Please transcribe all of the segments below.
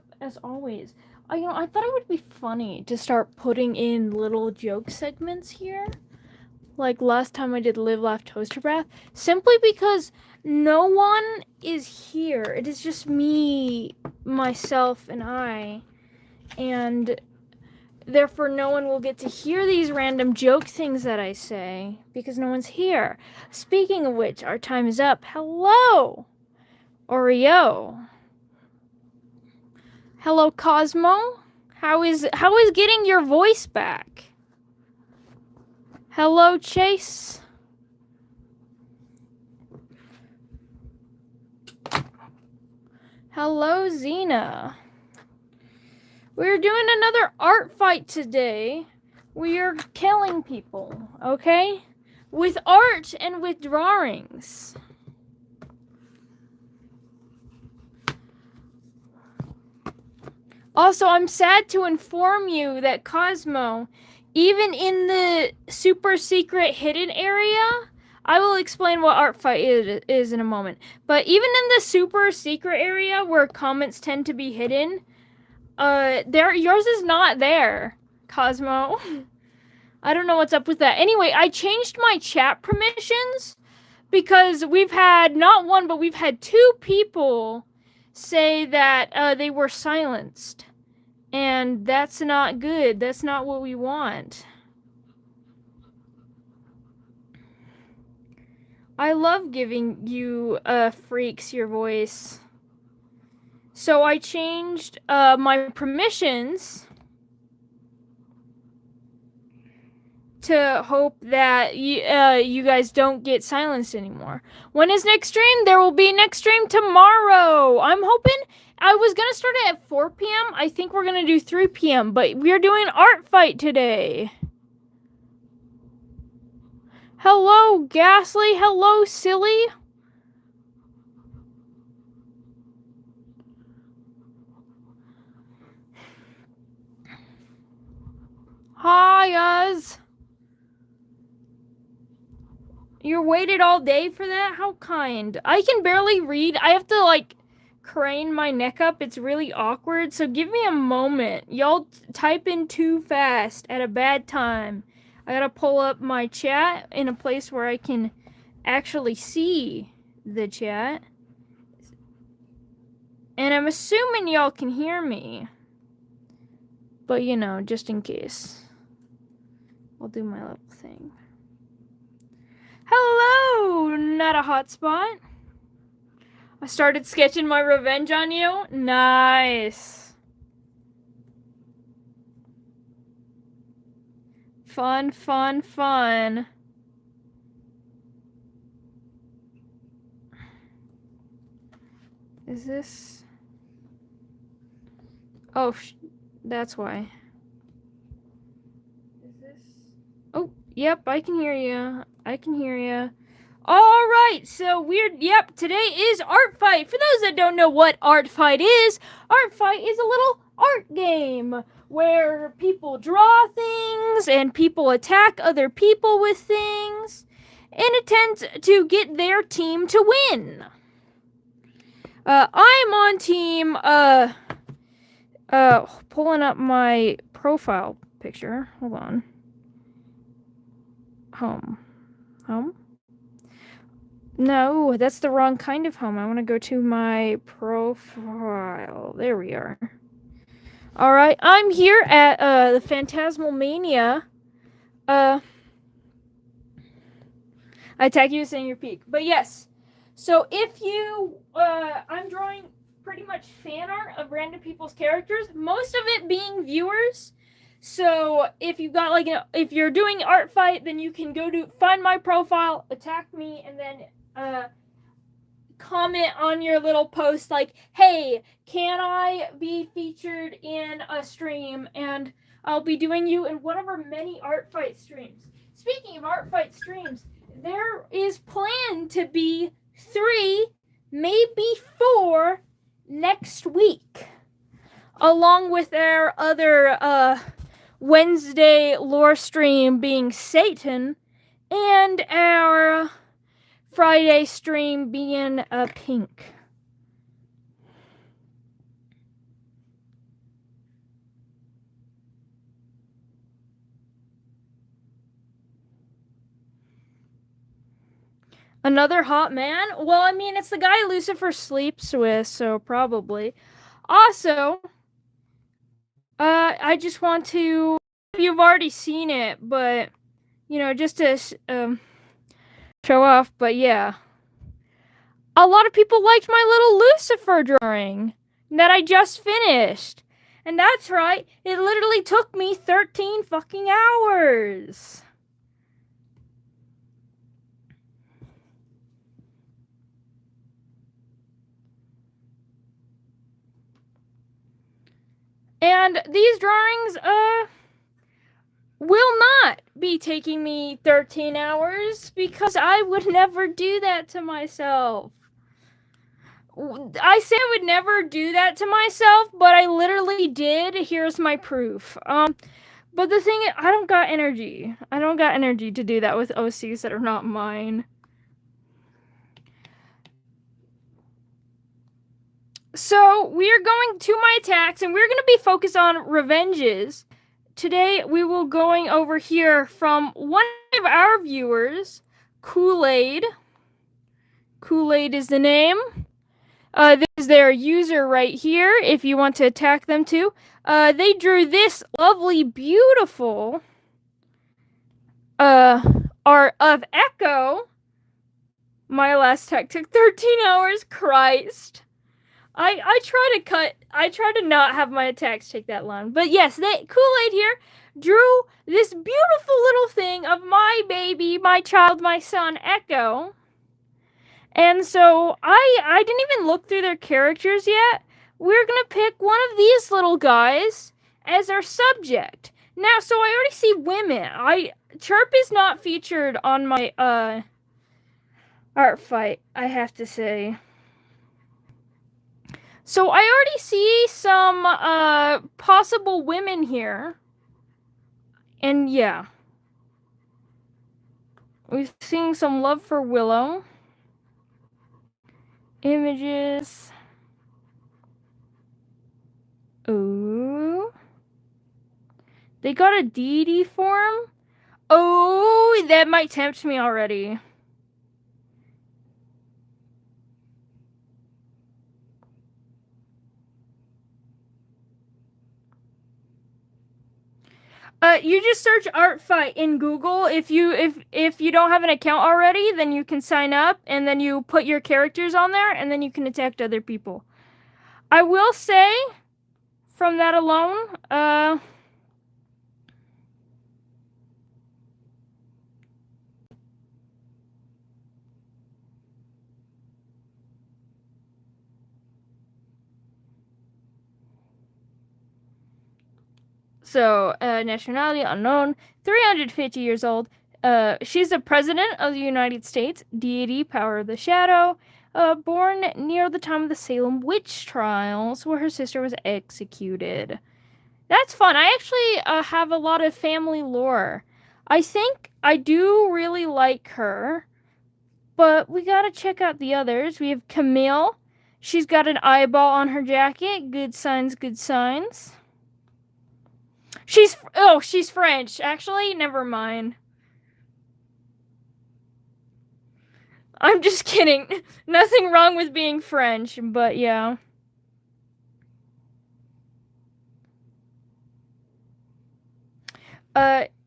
up as always. I thought it would be funny to start putting in little joke segments here. Like last time I did Live, Laugh, Toaster Bath. Simply because no one is here. It is just me, myself, and I. And therefore no one will get to hear these random joke things that I say. Because no one's here. Speaking of which, our time is up. Hello! Oreo. Hello, Cosmo. How is getting your voice back? Hello, Chase. Hello, Xena. We're doing another art fight today. We are killing people, okay? With art and with drawings. Also, I'm sad to inform you that Cosmo, even in the super secret hidden area, I will explain what art fight is in a moment, but even in the super secret area where comments tend to be hidden, yours is not there, Cosmo. I don't know what's up with that. Anyway, I changed my chat permissions because we've had not one, but we've had two people say that they were silenced. And that's not good. That's not what we want. I love giving you freaks your voice. So I changed my permissions to hope that you guys don't get silenced anymore. When is next stream? There will be next stream tomorrow. I'm hoping. I was gonna start it at 4 p.m. I think we're gonna do 3 p.m. But we're doing art fight today. Hello, Ghastly. Hello, Silly. Hi, guys. You waited all day for that? How kind. I can barely read. I have to, like, crane my neck up. It's really awkward, so give me a moment. Y'all type in too fast at a bad time. I gotta pull up my chat in a place where I can actually see the chat. And I'm assuming y'all can hear me. But, you know, just in case. I'll do my little thing. Hello, not a hotspot. I started sketching my revenge on you. Nice. Fun, fun, fun. Is this? Oh, that's why. Is this? Oh, yep, I can hear you. I can hear you. Alright, so yep, today is Art Fight. For those that don't know what Art Fight is a little art game where people draw things and people attack other people with things in attempt to get their team to win. I'm on team, pulling up my profile picture. Hold on. Home. No, that's the wrong kind of home. I want to go to my profile. There we are. Alright, I'm here at, the Phantasmal Mania. I attack you saying your peak. But yes, so if you, I'm drawing pretty much fan art of random people's characters, most of it being viewers. So if you got like, if you're doing art fight, then you can go to find my profile, attack me, and then comment on your little post like, hey, can I be featured in a stream? And I'll be doing you in one of our many art fight streams. Speaking of art fight streams, there is planned to be 3, maybe 4 next week, along with our other Wednesday lore stream being Satan, and our Friday stream being Pink. Another hot man? Well, I mean, it's the guy Lucifer sleeps with, so probably. Also, I just want to. You've already seen it, but just to show off. But yeah, a lot of people liked my little Lucifer drawing that I just finished, and that's right. It literally took me 13 fucking hours. And these drawings, will not be taking me 13 hours because I would never do that to myself. I say I would never do that to myself, but I literally did. Here's my proof. But the thing is, I don't got energy. I don't got energy to do that with OCs that are not mine. So we are going to my attacks, and we're going to be focused on revenges. Today we will going over here from one of our viewers, Kool-Aid. Kool-Aid is the name. This is their user right here, if you want to attack them too. They drew this lovely, beautiful art of Echo. My last attack took 13 hours. Christ. I try to not have my attacks take that long. But yes, Kool-Aid here drew this beautiful little thing of my baby, my child, my son, Echo. And so I didn't even look through their characters yet. We're gonna pick one of these little guys as our subject. Now, so I already see women. Chirp is not featured on my art fight, I have to say. So I already see some possible women here. And yeah. We've seen some love for Willow. Images. Ooh. They got a deity form? Oh, that might tempt me already. You just search art fight in Google. If you don't have an account already, then you can sign up and then you put your characters on there and then you can attack other people. I will say, from that alone, so, nationality unknown, 350 years old. She's the president of the United States, deity, power of the shadow, born near the time of the Salem witch trials, where her sister was executed. That's fun. I actually have a lot of family lore. I think I do really like her, but we gotta check out the others. We have Camille. She's got an eyeball on her jacket. Good signs, good signs. She's French. Actually, never mind. I'm just kidding. Nothing wrong with being French, but yeah.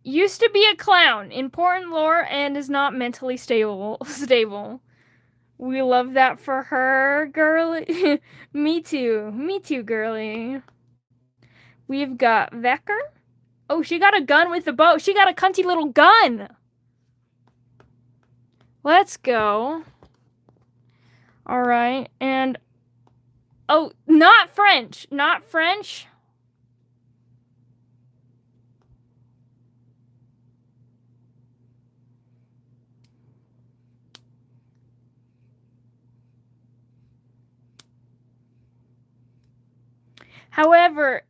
Used to be a clown, important lore, and is not mentally stable. We love that for her, girly. Me too, girly. We've got Vecker. Oh, she got a gun with a bow. She got a cunty little gun. Let's go. All right, and oh, not French. Not French. However,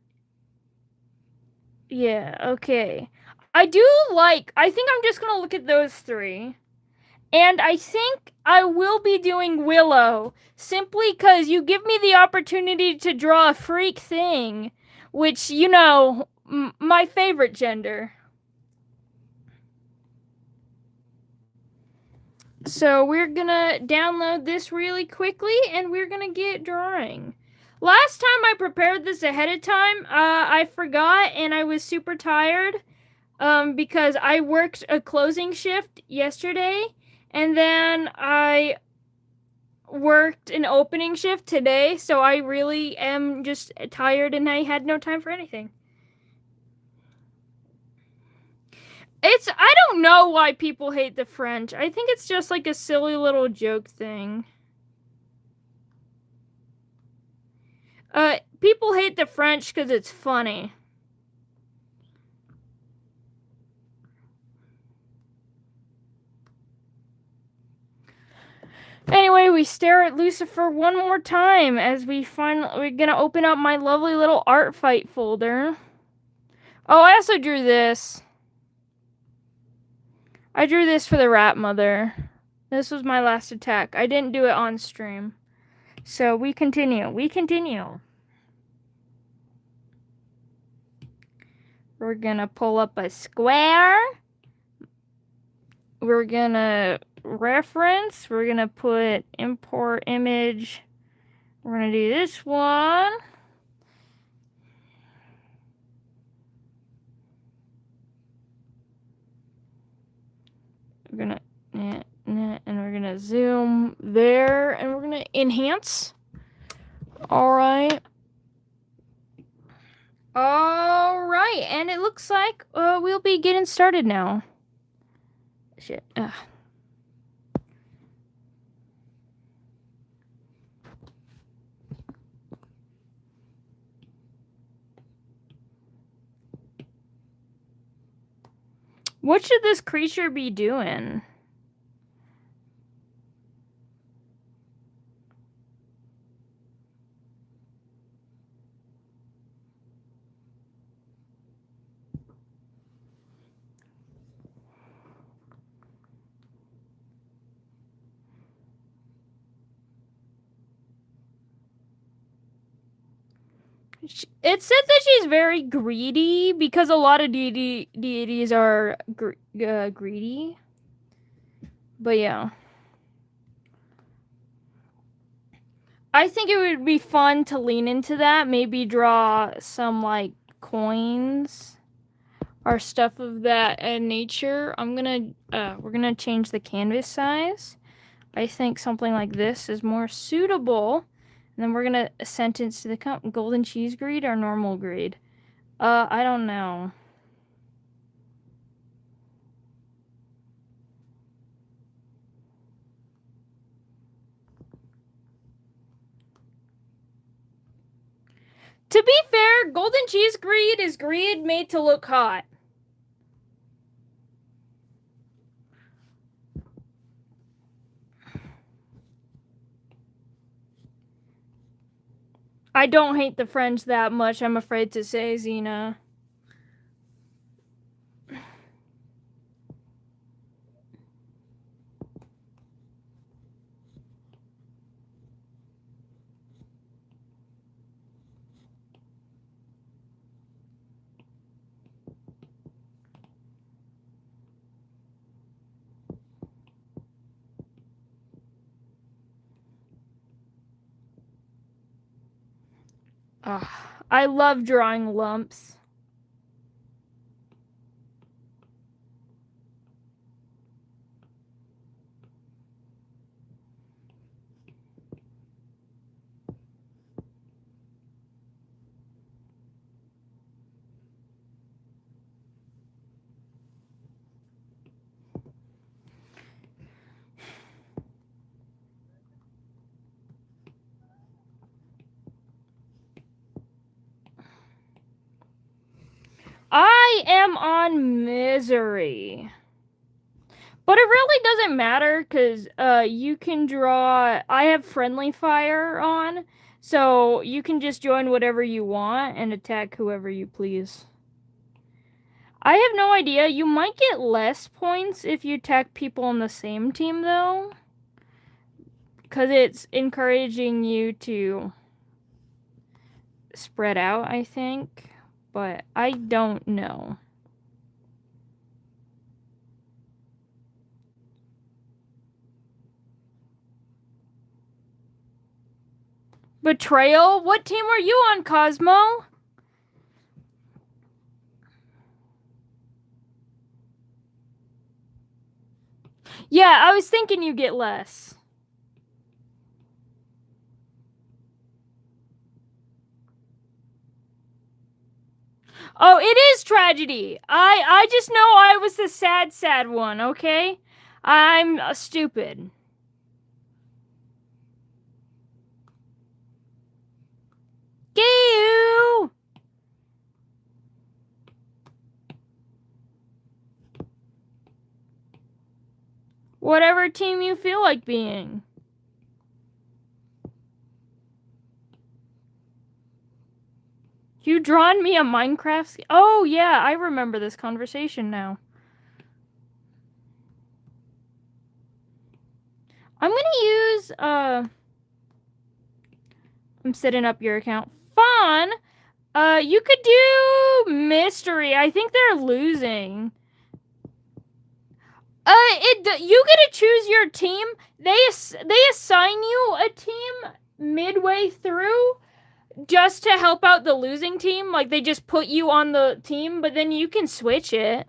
yeah, okay. I think I'm just gonna look at those three. And I think I will be doing Willow, simply because you give me the opportunity to draw a freak thing, which, my favorite gender. So we're gonna download this really quickly and we're gonna get drawing. Last time I prepared this ahead of time, I forgot and I was super tired because I worked a closing shift yesterday and then I worked an opening shift today, so I really am just tired and I had no time for anything. I don't know why people hate the French. I think it's just like a silly little joke thing. People hate the French because it's funny. Anyway, we stare at Lucifer one more time as we're gonna open up my lovely little art fight folder. Oh, I also drew this. I drew this for the Rat Mother. This was my last attack. I didn't do it on stream. So we continue. We're gonna pull up a square. We're gonna reference. We're gonna put import image. We're gonna do this one. We're gonna and we're gonna zoom there and we're gonna enhance. Alright, and it looks like we'll be getting started now. Shit. Ugh. What should this creature be doing? It said that she's very greedy because a lot of deities are greedy. But yeah. I think it would be fun to lean into that. Maybe draw some like coins or stuff of that nature. We're gonna change the canvas size. I think something like this is more suitable. And then we're gonna sentence to the golden cheese greed or normal greed. I don't know. To be fair, golden cheese greed is greed made to look hot. I don't hate the French that much, I'm afraid to say, Xena. I love drawing lumps. I am on misery. But it really doesn't matter because you can draw. I have friendly fire on, so you can just join whatever you want and attack whoever you please. I have no idea. You might get less points if you attack people on the same team, though, because it's encouraging you to spread out, I think. But I don't know. Betrayal? What team were you on, Cosmo? Yeah, I was thinking you get less. Oh, it is tragedy. I just know I was the sad one, okay? I'm stupid. Goo! Whatever team you feel like being. You drawn me a Minecraft... Oh, yeah, I remember this conversation now. I'm gonna use, I'm setting up your account. Fun! You could do mystery. I think they're losing. You get to choose your team. They assign you a team midway through just to help out the losing team. Like, they just put you on the team, but then you can switch it.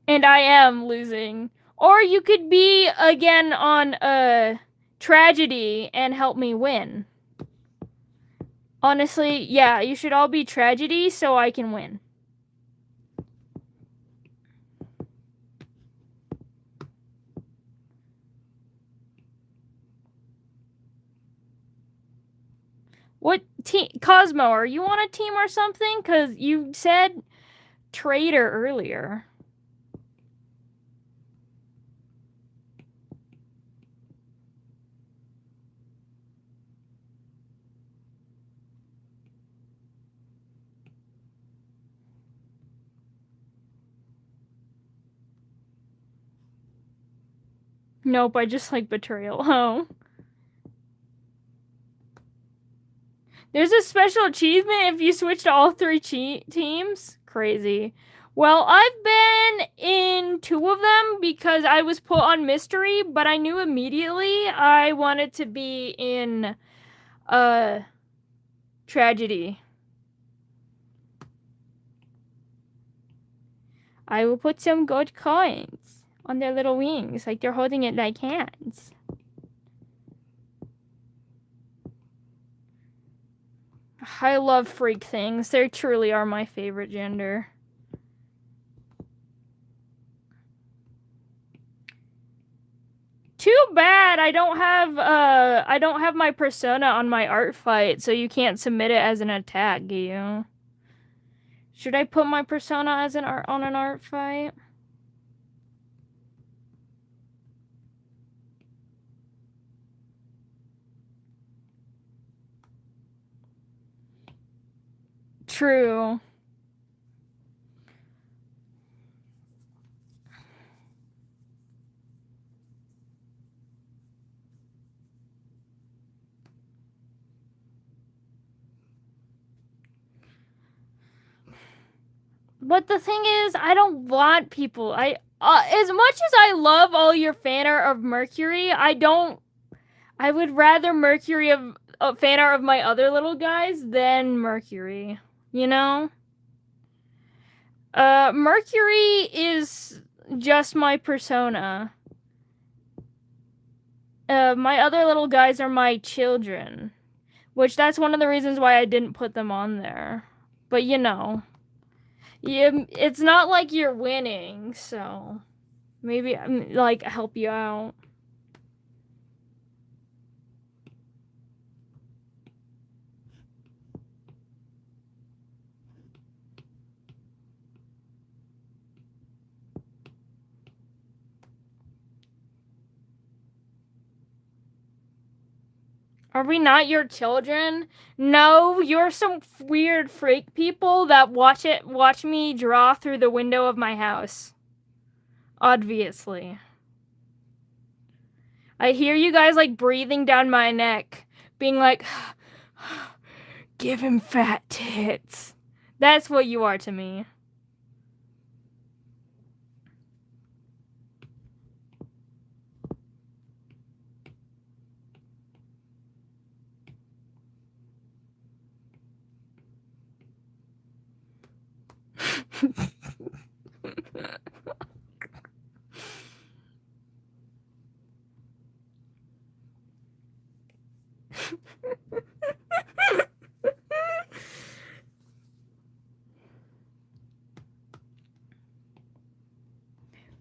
And I am losing. Or you could be again on tragedy and help me win. Honestly, yeah, you should all be tragedy so I can win. What team? Cosmo, are you on a team or something? Because you said traitor earlier. Nope, I just like betrayal. Oh. There's a special achievement if you switch to all three teams? Crazy. Well, I've been in 2 of them because I was put on mystery, but I knew immediately I wanted to be in tragedy. I will put some gold coins on their little wings, like they're holding it like hands. I love freak things. They truly are my favorite gender. Too bad I don't have my persona on my art fight, so you can't submit it as an attack, Gio. Should I put my persona as on an art fight? True. But the thing is, I don't want people. As much as I love all your fan art of Mercury, I would rather Mercury of fan art of my other little guys than Mercury. You know? Mercury is just my persona. My other little guys are my children. Which that's one of the reasons why I didn't put them on there. But you know. It's not like you're winning, so maybe like help you out. Are we not your children? No, you're some weird freak people that watch me draw through the window of my house. Obviously. I hear you guys like breathing down my neck, being like, give him fat tits. That's what you are to me.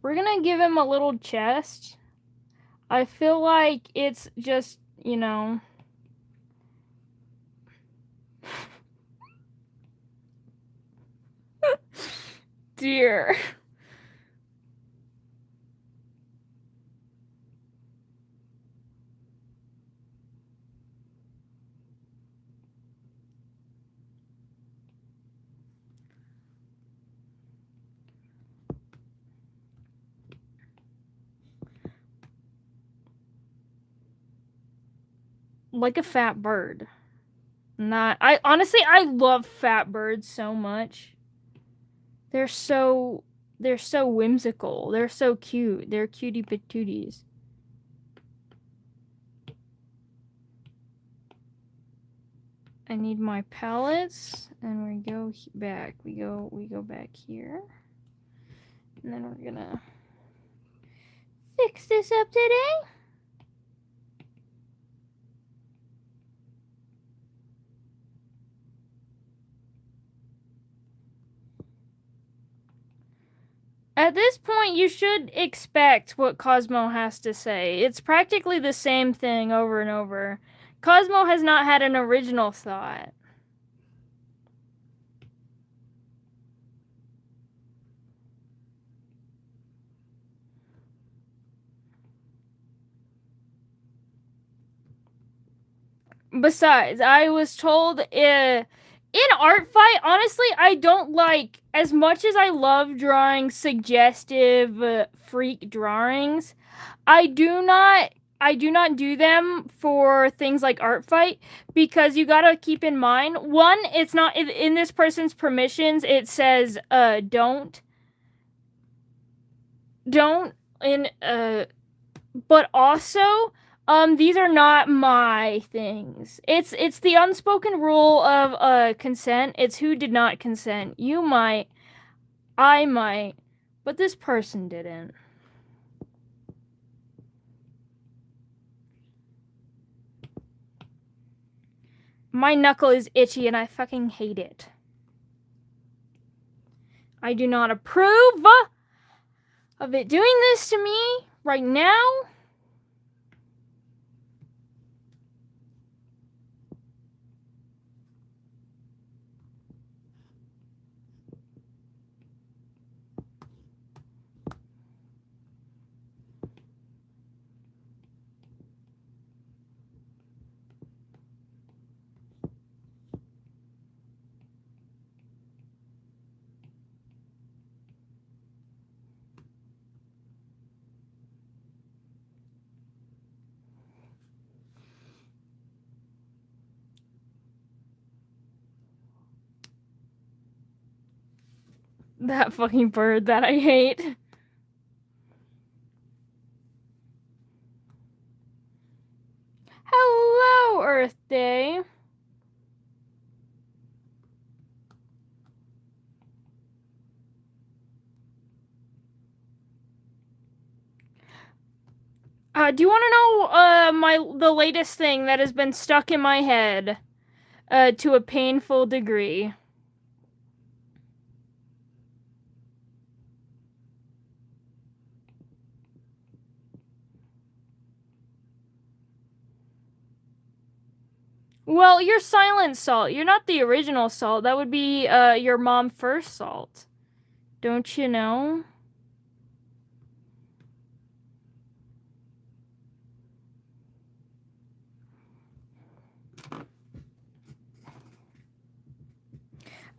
We're gonna give him a little chest. I feel like it's just, you know... Dear. Like a fat bird. I honestly, I love fat birds so much. They're so whimsical. They're so cute. They're cutie patooties. I need my pallets, and we go back. We go back here, and then we're gonna fix this up today. At this point, you should expect what Cosmo has to say. It's practically the same thing over and over. Cosmo has not had an original thought. Besides, I was told in Art Fight, honestly, I don't like, as much as I love drawing suggestive freak drawings, I do not do them for things like Art Fight, because you gotta keep in mind, one, it's not in this person's permissions, it says don't, but also these are not my things. It's the unspoken rule of consent. It's who did not consent. You might, I might, but this person didn't. My knuckle is itchy and I fucking hate it. I do not approve of it doing this to me right now. That fucking bird that I hate. Hello, Earth Day. Do you want to know the latest thing that has been stuck in my head to a painful degree? Well, you're Silent Salt. You're not the original Salt. That would be your mom first Salt. Don't you know?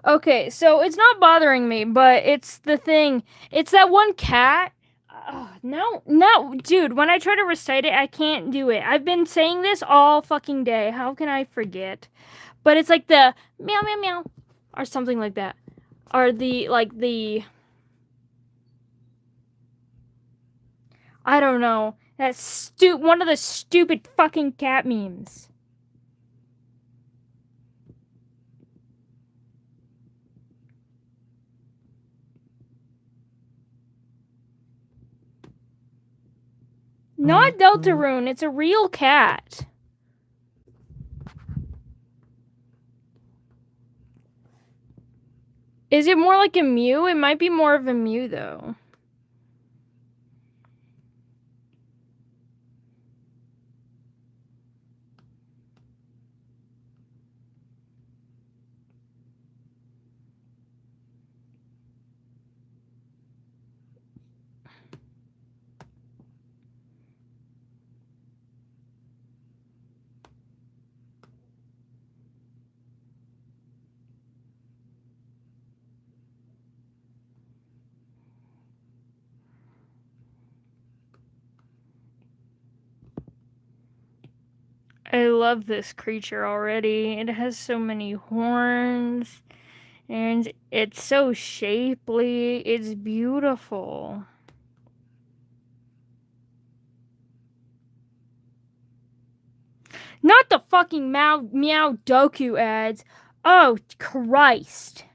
Okay, so it's not bothering me, but it's the thing. It's that one cat. No, dude, when I try to recite it, I can't do it. I've been saying this all fucking day. How can I forget? But it's like the meow, meow, meow, or something like that. Or I don't know. That's one of the stupid fucking cat memes. Not Deltarune, it's a real cat. Is it more like a Mew? It might be more of a Mew, though. I love this creature already. It has so many horns, and it's so shapely. It's beautiful. Not the fucking Meow Doku ads. Oh, Christ.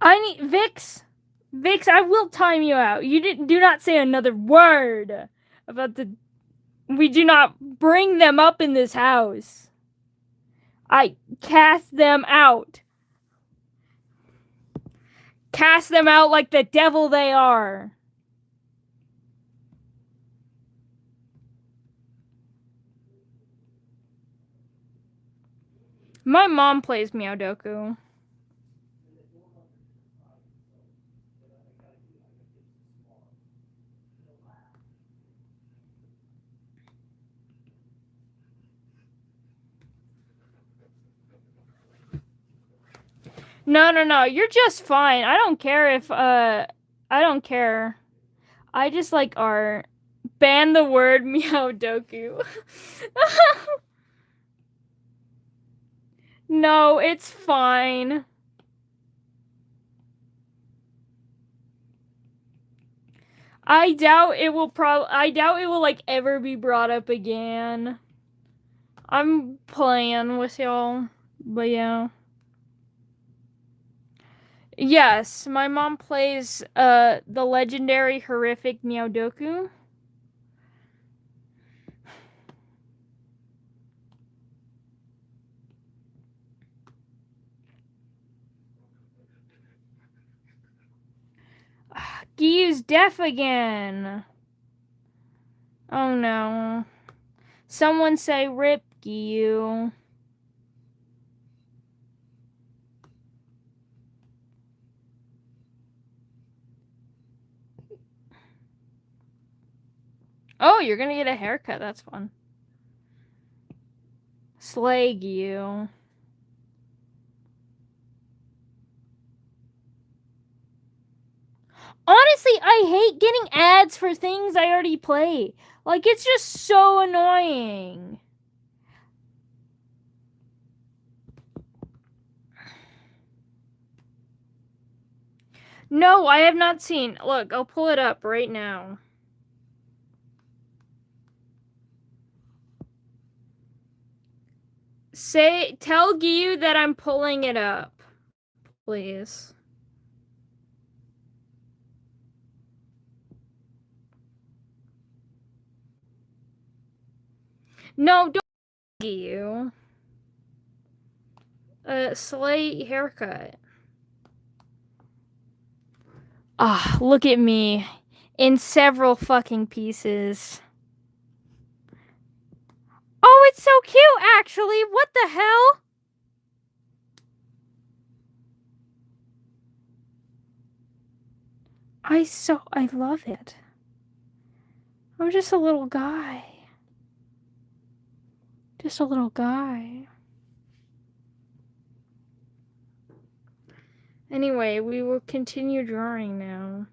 I need Vix. Vix, I will time you out. You do not say another word about the. We do not bring them up in this house. I cast them out. Cast them out like the devil they are. My mom plays Meowdoku. No. You're just fine. I don't care if, I don't care. I just like art. Ban the word Meowdoku. No, it's fine. I doubt it will like ever be brought up again. I'm playing with y'all, but yeah. Yes, my mom plays the legendary horrific Meowdoku. Giyu's deaf again. Oh no. Someone say rip Giyu. Oh, you're gonna get a haircut. That's fun. Slay Giyu. Honestly, I hate getting ads for things I already play. Like, it's just so annoying. No, I have not seen. Look, I'll pull it up right now. Tell Giyu that I'm pulling it up, please. No, don't Giyu. Slay haircut. Ah, look at me. In several fucking pieces. Oh, it's so cute, actually. What the hell? I love it. I'm just a little guy. Just a little guy. Anyway, we will continue drawing now.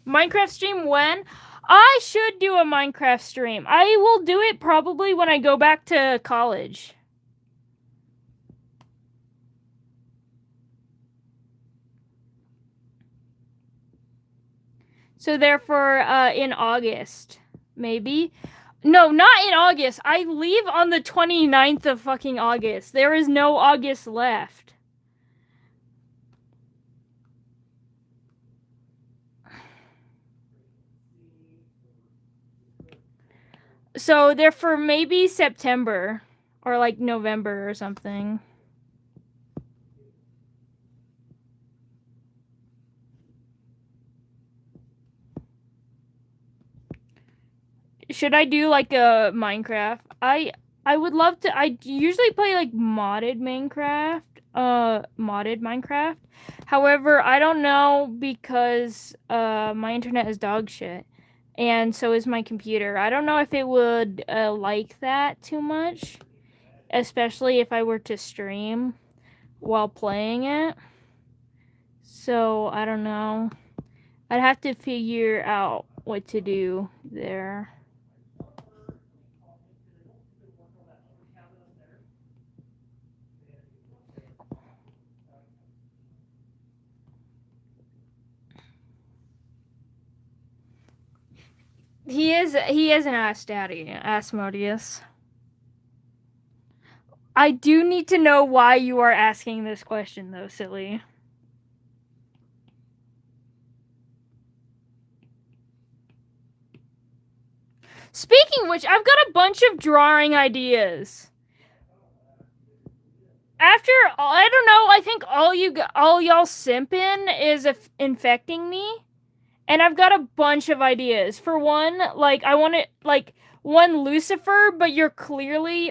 Minecraft stream when? I should do a Minecraft stream. I will do it probably when I go back to college. So therefore, in August, maybe. No, not in August. I leave on the 29th of fucking August. There is no August left. So they're for maybe September or like November or something. Should I do like a Minecraft? I would love to. I usually play like modded Minecraft. However, I don't know because my internet is dog shit, and so is my computer. I don't know if it would like that too much, especially if I were to stream while playing it. So I don't know. I'd have to figure out what to do there. He is an ass daddy, Asmodeus. I do need to know why you are asking this question though, silly. Speaking of which, I've got a bunch of drawing ideas. After I don't know, I think all y'all simping is infecting me. And I've got a bunch of ideas. For one, like I want it like one Lucifer, but you're clearly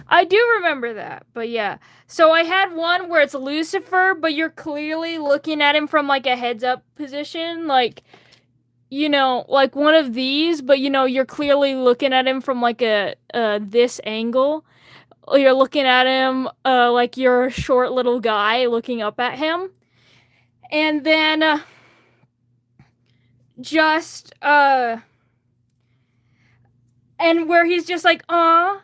I do remember that, but yeah. So I had one where it's Lucifer, but you're clearly looking at him from like a heads up position, like like one of these, but you're clearly looking at him from like a this angle. You're looking at him like you're a short little guy looking up at him. And then just and where he's just like, or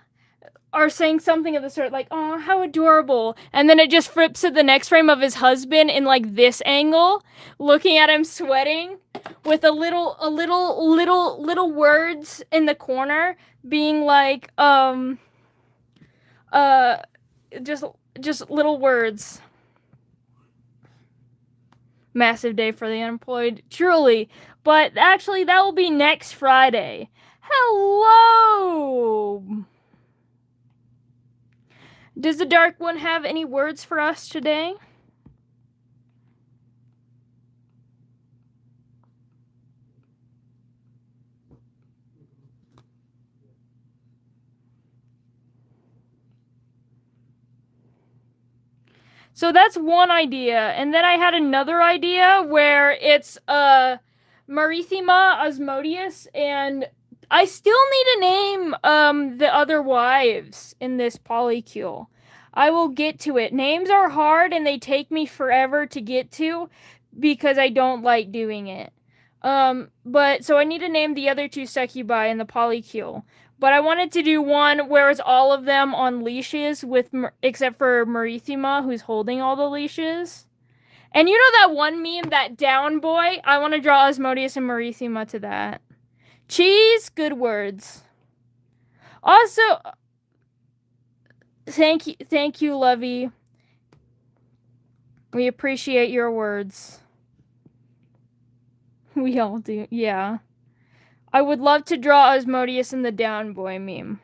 saying something of the sort like, "Oh, how adorable!" And then it just flips to the next frame of his husband in like this angle, looking at him sweating, with little words in the corner, being like, just little words. Massive day for the unemployed, truly. But actually, that will be next Friday. Hello. Does the Dark One have any words for us today? So that's one idea. And then I had another idea where it's Marithima Asmodeus, and I still need to name the other wives in this polycule. I will get to it. Names are hard and they take me forever to get to because I don't like doing it. But so I need to name the other two succubi in the polycule. But I wanted to do one where it's all of them on leashes except for Marithima, who's holding all the leashes. And you know that one meme, that down boy? I want to draw Asmodeus and Marithima to that. Cheese, good words. Also, thank you, Lovey. We appreciate your words. We all do, yeah. I would love to draw Asmodeus in the down boy meme.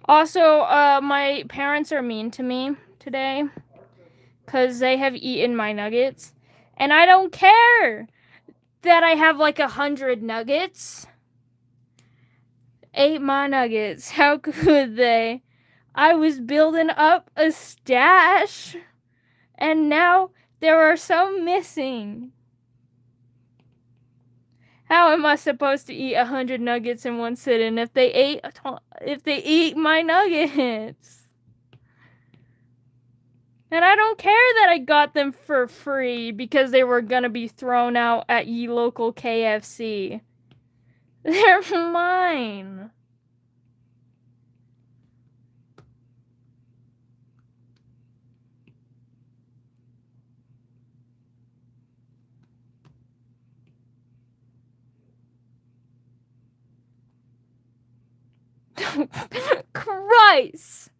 Also, my parents are mean to me today because they have eaten my nuggets, and I don't care that I have like 100 nuggets. Ate my nuggets. How could they? I was building up a stash, and now there are some missing. How am I supposed to eat 100 nuggets in one sitting if they eat my nuggets? And I don't care that I got them for free because they were gonna be thrown out at ye local KFC. They're mine. Christ!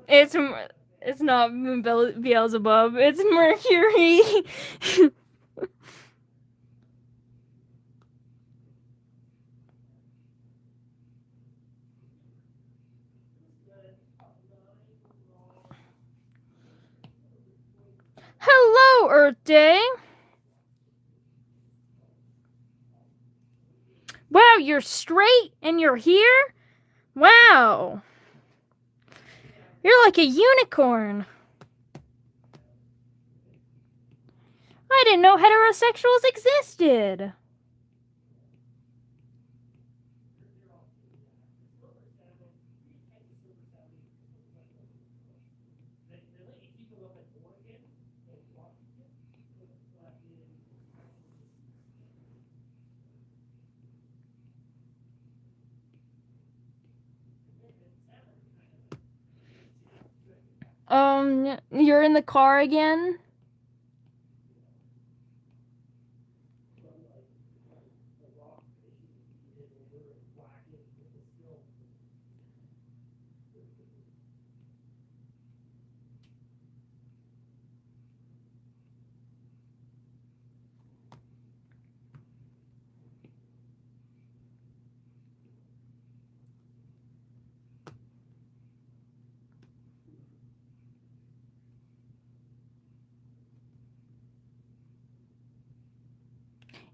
It's not Beelzebub. It's Mercury. Hello, Earth Day. Wow, you're straight and you're here? Wow. You're like a unicorn. I didn't know heterosexuals existed. You're in the car again?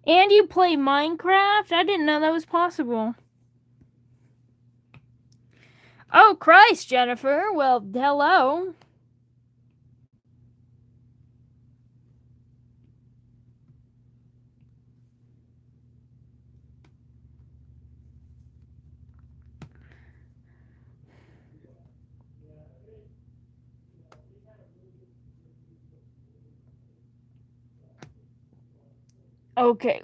And you play Minecraft? I didn't know that was possible. Oh, Christ, Jennifer. Well, hello. Okay,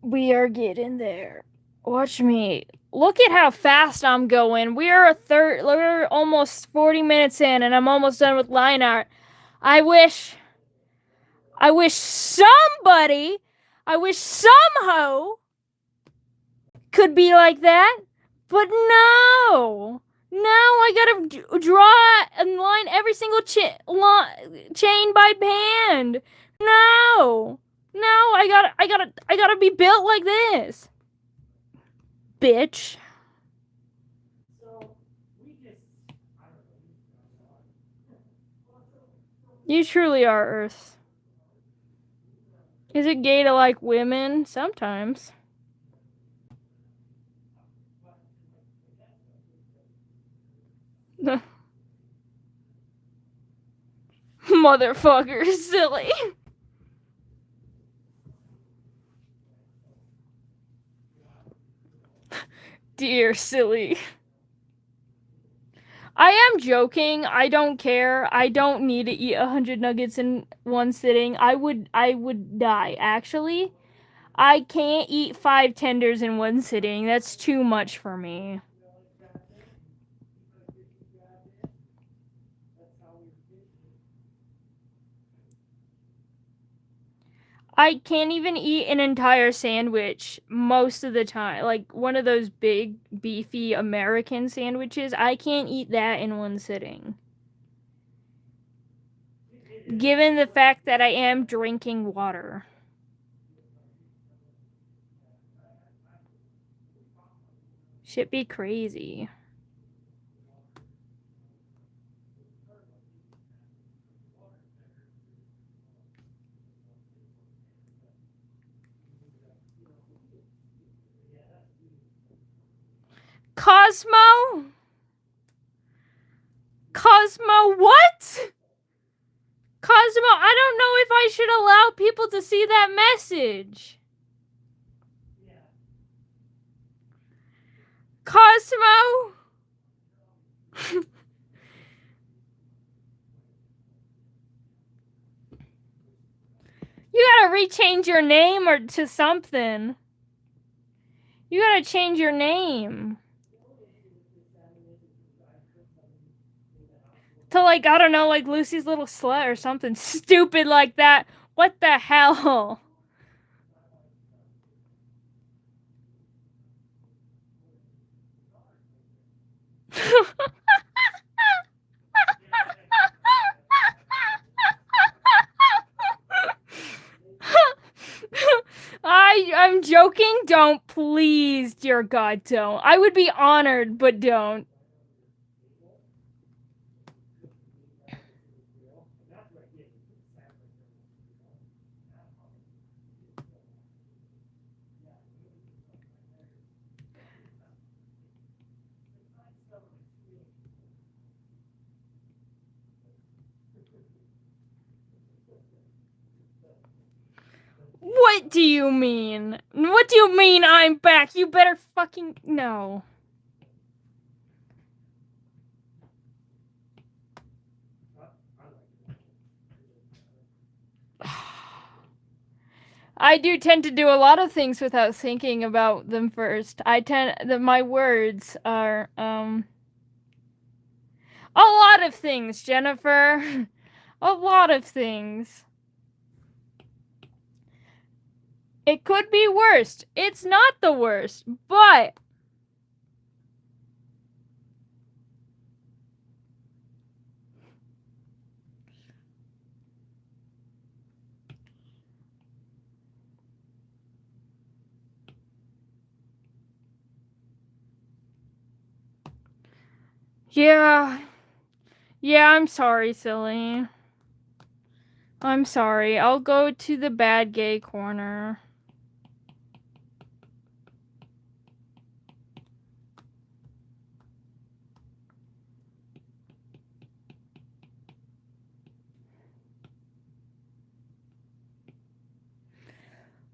we are getting there. Watch me. Look at how fast I'm going. We're almost 40 minutes in, and I'm almost done with line art. I wish somebody, I wish somehow could be like that, but no. Now I gotta draw and line every single chain by hand. No. No, I gotta be built like this. Bitch. You truly are Earth. Is it gay to like women? Sometimes. Motherfucker, silly. Dear silly. I am joking. I don't care. I don't need to eat 100 nuggets in one sitting. I would die, actually. I can't eat 5 tenders in one sitting. That's too much for me. I can't even eat an entire sandwich most of the time. Like one of those big, beefy American sandwiches. I can't eat that in one sitting. Given the fact that I am drinking water. Shit be crazy. Cosmo? Cosmo, what? Cosmo, I don't know if I should allow people to see that message. Cosmo? You gotta rechange your name or to something. You gotta change your name. To like, I don't know, like Lucy's Little Slut or something stupid like that. What the hell? I'm joking. Don't, please, dear God, don't. I would be honored, but don't. What do you mean? What do you mean I'm back? You better fucking... No. I do tend to do a lot of things without thinking about them first. My words are, a lot of things, Jennifer. A lot of things. It could be worse. It's not the worst, but... Yeah. Yeah, I'm sorry, silly. I'm sorry. I'll go to the bad gay corner.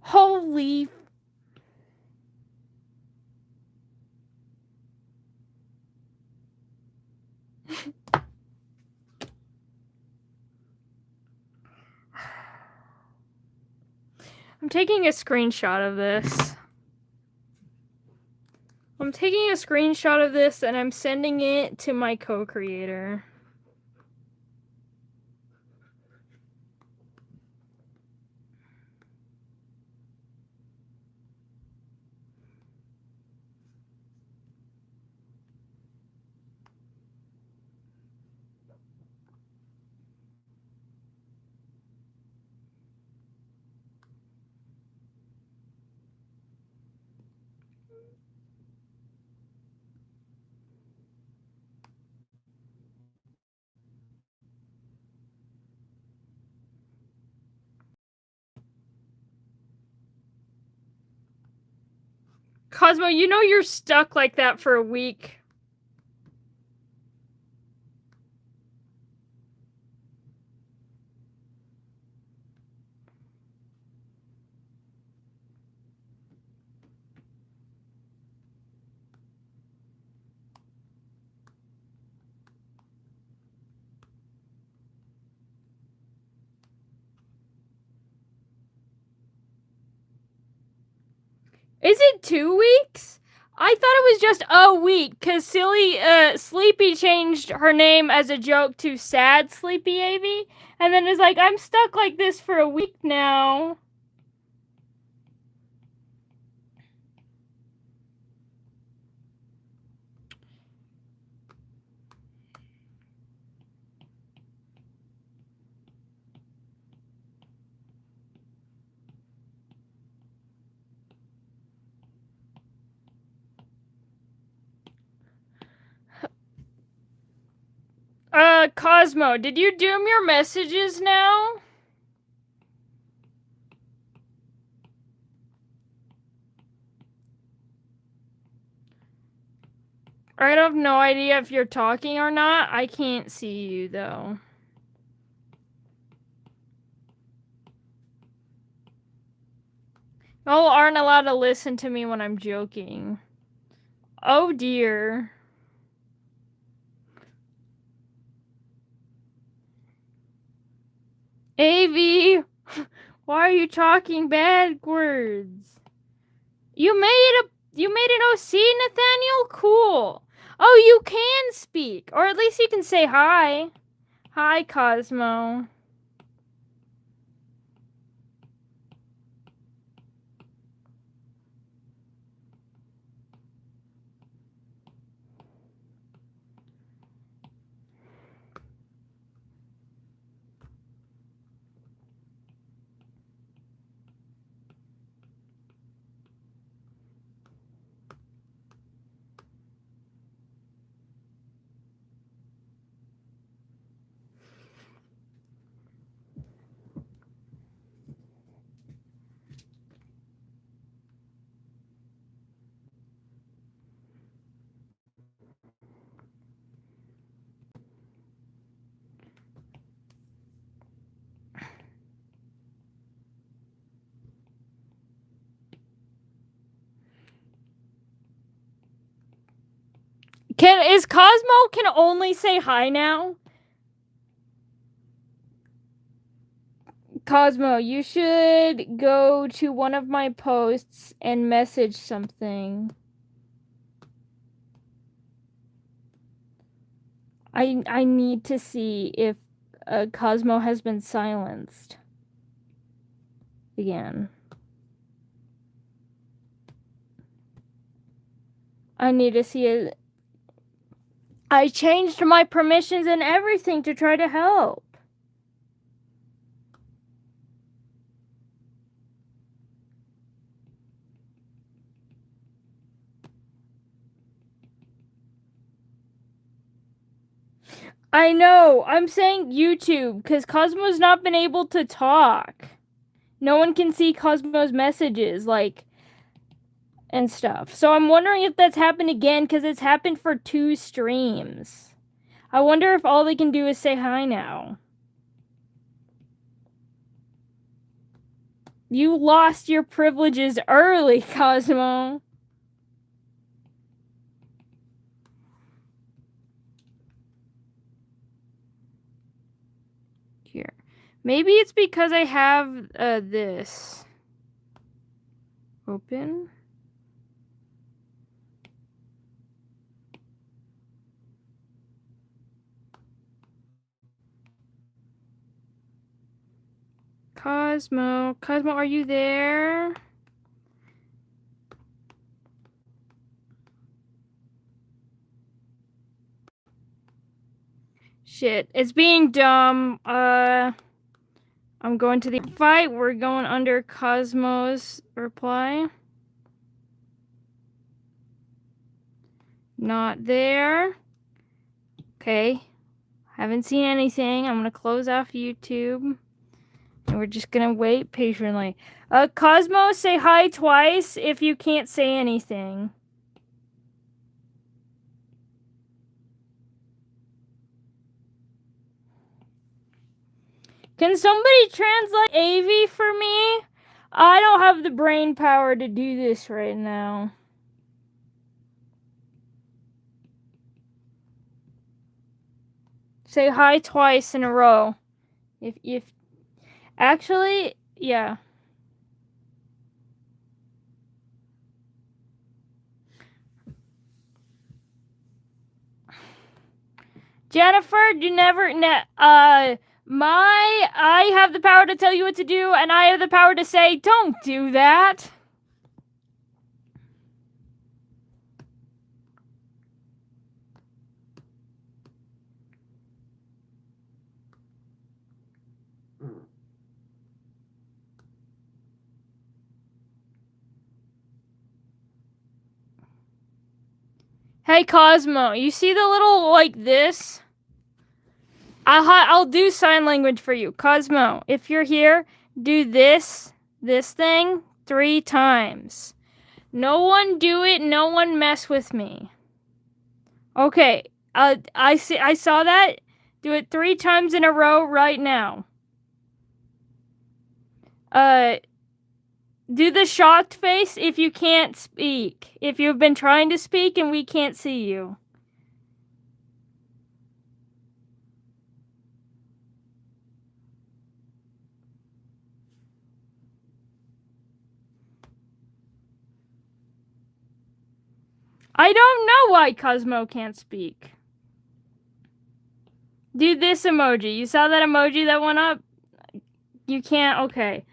Holy... I'm taking a screenshot of this. I'm taking a screenshot of this and I'm sending it to my co-creator. Cosmo, you know you're stuck like that for a week. Is it 2 weeks? I thought it was just a week, cause silly, Sleepy changed her name as a joke to Sad Sleepy Avy, and then is like, I'm stuck like this for a week now. Cosmo, did you doom your messages now? I have no idea if you're talking or not. I can't see you, though. Y'all aren't allowed to listen to me when I'm joking. Oh, dear. AV, why are you talking backwards? You made an OC, Nathaniel? Cool. Oh, you can speak. Or at least you can say hi. Hi, Cosmo. Is Cosmo can only say hi now? Cosmo, you should go to one of my posts and message something. I need to see if Cosmo has been silenced again. I need to see it. I changed my permissions and everything to try to help. I know. I'm saying YouTube because Cosmo's not been able to talk. No one can see Cosmo's messages, like, and stuff. So I'm wondering if that's happened again because it's happened for 2 streams. I wonder if all they can do is say hi now. You lost your privileges early, Cosmo. Here. Maybe it's because I have this. Open. Cosmo, are you there? Shit, it's being dumb. I'm going to the fight. We're going under Cosmo's reply. Not there. Okay. Haven't seen anything. I'm gonna close off YouTube. And we're just gonna wait patiently. Cosmo, say hi twice if you can't say anything. Can somebody translate AV for me? I don't have the brain power to do this right now. Say hi twice in a row. If actually, yeah. Jennifer, you never I have the power to tell you what to do, and I have the power to say, don't do that. Hey, Cosmo, you see the little, like, this? I'll do sign language for you. Cosmo, if you're here, do this thing 3 times. No one do it, no one mess with me. Okay. I saw that. Do it 3 times in a row right now. Do the shocked face if you can't speak. If you've been trying to speak and we can't see you. I don't know why Cosmo can't speak. Do this emoji. You saw that emoji that went up? You can't? Okay.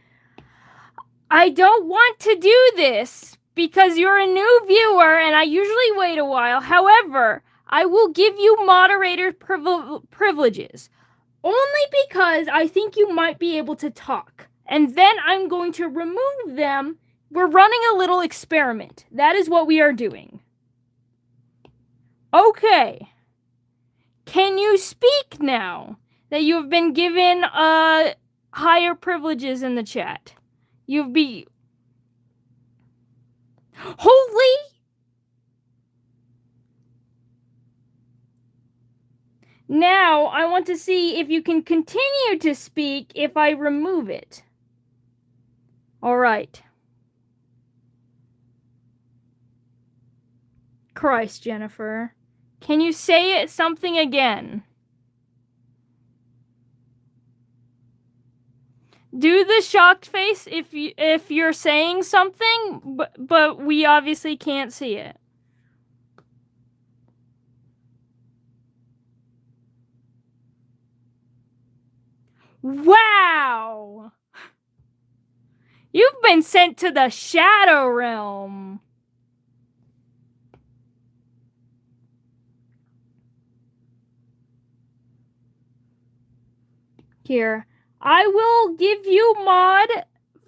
I don't want to do this because you're a new viewer and I usually wait a while. However, I will give you moderator privileges. Only because I think you might be able to talk. And then I'm going to remove them. We're running a little experiment. That is what we are doing. Okay. Can you speak now that you have been given higher privileges in the chat? You've be... Holy! Now, I want to see if you can continue to speak if I remove it. Alright. Christ, Jennifer. Can you say something again? Do the shocked face if you're saying something, but we obviously can't see it. Wow! You've been sent to the Shadow Realm. Here, I will give you mod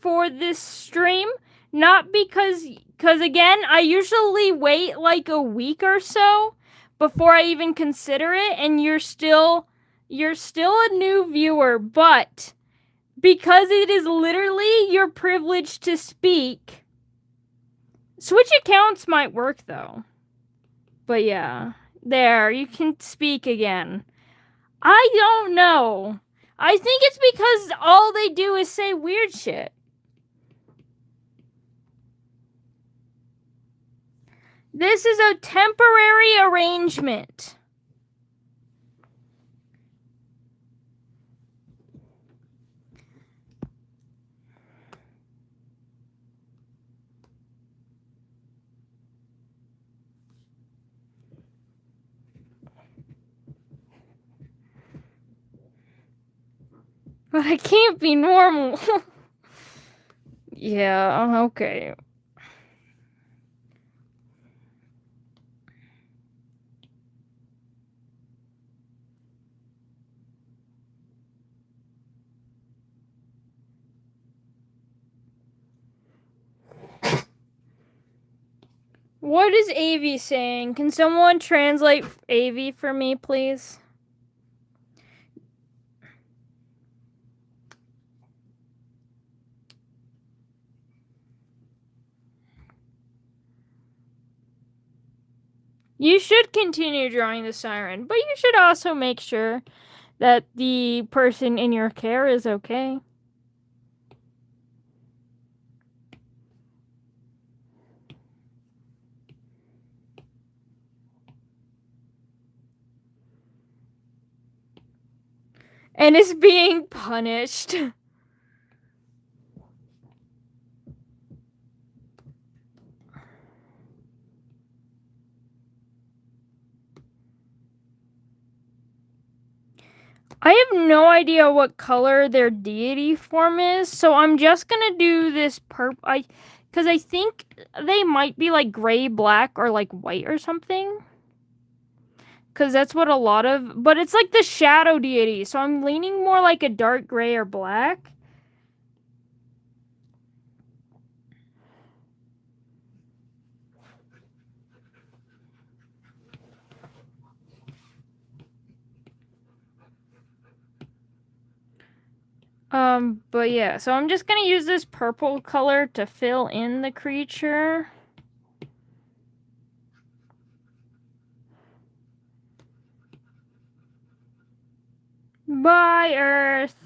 for this stream, not because again, I usually wait like a week or so before I even consider it, and you're still a new viewer, but because it is literally your privilege to speak. Switch accounts might work though. But yeah, there, you can speak again. I don't know. I think it's because all they do is say weird shit. This is a temporary arrangement. But I can't be normal. Yeah, okay. What is Avi saying? Can someone translate Avi for me, please? You should continue drawing the siren, but you should also make sure that the person in your care is okay. And is being punished. I have no idea what color their deity form is, so I'm just gonna do this because I think they might be like gray, black, or like white or something. Because that's what a lot of... But it's like the shadow deity, so I'm leaning more like a dark gray or black. But yeah, so I'm just gonna use this purple color to fill in the creature. Bye, Earth.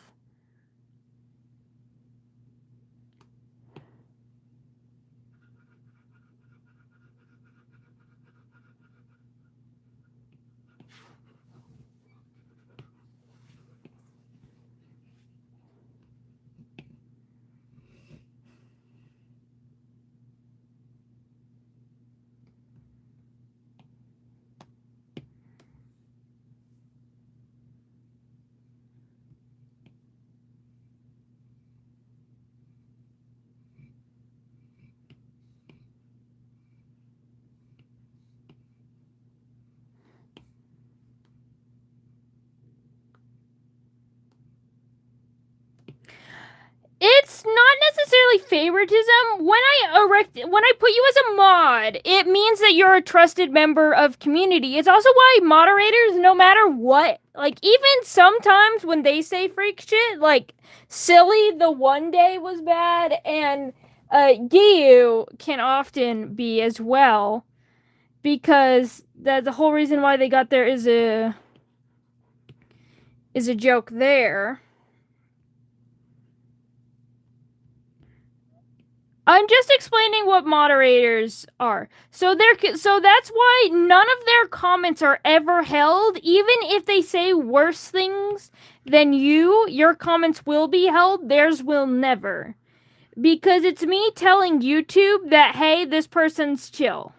It's not necessarily favoritism. When I put you as a mod, it means that you're a trusted member of community. It's also why moderators, no matter what, like even sometimes when they say freak shit, like Silly the one day was bad, and Giyu can often be as well, because the whole reason why they got there is a joke there. I'm just explaining what moderators are. So that's why none of their comments are ever held. Even if they say worse things than you, your comments will be held. Theirs will never. Because it's me telling YouTube that, hey, this person's chill.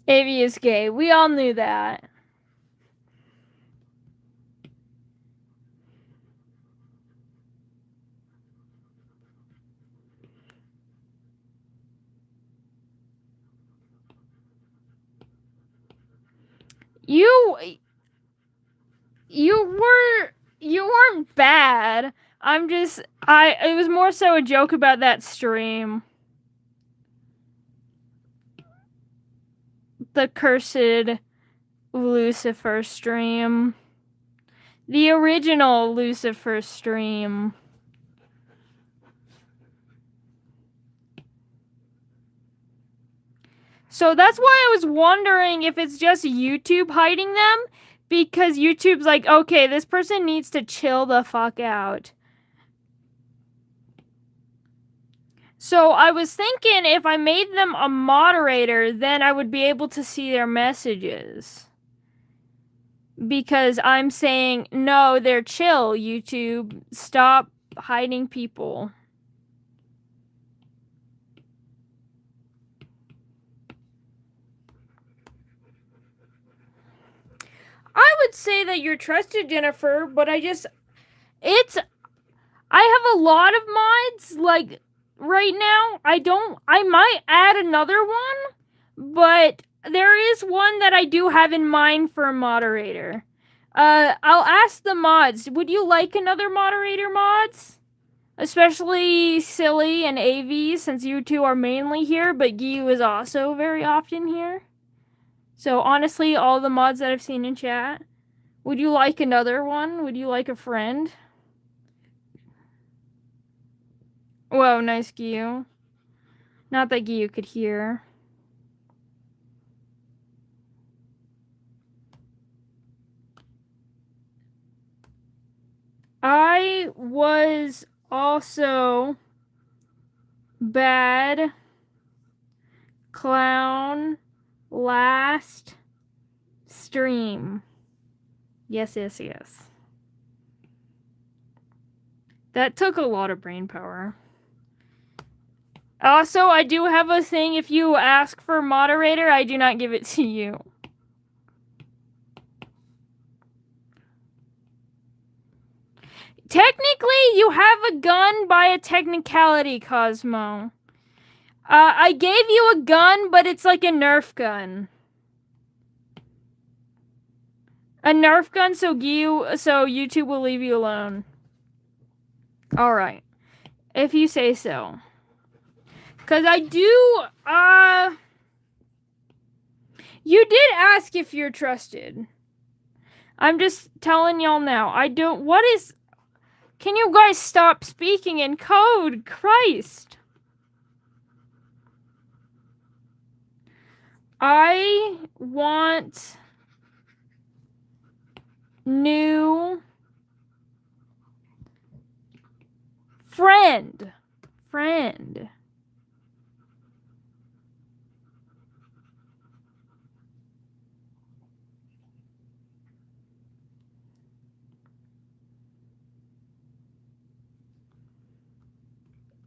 Avi is gay. We all knew that. You weren't bad. It was more so a joke about that stream. The cursed Lucifer stream. The original Lucifer stream. So that's why I was wondering if it's just YouTube hiding them, because YouTube's like, okay, this person needs to chill the fuck out. So I was thinking if I made them a moderator, then I would be able to see their messages. Because I'm saying, no, they're chill, YouTube. Stop hiding people. I would say that you're trusted, Jennifer, but I have a lot of mods, like, right now. I might add another one, but there is one that I do have in mind for a moderator. I'll ask the mods, would you like another moderator, mods? Especially Silly and AV, since you two are mainly here, but Giyu is also very often here. So honestly, all the mods that I've seen in chat, would you like another one? Would you like a friend? Whoa, nice, Giyu. Not that Giyu could hear. I was also bad clown last stream. Yes. That took a lot of brain power. Also, I do have a thing. If you ask for moderator, I do not give it to you. Technically, you have a gun by a technicality, Cosmo. I gave you a gun, but it's like a Nerf gun. A Nerf gun, so YouTube will leave you alone. Alright. If you say so. Because I do, you did ask if you're trusted. I'm just telling y'all now. Can you guys stop speaking in code? Christ. I want new friend.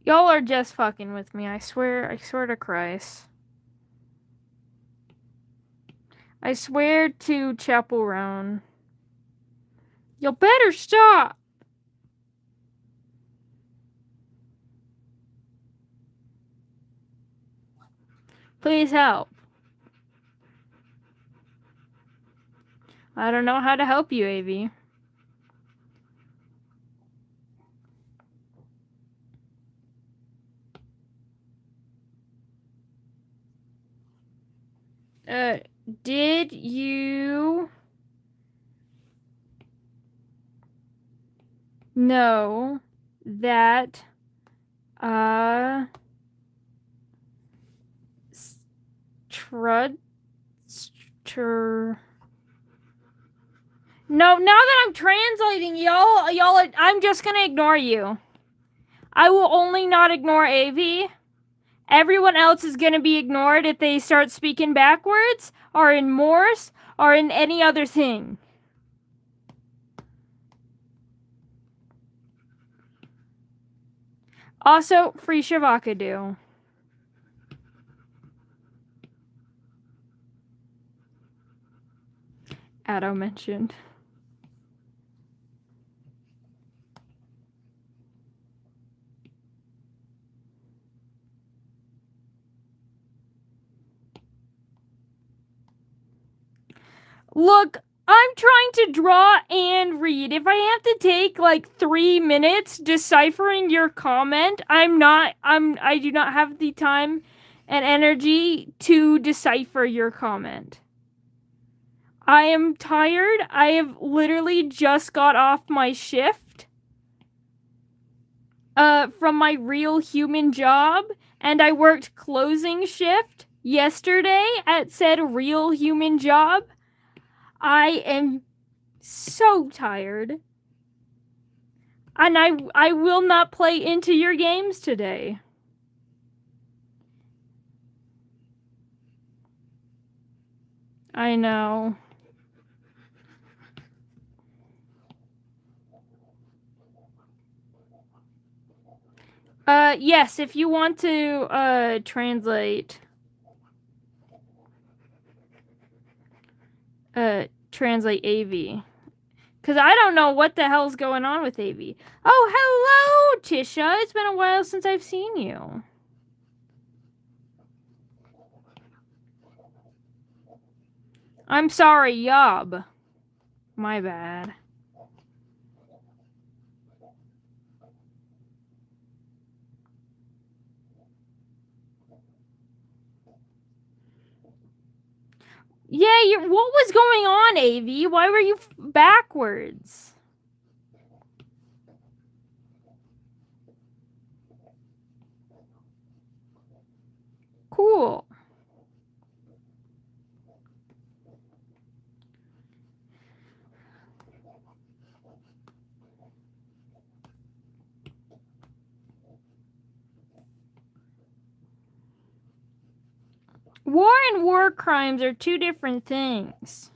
Y'all are just fucking with me. I swear to Christ. I swear to Chapel Roan. You better stop. Please help. I don't know how to help you, AV. Did you know that, No, now that I'm translating, y'all, I'm just gonna ignore you. I will only not ignore AV. Everyone else is gonna be ignored if they start speaking backwards, or in Morse, or in any other thing. Also, free Shavakadu. Addo mentioned. Look, I'm trying to draw and read. If I have to take like 3 minutes deciphering your comment, I do not have the time and energy to decipher your comment. I am tired. I have literally just got off my shift from my real human job, and I worked closing shift yesterday at said real human job. I am so tired. And I will not play into your games today. I know. Yes, if you want to, translate. Translate AV. Because I don't know what the hell's going on with AV. Oh, hello, Tisha. It's been a while since I've seen you. I'm sorry, Yob. My bad. Yeah, what was going on, AV? Why were you backwards? Cool. War and war crimes are two different things.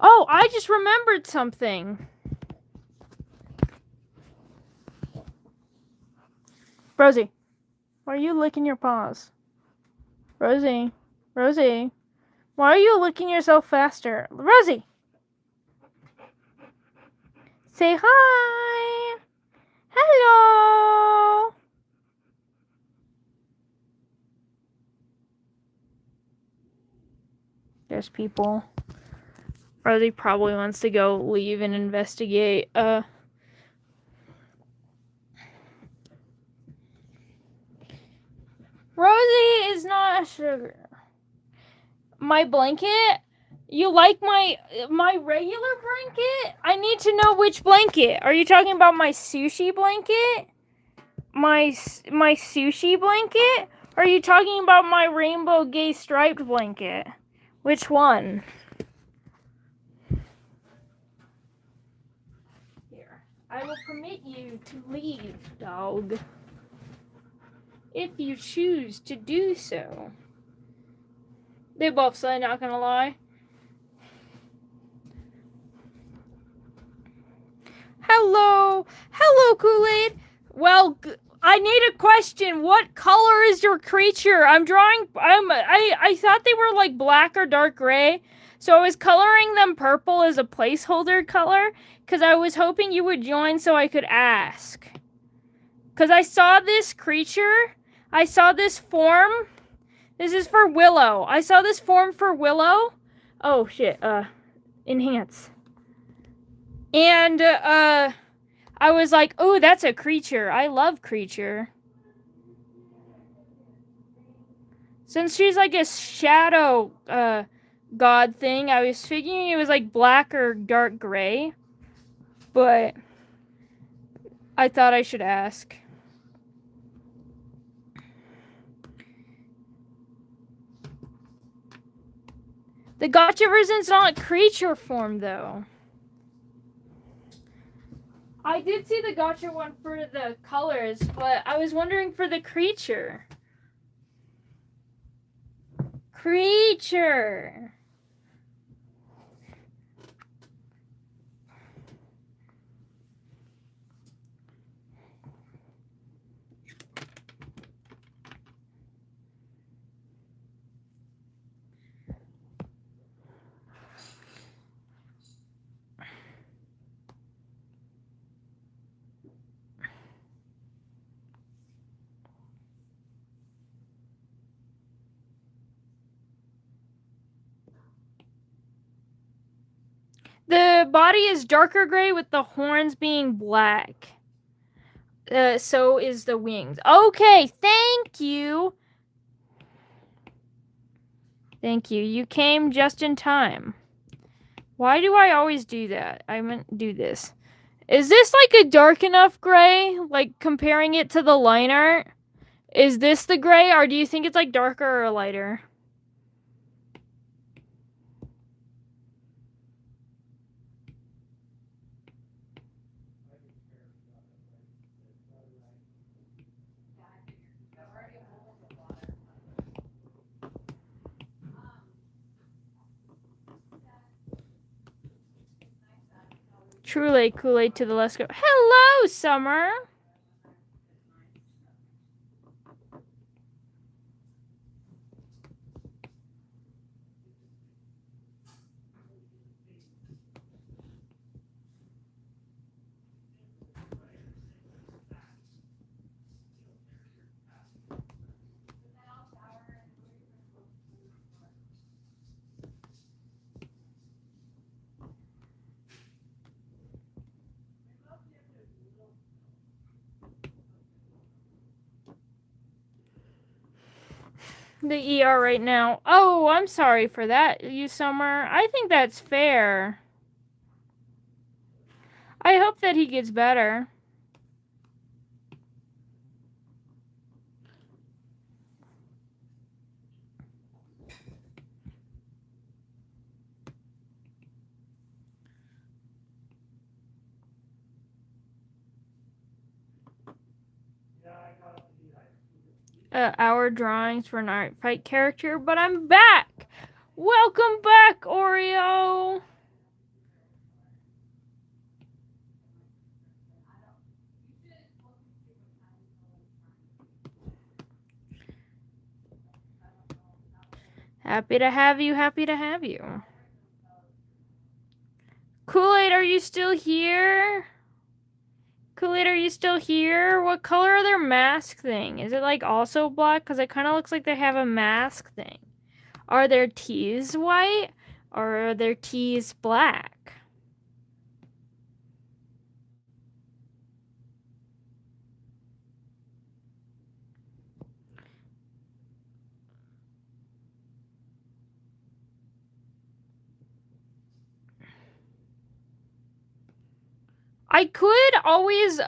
Oh, I just remembered something. Rosie, why are you licking your paws? Rosie, why are you licking yourself faster? Rosie! Say hi! Hello! There's people. Rosie probably wants to go leave and investigate. sugar. My blanket? You like my regular blanket? I need to know which blanket. Are you talking about my sushi blanket? My sushi blanket? Or are you talking about my rainbow gay striped blanket? Which one? Here. I will permit you to leave, dog. If you choose to do so. They both say, not gonna lie. Hello, Kool-Aid. Well, I need a question. What color is your creature? I thought they were like black or dark gray, so I was coloring them purple as a placeholder color because I was hoping you would join so I could ask. Because I saw this creature, I saw this form. This is for Willow. I saw this form for Willow. Oh shit. Enhance. And, I was like, oh, that's a creature. I love creature. Since she's like a shadow, god thing, I was figuring it was like black or dark gray. But I thought I should ask. The gotcha version's not creature form, though. I did see the gotcha one for the colors, but I was wondering for the creature. Creature! The body is darker gray with the horns being black. So is the wings. Okay, thank you. Thank you. You came just in time. Why do I always do that? I meant do this. Is this like a dark enough gray? Like comparing it to the line art? Is this the gray or do you think it's like darker or lighter? Truly Kool-Aid to the Let's Go. Hello, Summer. The ER right now. Oh, I'm sorry for that, you Summer. I think that's fair. I hope that he gets better. Our drawings for an art fight character, but I'm back. Welcome back, Oreo. Happy to have you. Happy to have you. Kool-Aid, are you still here? Kool-Aid, are you still here? What color are their mask thing? Is it like also black? Because it kind of looks like they have a mask thing. Are their tees white? Or are their tees black? I could always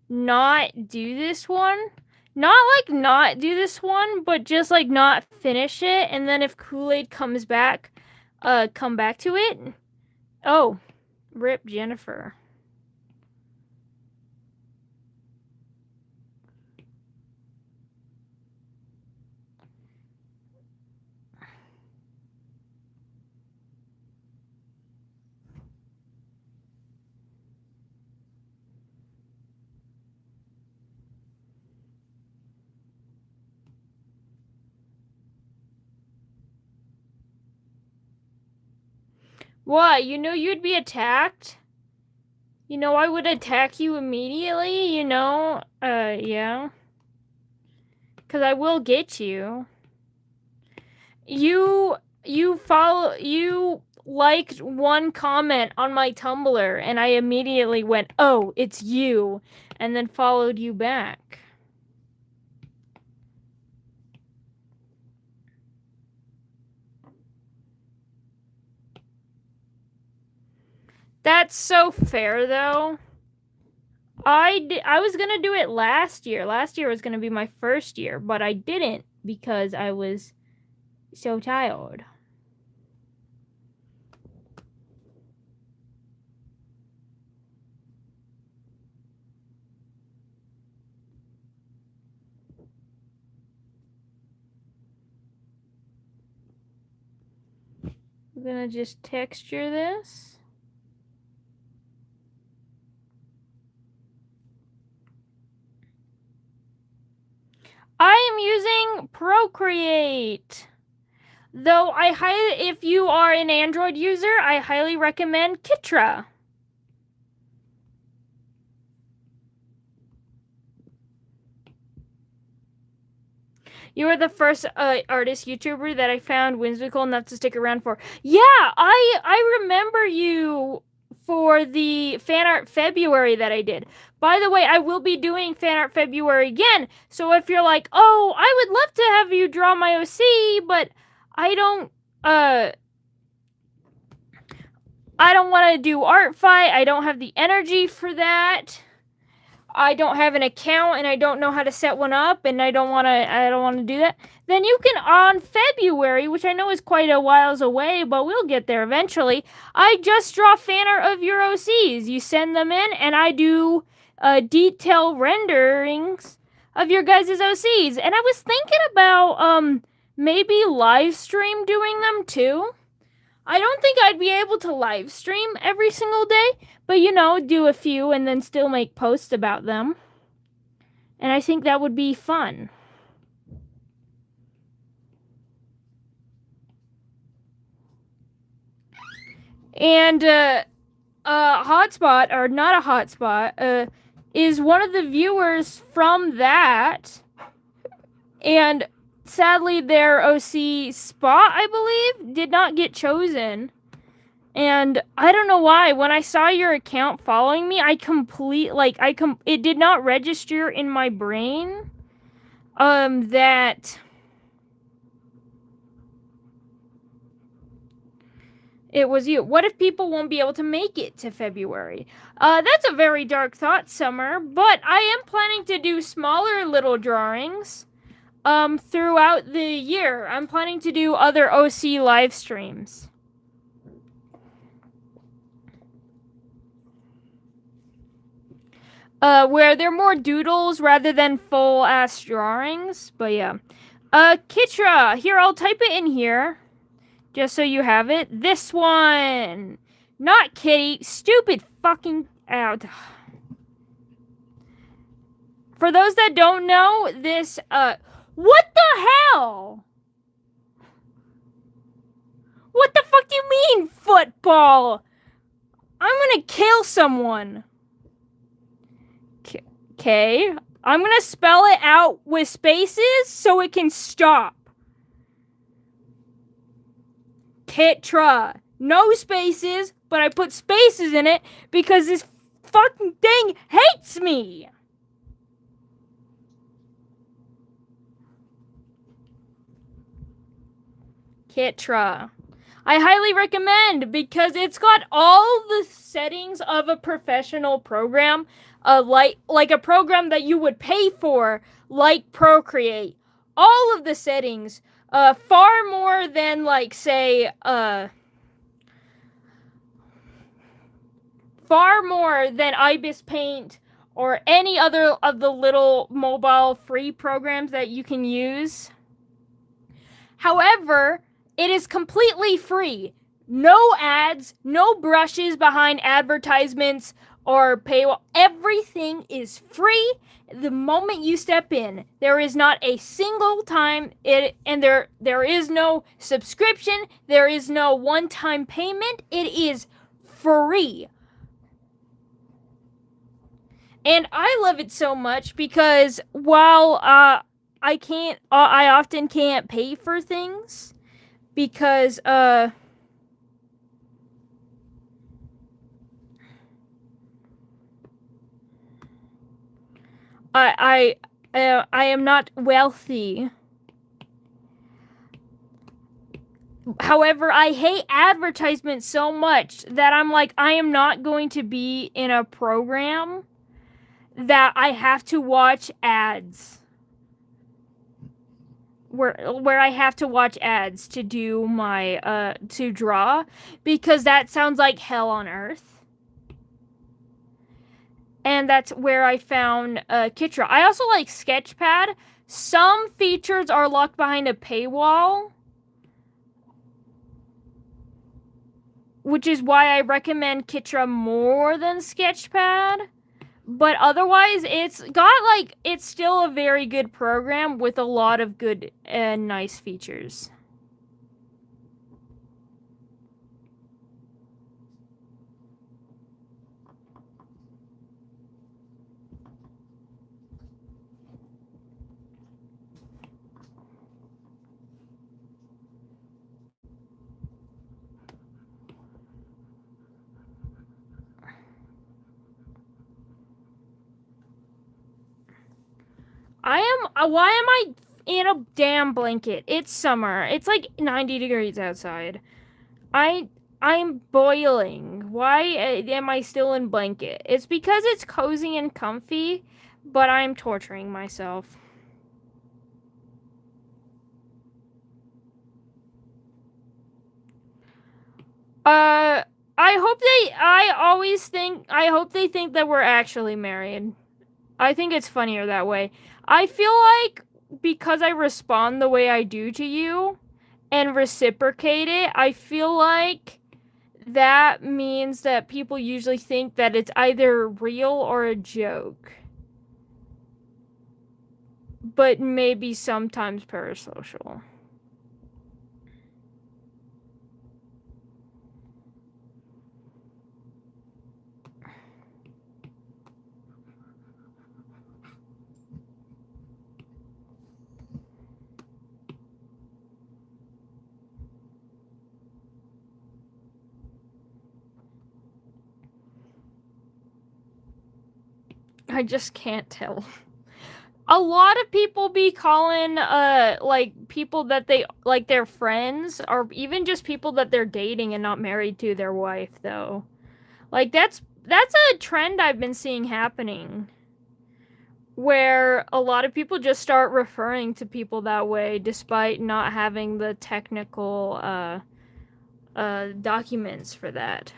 not do this one. Not like not do this one, but just like not finish it, and then if Kool-Aid comes back, come back to it. Oh, rip Jennifer. What? You know you'd be attacked? You know I would attack you immediately, you know? Yeah. 'Cause I will get you. You liked one comment on my Tumblr, and I immediately went, oh, it's you, and then followed you back. That's so fair, though. I was gonna do it last year. Last year was gonna be my first year, but I didn't because I was so tired. I'm gonna just texture this. I am using Procreate. Though if you are an Android user, I highly recommend Kitra. You were the first artist YouTuber that I found whimsical enough to stick around for. Yeah, I remember you for the fan art February that I did. By the way, I will be doing fan art February again. So if you're like, oh, I would love to have you draw my OC, but I don't want to do art fight. I don't have the energy for that. I don't have an account and I don't know how to set one up and I don't want to do that. Then you can on February, which I know is quite a whiles away, but we'll get there eventually. I just draw fan art of your OCs. You send them in and I do detail renderings of your guys' OCs. And I was thinking about maybe live stream doing them too. I don't think I'd be able to live stream every single day, but you know, do a few and then still make posts about them. And I think that would be fun. And hotspot, or not a hotspot, is one of the viewers from that. And sadly, their OC spot, I believe, did not get chosen. And I don't know why. When I saw your account following me, it did not register in my brain that it was you. What if people won't be able to make it to February? That's a very dark thought, Summer, but I am planning to do smaller little drawings throughout the year. I'm planning to do other OC live streams. Where they're more doodles rather than full-ass drawings, but yeah. Kitra, here, I'll type it in here, just so you have it. This one! Not Kitty, stupid fucking out. For those that don't know, this, what the hell? What the fuck do you mean, football? I'm gonna kill someone. Okay, I'm gonna spell it out with spaces so it can stop. Kitra. No spaces, but I put spaces in it because this fucking thing hates me. Kitra. I highly recommend because it's got all the settings of a professional program, like a program that you would pay for, like Procreate. All of the settings, far more than like say, far more than Ibis Paint or any other of the little mobile free programs that you can use. However, it is completely free. No ads, no brushes behind advertisements or paywall. Everything is free the moment you step in. There is not a single time there is no subscription, there is no one-time payment. It is free. And I love it so much because while I often can't pay for things because I am not wealthy. However, I hate advertisements so much that I'm like, I am not going to be in a program that I have to watch ads. Where I have to watch ads to do my to draw, because that sounds like hell on earth. And that's where I found Kitra. I also like Sketchpad. Some features are locked behind a paywall, which is why I recommend Kitra more than Sketchpad. But otherwise, it's still a very good program with a lot of good and nice features. Why am I in a damn blanket? It's summer. It's like 90 degrees outside. I'm boiling. Why am I still in blanket? It's because it's cozy and comfy, but I'm torturing myself. I hope they think that we're actually married. I think it's funnier that way. I feel like because I respond the way I do to you and reciprocate it, I feel like that means that people usually think that it's either real or a joke. But maybe sometimes parasocial. I just can't tell. A lot of people be calling like people that they like their friends, or even just people that they're dating and not married to, their wife, though. Like that's a trend I've been seeing happening, where a lot of people just start referring to people that way despite not having the technical documents for that.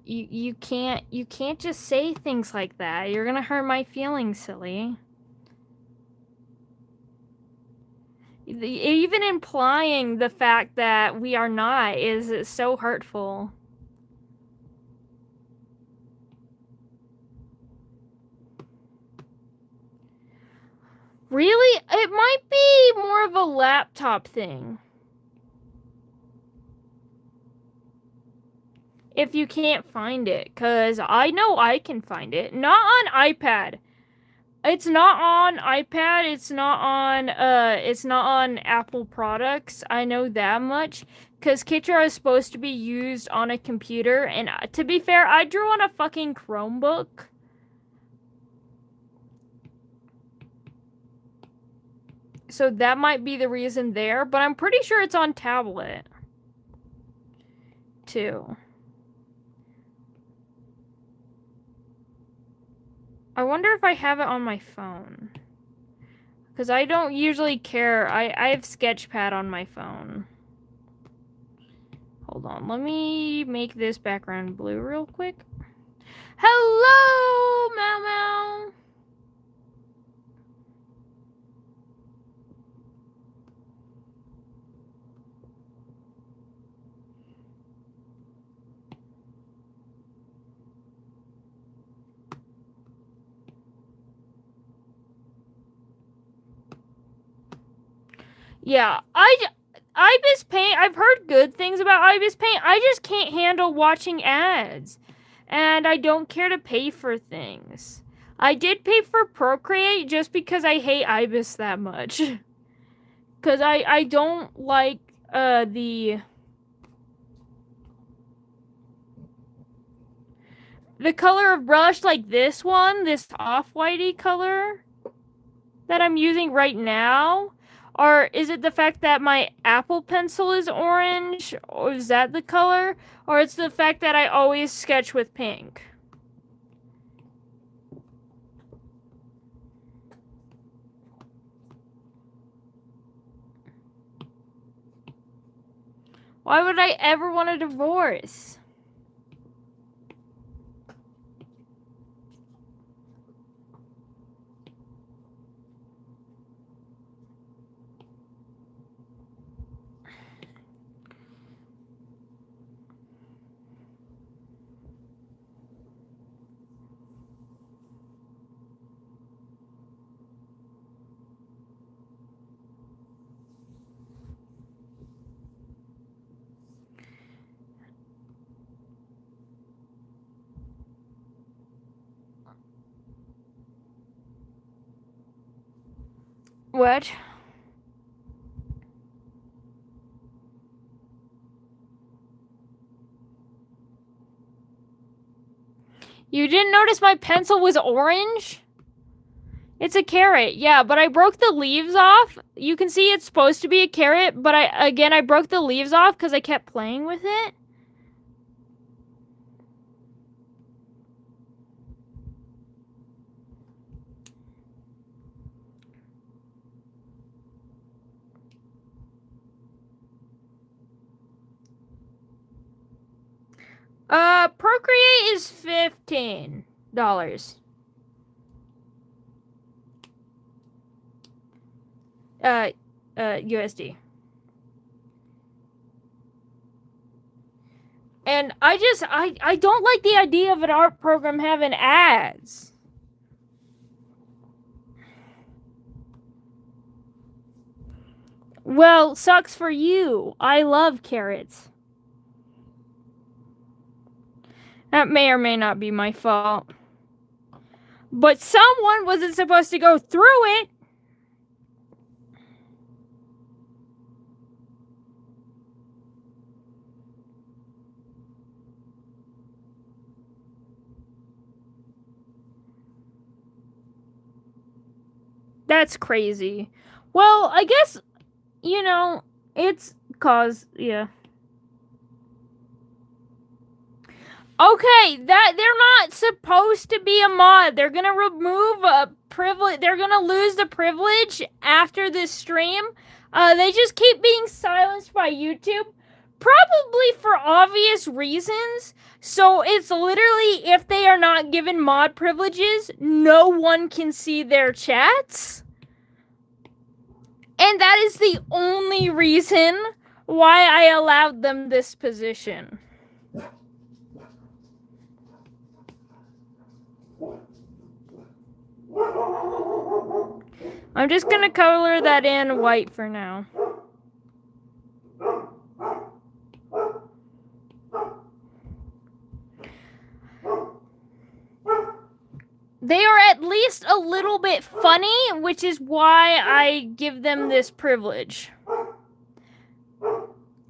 You can't just say things like that. You're gonna hurt my feelings, silly. Even implying the fact that we are not is so hurtful. Really? It might be more of a laptop thing. If you can't find it, because I know I can find it. Not on iPad. It's not on iPad, it's not on Apple products. I know that much. Because Kitra is supposed to be used on a computer, and to be fair, I drew on a fucking Chromebook. So that might be the reason there, but I'm pretty sure it's on tablet. Too. I wonder if I have it on my phone. Because I don't usually care. I have Sketchpad on my phone. Hold on. Let me make this background blue real quick. Hello, Mau Mau. Yeah, Ibis Paint, I've heard good things about Ibis Paint. I just can't handle watching ads. And I don't care to pay for things. I did pay for Procreate just because I hate Ibis that much. Because I don't like the color of brush like this one, this off-whitey color that I'm using right now. Or is it the fact that my Apple Pencil is orange? Or is that the color? Or it's the fact that I always sketch with pink? Why would I ever want a divorce? What? You didn't notice my pencil was orange? It's a carrot, yeah, but I broke the leaves off. You can see it's supposed to be a carrot, but I broke the leaves off because I kept playing with it. Procreate is $15. USD. And I don't like the idea of an art program having ads. Well, sucks for you. I love carrots. That may or may not be my fault. But someone wasn't supposed to go through it. That's crazy. Well, I guess, you know, it's cause, yeah. Okay, that they're not supposed to be a mod. They're gonna remove a privilege. They're gonna lose the privilege after this stream. They just keep being silenced by YouTube, probably for obvious reasons. So it's literally, if they are not given mod privileges, no one can see their chats. And that is the only reason why I allowed them this position. I'm just gonna color that in white for now. They are at least a little bit funny, which is why I give them this privilege.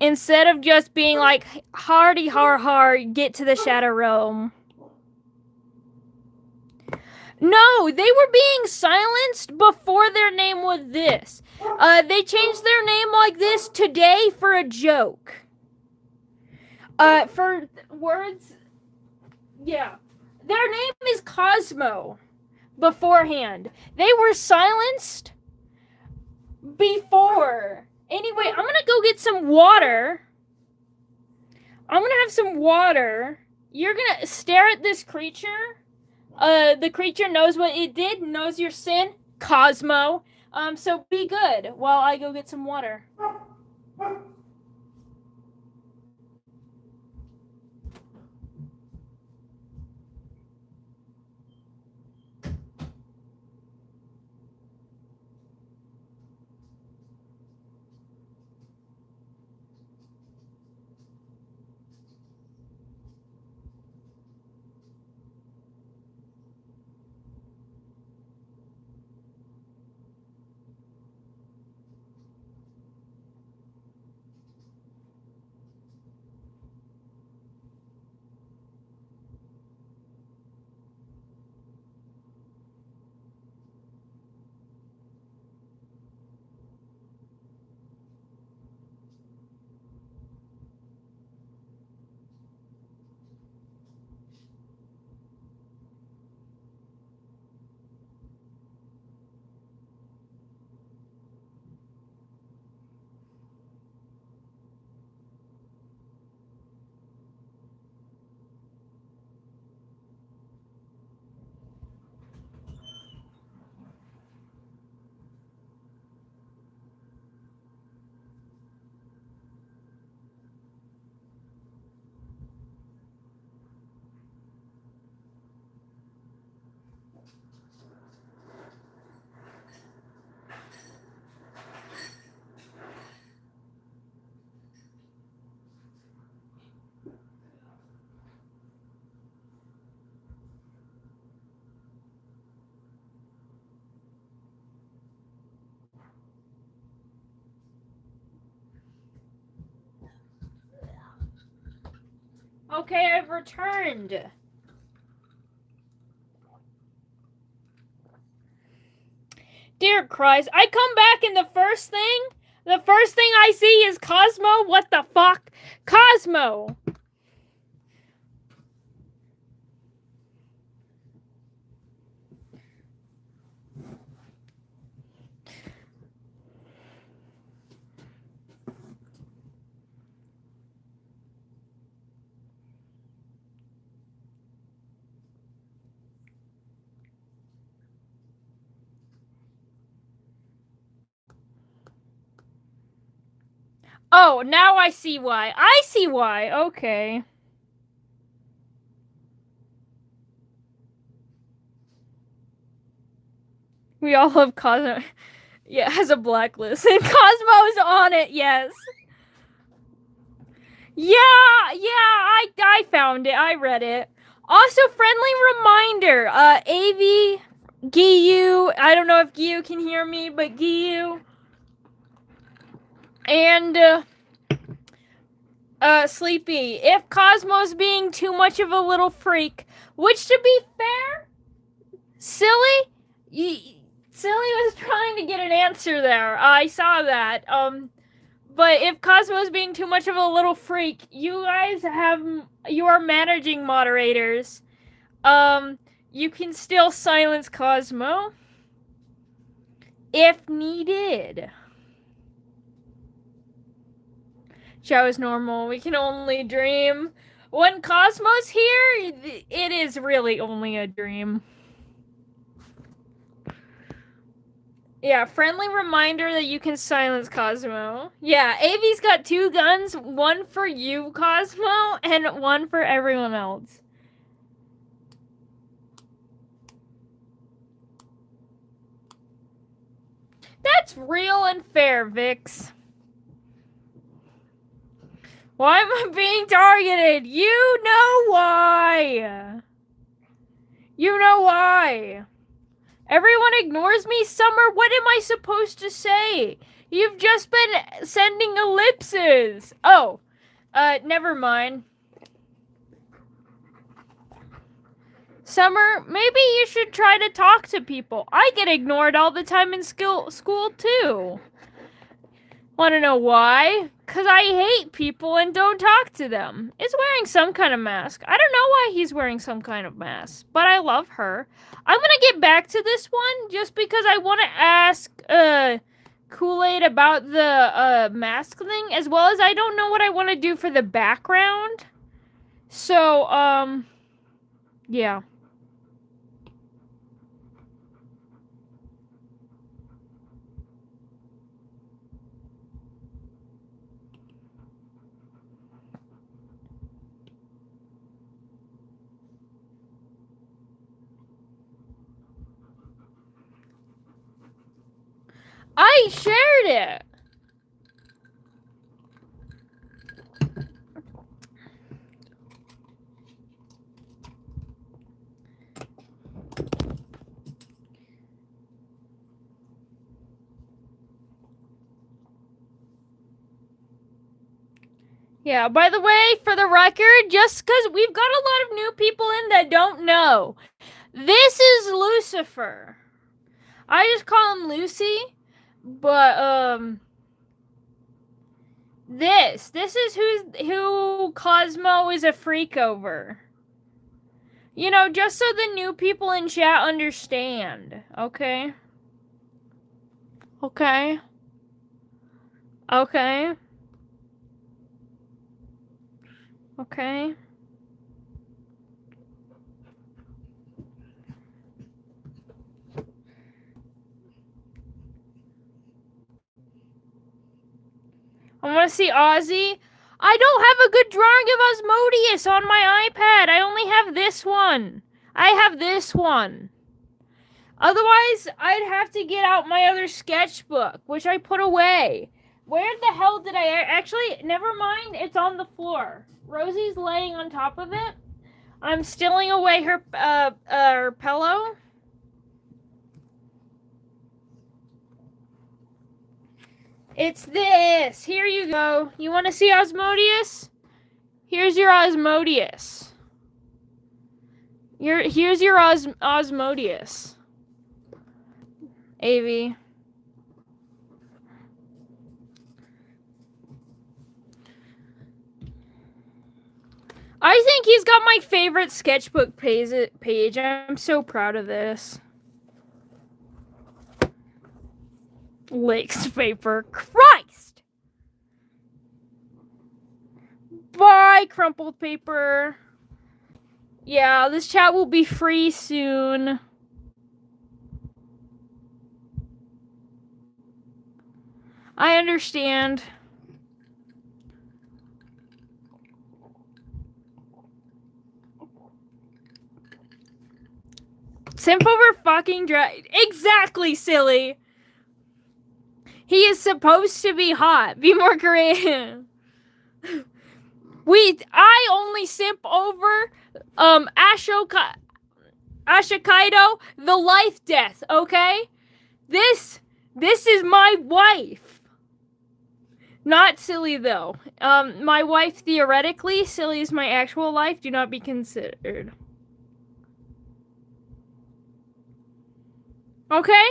Instead of just being like, hardy har har, get to the Shadow Realm. No, they were being silenced before their name was this. They changed their name like this today for a joke. For words, yeah. Their name is Cosmo beforehand. They were silenced before. Anyway, I'm gonna go get some water. I'm gonna have some water. You're gonna stare at this creature. The creature knows what it did, knows your sin, Cosmo. So be good while I go get some water. Okay, I've returned. Dear Christ, I come back and the first thing I see is Cosmo. What the fuck? Cosmo! Oh, now I see why. I see why. Okay. We all have Cosmo. Yeah, has a blacklist. And Cosmo's on it, yes. Yeah, I found it. I read it. Also, friendly reminder, AV, Giyu, I don't know if Giyu can hear me, but Giyu, and, Sleepy, if Cosmo's being too much of a little freak, which to be fair, Silly was trying to get an answer there. I saw that, but if Cosmo's being too much of a little freak, you are managing moderators. You can still silence Cosmo if needed. Show is normal. We can only dream. When Cosmo's here, it is really only a dream. Yeah, friendly reminder that you can silence Cosmo. Yeah, Avi's got 2 guns, one for you, Cosmo, and one for everyone else. It's real and fair, Vix. Why am I being targeted? You know why. You know why. Everyone ignores me, Summer. What am I supposed to say? You've just been sending ellipses. Oh, never mind. Summer, maybe you should try to talk to people. I get ignored all the time in school too. Want to know why? Because I hate people and don't talk to them. Is wearing some kind of mask. I don't know why he's wearing some kind of mask, but I love her. I'm going to get back to this one just because I want to ask Kool-Aid about the mask thing, as well as I don't know what I want to do for the background. So, yeah. I shared it. Yeah, by the way, for the record, just because we've got a lot of new people in that don't know, this is Lucifer. I just call him Lucy, but, this is who Cosmo is a freak over. You know, just so the new people in chat understand, okay? Okay. Okay. Okay. I want to see Ozzy. I don't have a good drawing of Asmodeus on my iPad. I only have this one. I have this one. Otherwise, I'd have to get out my other sketchbook, which I put away. Where the hell did I... Actually, never mind. It's on the floor. Rosie's laying on top of it. I'm stealing away her pillow. It's this. Here you go. You want to see Asmodeus? Here's your Asmodeus. Here's your Asmodeus. AV. I think he's got my favorite sketchbook page. I'm so proud of this. Lakes paper. Christ! Bye, crumpled paper. Yeah, this chat will be free soon. I understand. Simp over fucking drag. Exactly, silly. He is supposed to be hot. Be more creative. I only simp over Ashikaido, the life death, okay? This is my wife. Not silly though. My wife theoretically, silly is my actual life, do not be considered. Okay?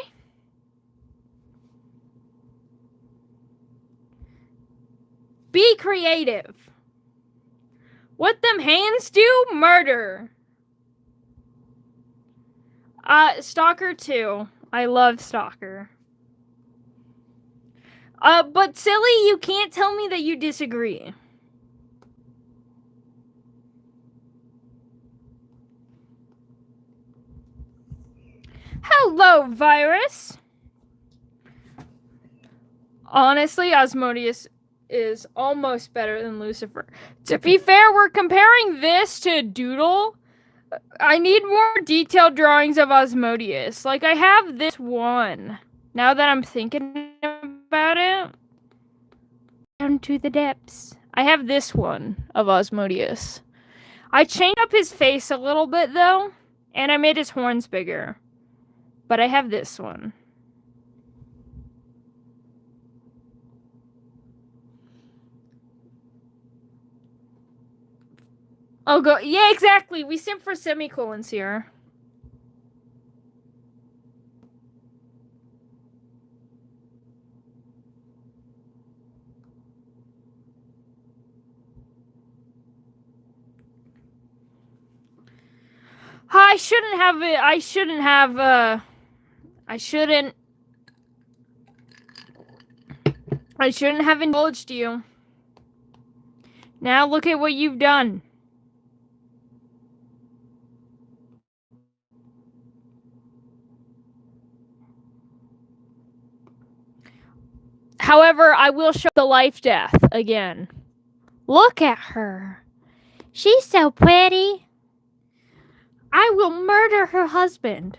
Be creative. What them hands do? Murder. Stalker 2. I love Stalker. But silly, you can't tell me that you disagree. Hello, Virus. Honestly, Asmodeus is almost better than Lucifer. To be fair, we're comparing this to Doodle. I need more detailed drawings of Asmodeus. Like, I have this one. Now that I'm thinking about it. Down to the depths. I have this one of Osmodius. I changed up his face a little bit, though, and I made his horns bigger. But I have this one. Oh, go. Yeah, exactly. We simp for semicolons here. I shouldn't have it. I shouldn't have, I shouldn't have indulged you. Now look at what you've done. However, I will show the life death again. Look at her. She's so pretty. I will murder her husband.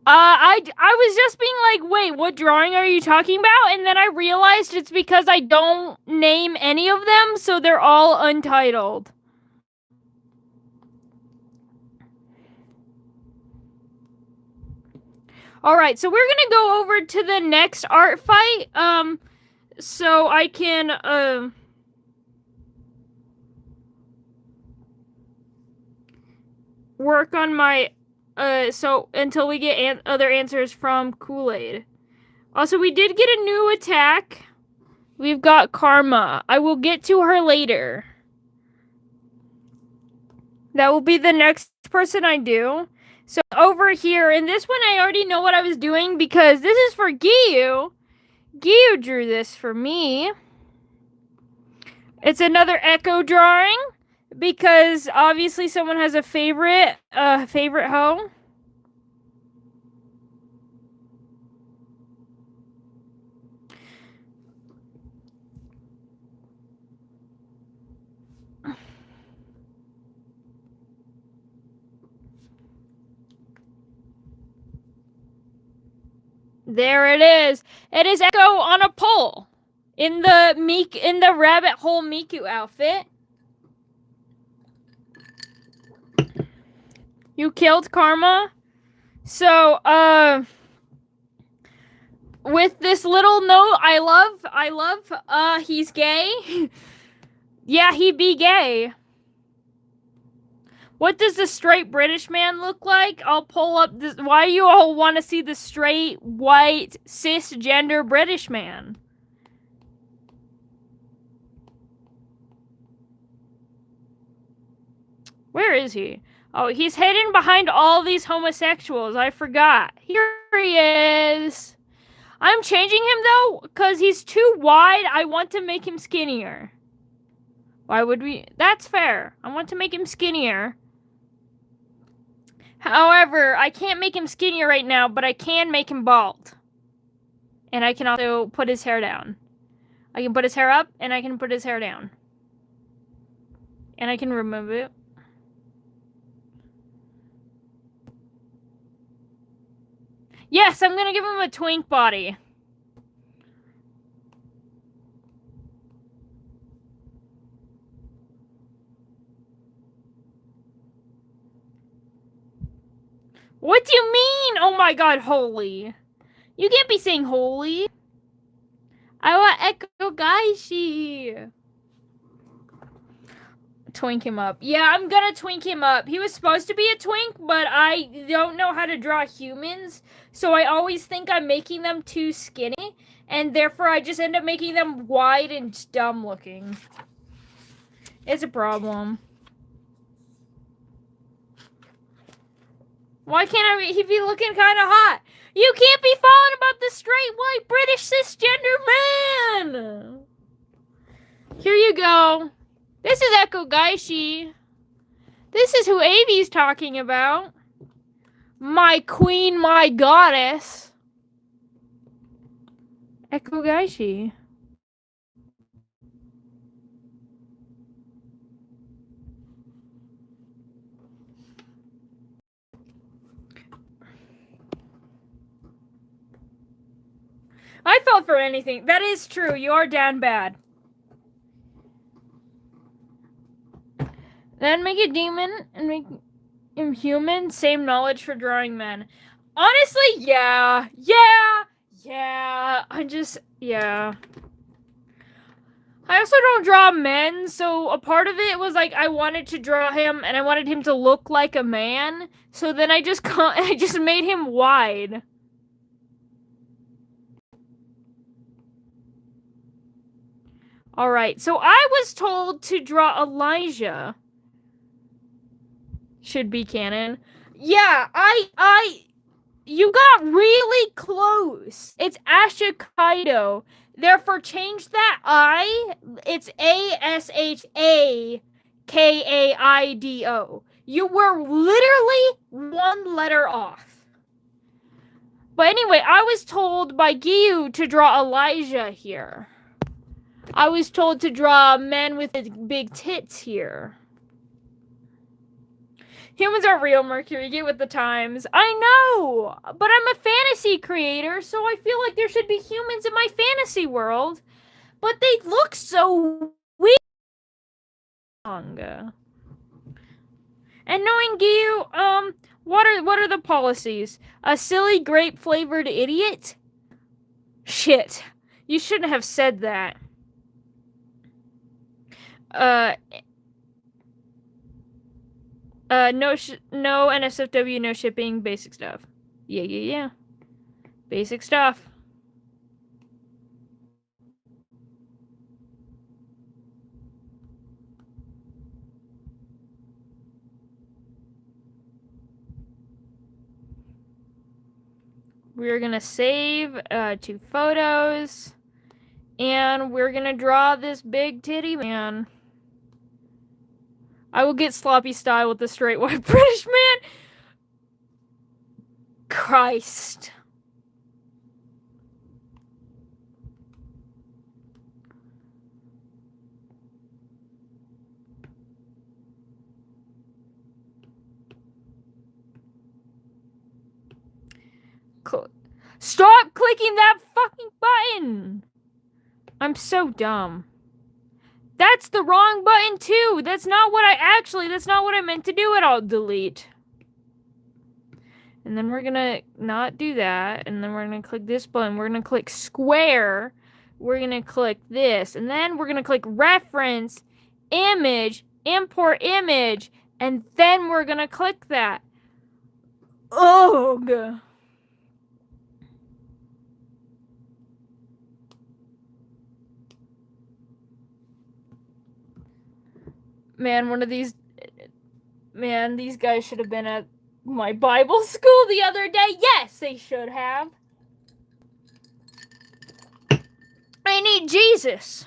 I was just being like, wait, what drawing are you talking about? And then I realized it's because I don't name any of them, so they're all untitled. Alright, so we're gonna go over to the next art fight, so I can, work on my, so until we get other answers from Kool-Aid. Also, we did get a new attack. We've got Karma. I will get to her later. That will be the next person I do. So over here, in this one, I already know what I was doing because this is for Giyu. Giyu drew this for me. It's another Echo drawing because obviously someone has a favorite hoe. There it is. It is Echo on a pole in the rabbit hole Miku outfit. You killed Karma. So, with this little note, I love, he's gay. Yeah, he be gay. What does the straight British man look like? I'll pull up this. Why do you all want to see the straight, white, cisgender British man? Where is he? Oh, he's hidden behind all these homosexuals. I forgot. Here he is. I'm changing him, though, because he's too wide. I want to make him skinnier. Why would we? That's fair. I want to make him skinnier. However, I can't make him skinnier right now, but I can make him bald. And I can also put his hair down. I can put his hair up, and I can put his hair down. And I can remove it. Yes, I'm gonna give him a twink body. What do you mean? Oh my god, holy. You can't be saying holy. I want Echo Gaishi. Twink him up. Yeah, I'm gonna twink him up. He was supposed to be a twink, but I don't know how to draw humans, so I always think I'm making them too skinny, and therefore I just end up making them wide and dumb looking. It's a problem. Why can't he be looking kind of hot? You can't be falling about the straight, white, British, cisgender man! Here you go. This is Echo Gaishi. This is who Avi's talking about. My queen, my goddess. Ekogaishi. I fell for anything. That is true. You are down bad. Then make a demon and make him human. Same knowledge for drawing men. Honestly, yeah. Yeah. I also don't draw men, so a part of it was like I wanted to draw him and I wanted him to look like a man. So then I just made him wide. All right. So I was told to draw Elijah. Should be canon. Yeah, you got really close. It's Asha Kaido. Therefore, change that I. It's Ashakaido. You were literally one letter off. But anyway, I was told by Giyu to draw Elijah here. I was told to draw men with big tits here. Humans aren't real, Mercury. Get with the times. I know, but I'm a fantasy creator, so I feel like there should be humans in my fantasy world. But they look so weird. And knowing you, what are the policies? A silly grape-flavored idiot? Shit. You shouldn't have said that. No NSFW, no shipping, basic stuff. Yeah. Basic stuff. We're gonna save 2 photos. And we're gonna draw this big titty man. I will get sloppy style with the straight white British man. Christ. Stop clicking that fucking button! I'm so dumb. That's the wrong button too! That's not what I meant to do. I'll delete. And then we're gonna not do that. And then we're gonna click this button. We're gonna click square. We're gonna click this. And then we're gonna click reference, image, import image. And then we're gonna click that. Ugh. Man, these guys should have been at my Bible school the other day. Yes, they should have. I need Jesus.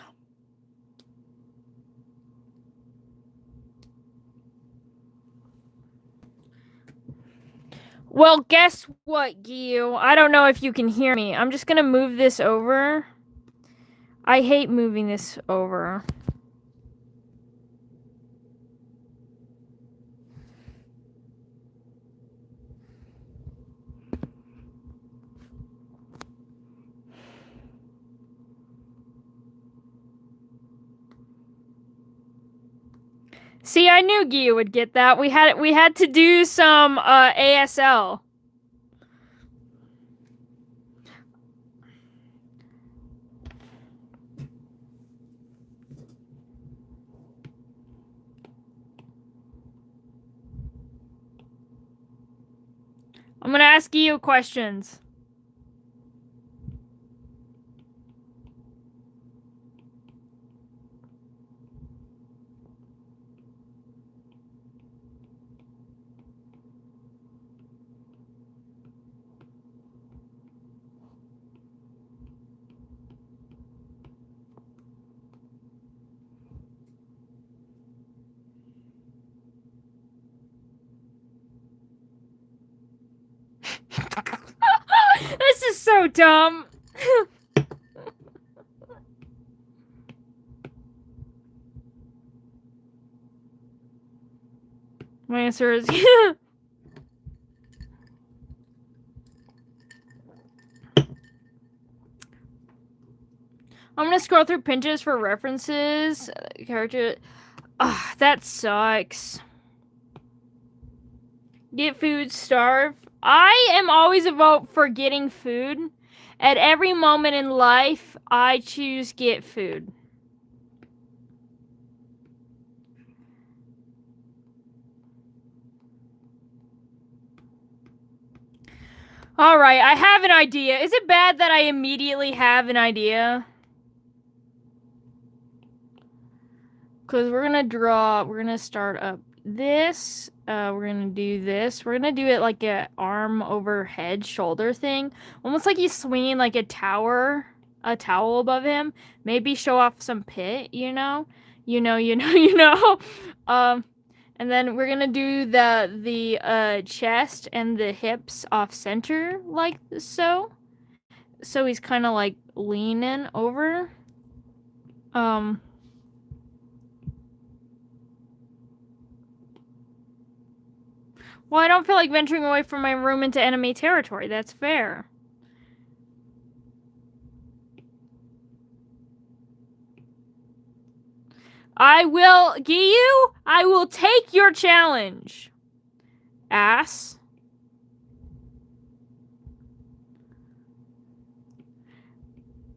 Well, guess what, Giyu? I don't know if you can hear me. I'm just gonna move this over. I hate moving this over. See, I knew Giyu would get that. We had to do some ASL. I'm gonna ask Giyu questions. This is so dumb. My answer is I'm gonna scroll through Pinterest for references. Character. Ah, that sucks. Get food, starve. I am always a vote for getting food. At every moment in life, I choose get food. Alright, I have an idea. Is it bad that I immediately have an idea? Because we're gonna start up this. We're gonna do this. We're gonna do it like a arm over head shoulder thing. Almost like he's swinging like a towel above him. Maybe show off some pit, you know? And then we're gonna do the chest and the hips off center like so. So he's kind of like leaning over. Well, I don't feel like venturing away from my room into enemy territory. That's fair. I will, Giyu, I will take your challenge. Ass.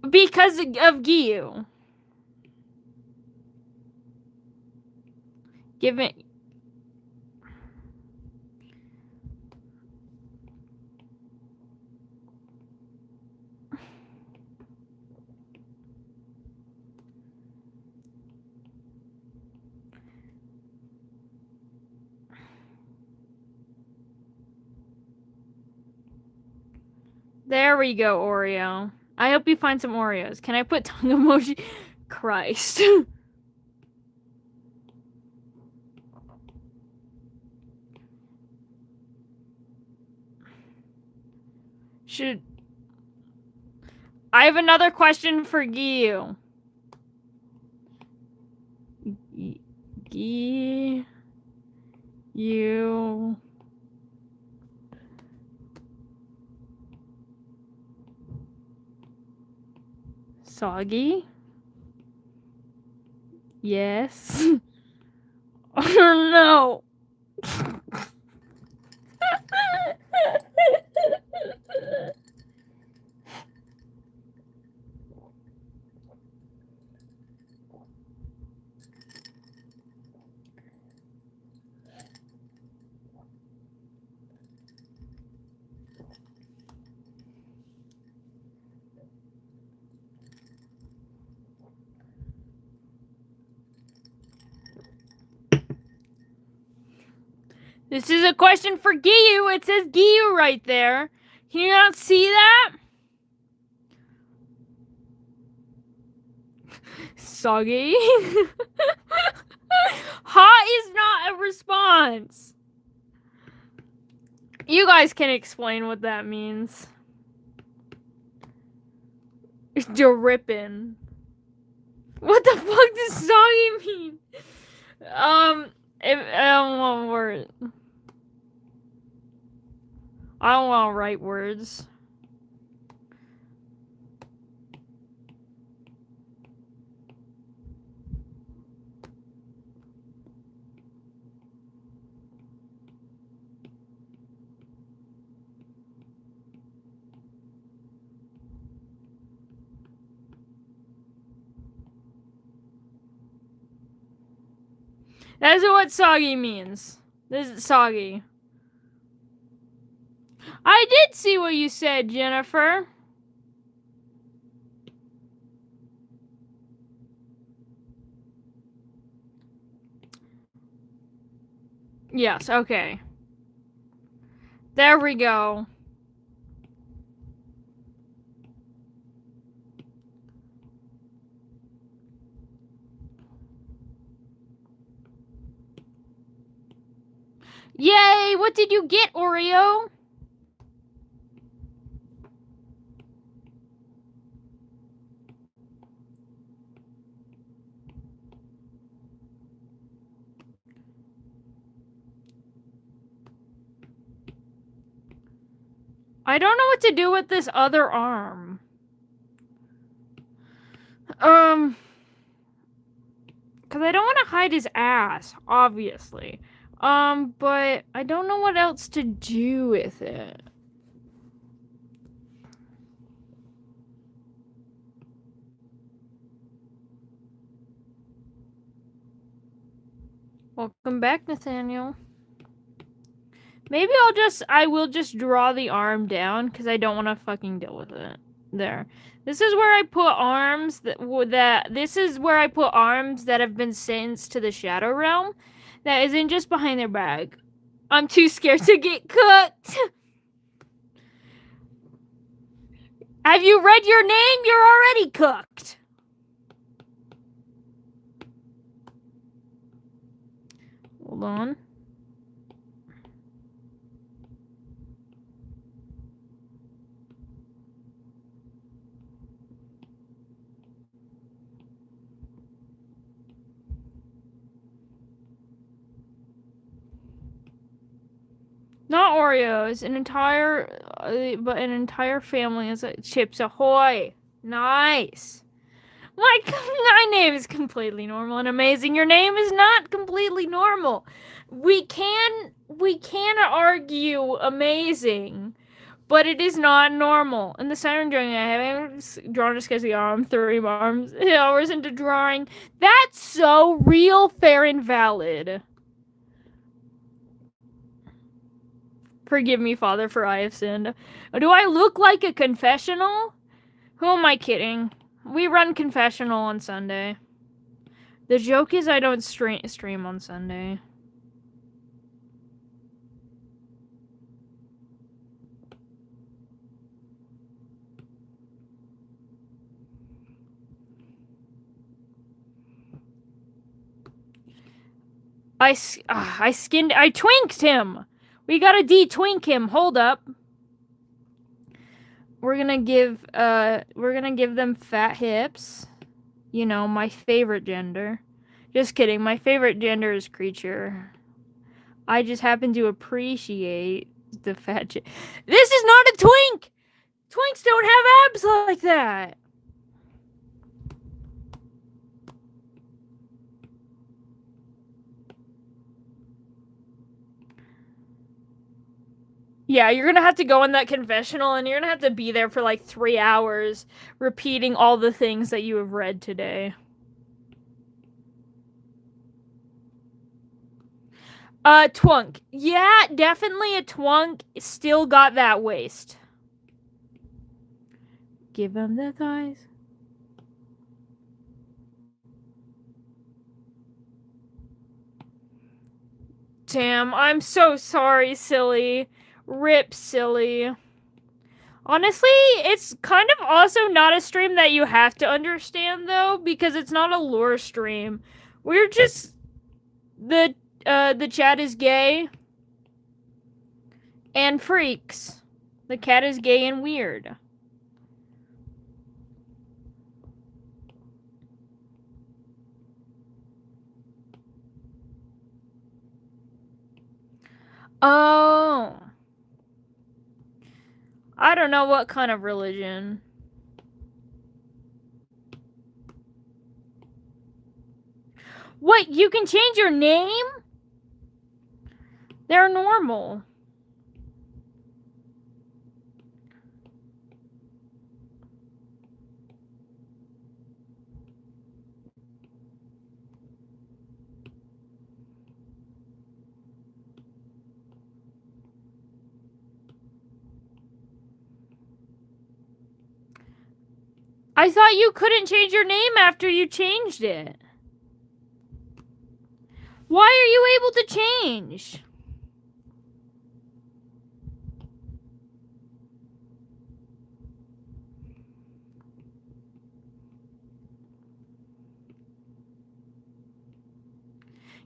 Because of Giyu. Give it. There we go, Oreo. I hope you find some Oreos. Can I put tongue emoji? Christ. I have another question for Giyu. Giyu. Soggy? Yes. Oh no. This is a question for Giyu. It says Giyu right there. Can you not see that? Soggy. Hot is not a response. You guys can explain what that means. Drippin'. What the fuck does soggy mean? I don't want words. I don't want to write words. That is what soggy means. This is soggy. I did see what you said, Jennifer. Yes, okay. There we go. Yay! What did you get, Oreo? I don't know what to do with this other arm. Because I don't want to hide his ass, obviously. But I don't know what else to do with it. Welcome back, Nathaniel. Maybe I will just draw the arm down because I don't want to fucking deal with it. There. This is where I put arms this is where I put arms that have been sentenced to the Shadow Realm. That isn't just behind their back. I'm too scared to get cooked. Have you read your name? You're already cooked. Hold on. Not Oreos, an entire family is Chips Ahoy. Nice. My name is completely normal and amazing. Your name is not completely normal. We can argue amazing, but it is not normal. And the siren drawing I have drawn a sketchy arm, 3 arms, hours into drawing. That's so real, fair, and valid. Forgive me, Father, for I have sinned. Do I look like a confessional? Who am I kidding? We run confessional on Sunday. The joke is I don't stream on Sunday. I twinked him! We gotta de-twink him. Hold up. We're gonna give them fat hips. You know, my favorite gender. Just kidding. My favorite gender is creature. I just happen to appreciate the fat This is not a twink! Twinks don't have abs like that! Yeah, you're gonna have to go in that confessional and you're gonna have to be there for like 3 hours repeating all the things that you have read today. Twunk. Yeah, definitely a twunk. Still got that waist. Give him the thighs. Damn, I'm so sorry, silly. Rip, silly. Honestly, it's kind of also not a stream that you have to understand, though, because it's not a lore stream. We're just... The chat is gay. And freaks. The cat is gay and weird. Oh. I don't know what kind of religion. What? You can change your name? They're normal. I thought you couldn't change your name after you changed it. Why are you able to change?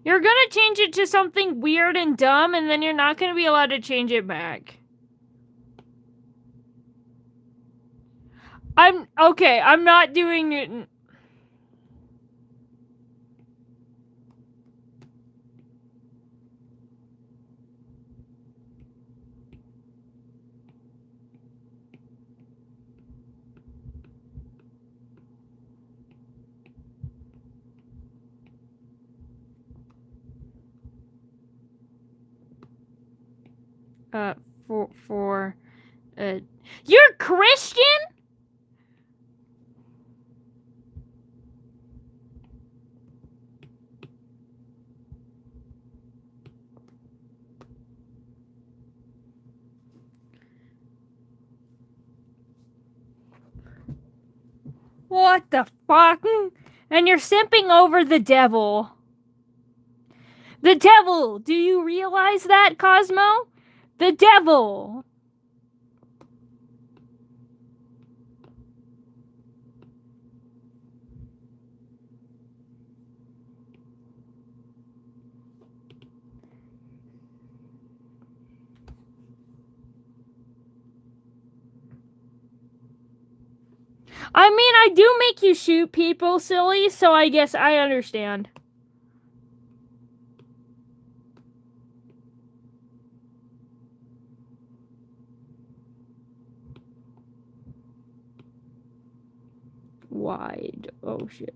You're gonna change it to something weird and dumb, and then you're not gonna be allowed to change it back. I'm not doing it. You're Christian? What the fuck? And you're simping over the devil. The devil! Do you realize that, Cosmo? The devil! I mean, I do make you shoot people, silly, so I guess I understand. Wide. Oh, shit.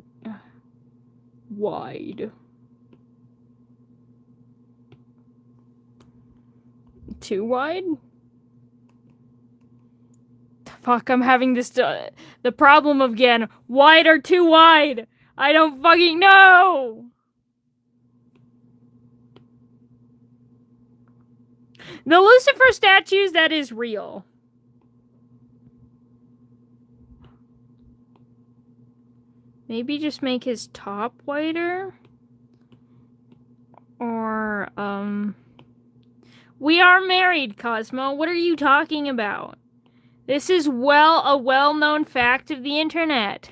Wide. Too wide? Fuck, I'm having this, the problem again. Wide or too wide? I don't fucking know! The Lucifer statues, that is real. Maybe just make his top wider? Or, We are married, Cosmo. What are you talking about? This is a well-known fact of the internet.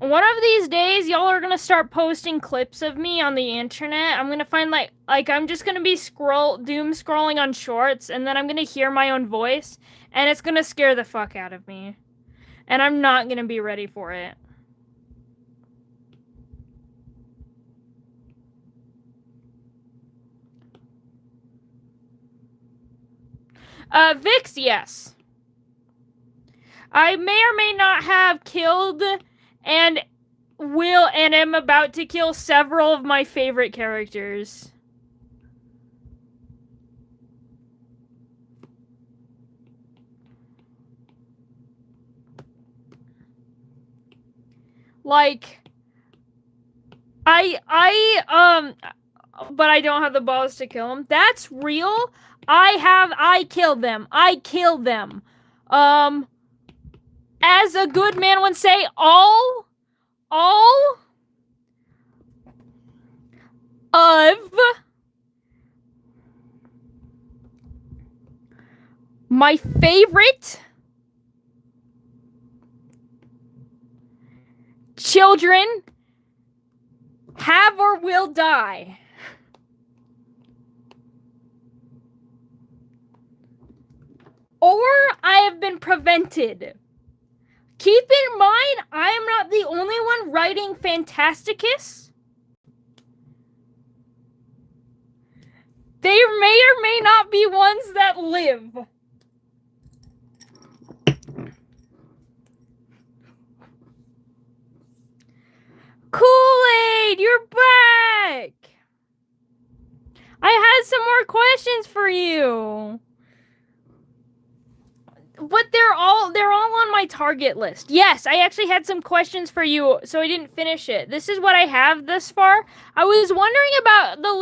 One of these days, y'all are gonna start posting clips of me on the internet. I'm gonna find, like I'm just gonna be doom scrolling on shorts, and then I'm gonna hear my own voice, and it's gonna scare the fuck out of me. And I'm not gonna be ready for it. Vix, yes. I may or may not have killed and am about to kill several of my favorite characters. Like, but I don't have the balls to kill them. That's real. I killed them. I killed them. As a good man would say, all of my favorite children have or will die. Or I have been prevented. Keep in mind, I am not the only one writing Phantasticus. There may or may not be ones that live. Kool-Aid, you're back! I had some more questions for you. But they're all on my target list. Yes, I actually had some questions for you, so I didn't finish it. This is what I have thus far. I was wondering about the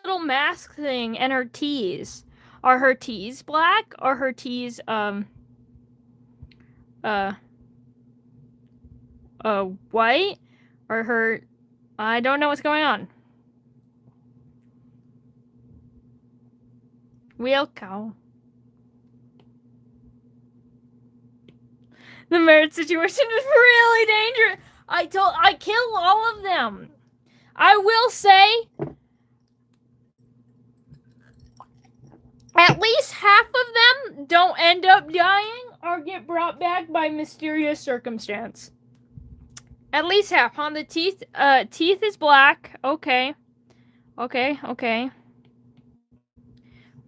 little mask thing and her tees. Are her tees black? Or her tees, white? Or her... I don't know what's going on. Wheel cow. The marriage situation is really dangerous. I kill all of them. I will say, at least half of them don't end up dying or get brought back by mysterious circumstance. At least half. On the teeth, teeth is black. Okay. Okay.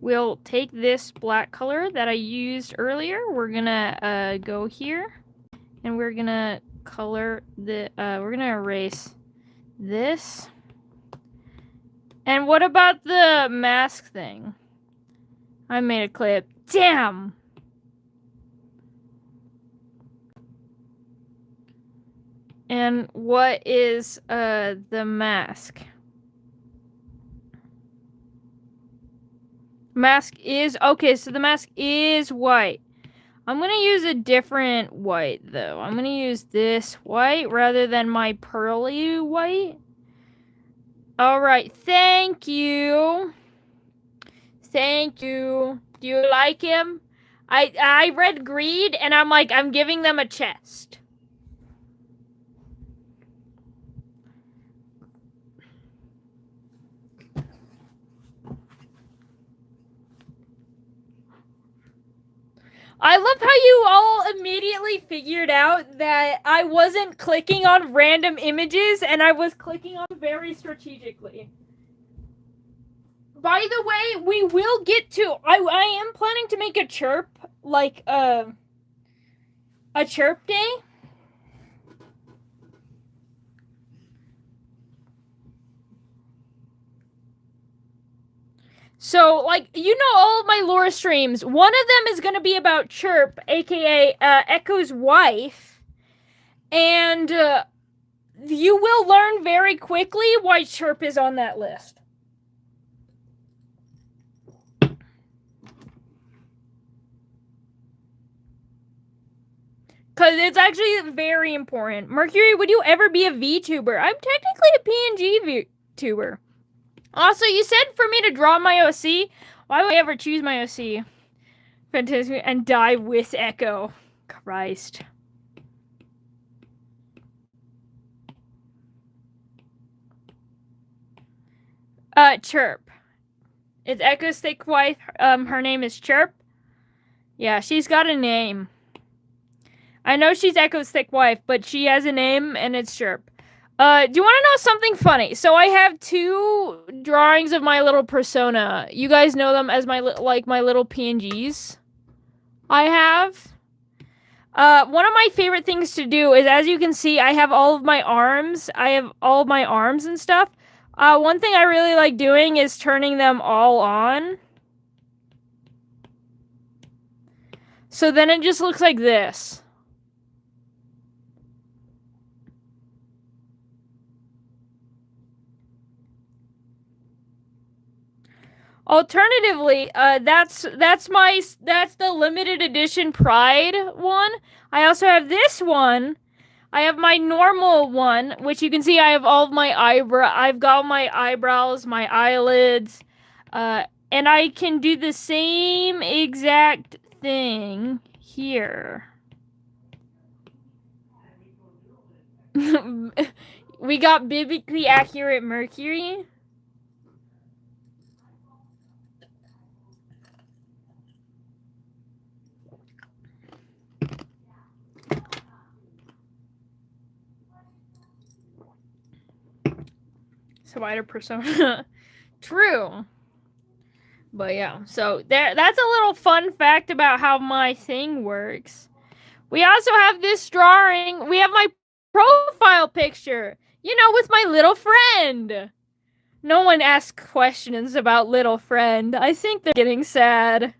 We'll take this black color that I used earlier. We're gonna go here, and we're gonna color the. We're gonna erase this. And what about the mask thing? I made a clip. Damn! And what is the mask? Mask is okay, so the mask is white. I'm gonna use a different white though. I'm gonna use this white rather than my pearly white. Alright, thank you. Thank you. Do you like him? I read greed and I'm like, I'm giving them a chest. I love how you all immediately figured out that I wasn't clicking on random images and I was clicking on very strategically. By the way, we will get to... I am planning to make a chirp, like, a chirp day. So, like, you know all of my lore streams. One of them is going to be about Chirp, aka Echo's wife. And you will learn very quickly why Chirp is on that list. Because it's actually very important. Mercury, would you ever be a VTuber? I'm technically a PNG VTuber. Also, you said for me to draw my OC. Why would I ever choose my OC? Fantastic, and die with Echo. Christ. Chirp. It's Echo's thick wife. Her name is Chirp. Yeah, she's got a name. I know she's Echo's thick wife, but she has a name, and it's Chirp. Do you want to know something funny? So I have two drawings of my little persona. You guys know them as my little PNGs. I have. One of my favorite things to do is, as you can see, I have all of my arms. I have all of my arms and stuff. One thing I really like doing is turning them all on. So then it just looks like this. Alternatively, that's the limited edition Pride one. I also have this one. I have my normal one, which you can see I have all of my I've got my eyebrows, my eyelids, and I can do the same exact thing here. We got biblically accurate Mercury. Spider persona. True. But yeah, so that's a little fun fact about how my thing works. We also have this drawing. We have my profile picture, you know, with my little friend. No one asks questions about little friend. I think they're getting sad.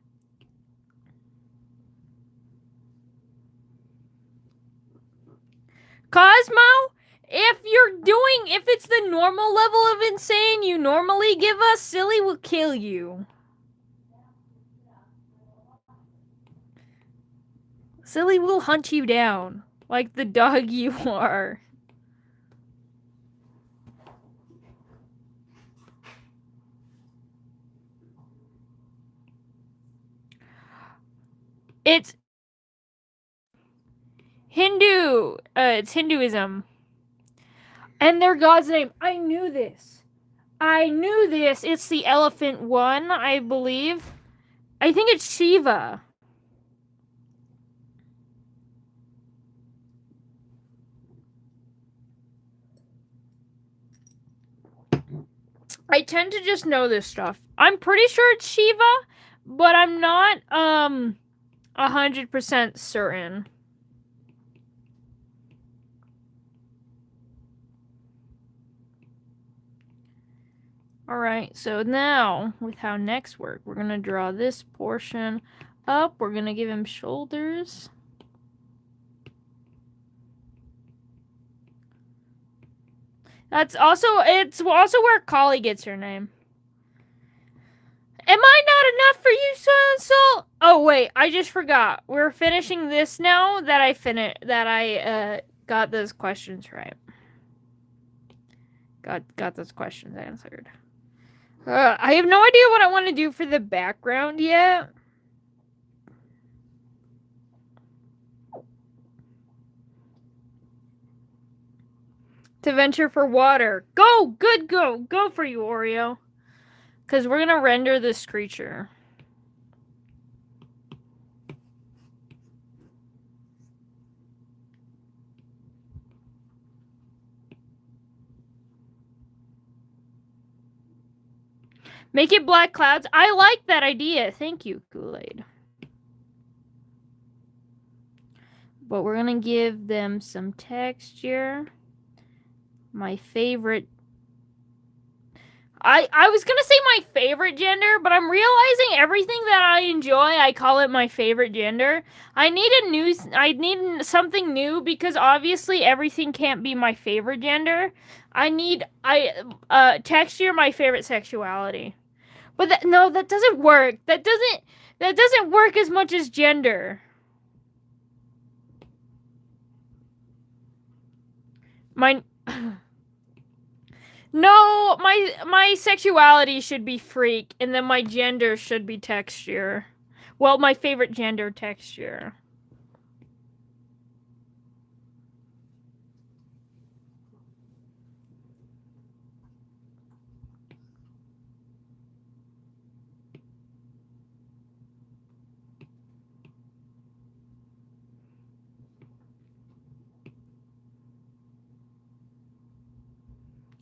Cosmo, if it's the normal level of insane you normally give us, Silly will kill you. Silly will hunt you down, like the dog you are. It's Hindu. It's Hinduism. And their god's name. I knew this. It's the elephant one, I believe. I think it's Shiva. I tend to just know this stuff. I'm pretty sure it's Shiva, but I'm not 100% certain. Alright, so now, with how necks work, we're going to draw this portion up. We're going to give him shoulders. It's also where Kali gets her name. Am I not enough for you, Soul? Oh wait, I just forgot. We're finishing this now that I got those questions right. Got those questions answered. I have no idea what I want to do for the background yet. To venture for water. Go! Good go! Go for you, Oreo. Because we're going to render this creature. Make it black clouds. I like that idea. Thank you, Kool-Aid. But we're going to give them some texture. My favorite... I was going to say my favorite gender, but I'm realizing everything that I enjoy, I call it my favorite gender. I need something new because obviously everything can't be my favorite gender. I need texture, my favorite sexuality. But that doesn't work. That doesn't work as much as gender. No, my sexuality should be freak, and then my gender should be texture. Well, my favorite gender, texture.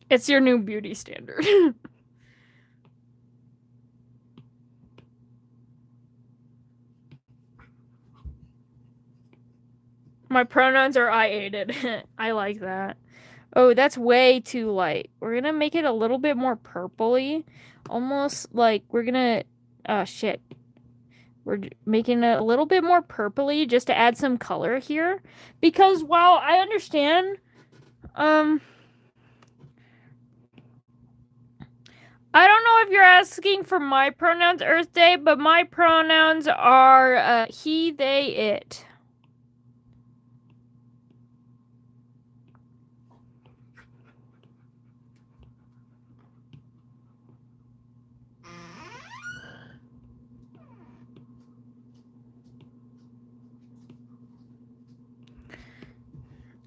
It's your new beauty standard. My pronouns are I aided. I like that. Oh, that's way too light. We're gonna make it a little bit more purpley. Almost like we're gonna... Oh, shit. We're making it a little bit more purpley just to add some color here. Because while I understand... I don't know if you're asking for my pronouns, Earth Day, but my pronouns are he, they, it.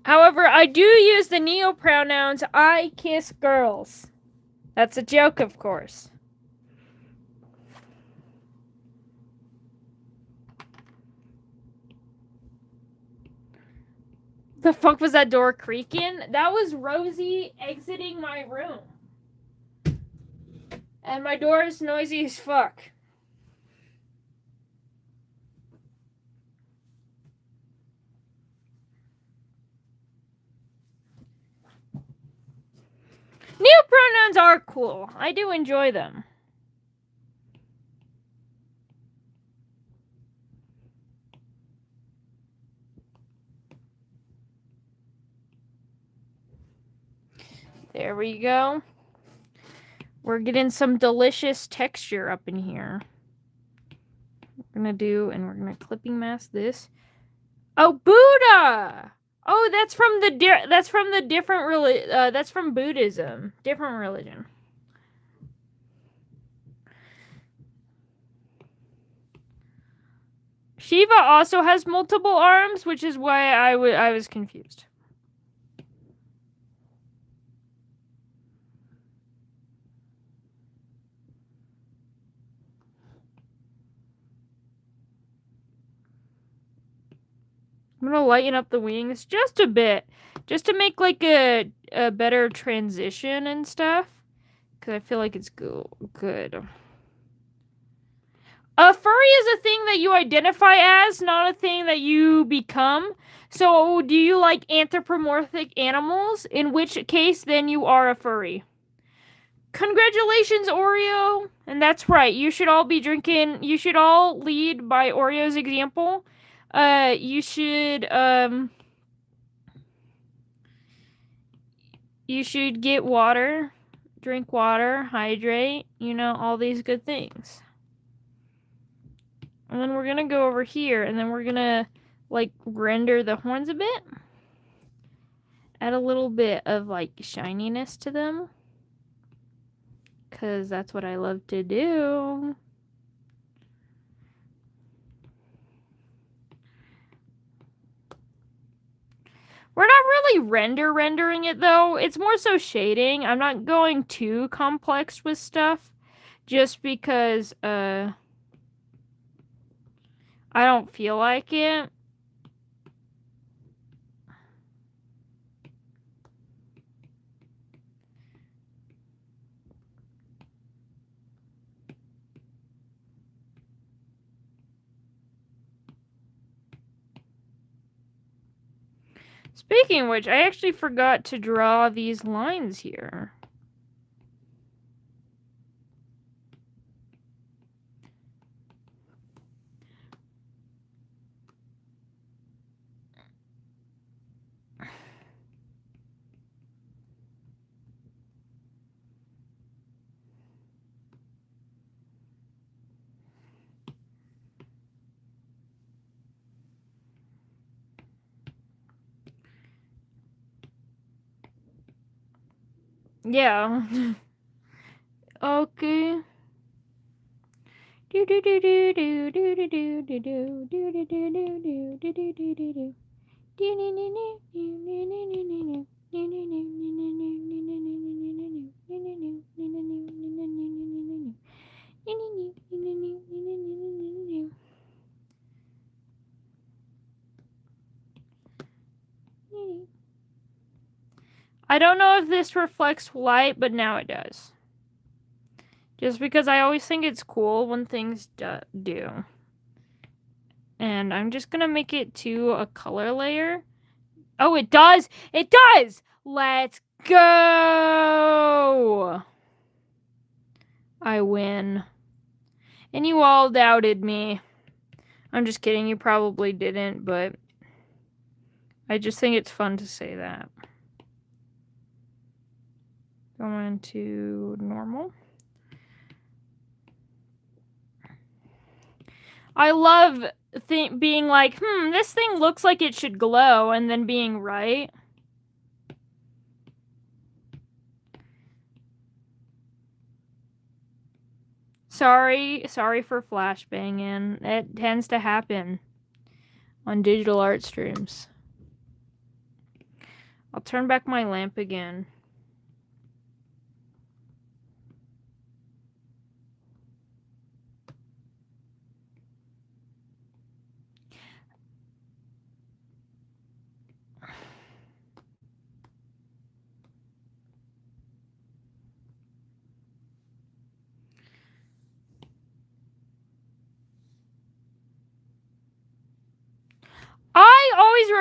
However, I do use the neo-pronouns I kiss girls. That's a joke, of course. The fuck was that door creaking? That was Rosie exiting my room. And my door is noisy as fuck. Neo-pronouns are cool. I do enjoy them. There we go. We're getting some delicious texture up in here. We're gonna clipping mask this. Oh, Buddha! Oh, that's from that's from Buddhism. Different religion. Shiva also has multiple arms, which is why I was confused. I'm gonna lighten up the wings just a bit. Just to make like a better transition and stuff. Because I feel like it's good. A furry is a thing that you identify as, not a thing that you become. So, do you like anthropomorphic animals? In which case, then you are a furry. Congratulations, Oreo! And that's right, you should all be drinking, you should all lead by Oreo's example. You should get water, drink water, hydrate, you know, all these good things. And then we're gonna go over here, and then we're gonna, like, render the horns a bit. Add a little bit of, like, shininess to them. Because that's what I love to do. We're not really rendering it, though. It's more so shading. I'm not going too complex with stuff. Just because, I don't feel like it. Speaking of which, I actually forgot to draw these lines here. Yeah. Okay. I don't know if this reflects light, but now it does. Just because I always think it's cool when things do. And I'm just gonna make it to a color layer. Oh, it does! It does! Let's go! I win. And you all doubted me. I'm just kidding, you probably didn't, but I just think it's fun to say that. Going to normal. I love being like, this thing looks like it should glow, and then being right. Sorry for flashbanging. It tends to happen on digital art streams. I'll turn back my lamp again. I always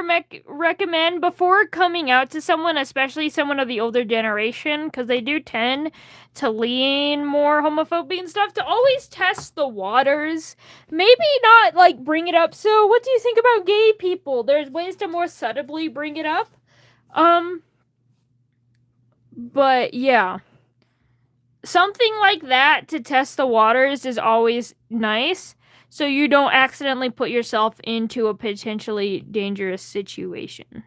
recommend before coming out to someone, especially someone of the older generation, because they do tend to lean more homophobic and stuff, to always test the waters. Maybe not, like, bring it up. So, what do you think about gay people? There's ways to more subtly bring it up. But yeah. Something like that to test the waters is always nice. So you don't accidentally put yourself into a potentially dangerous situation.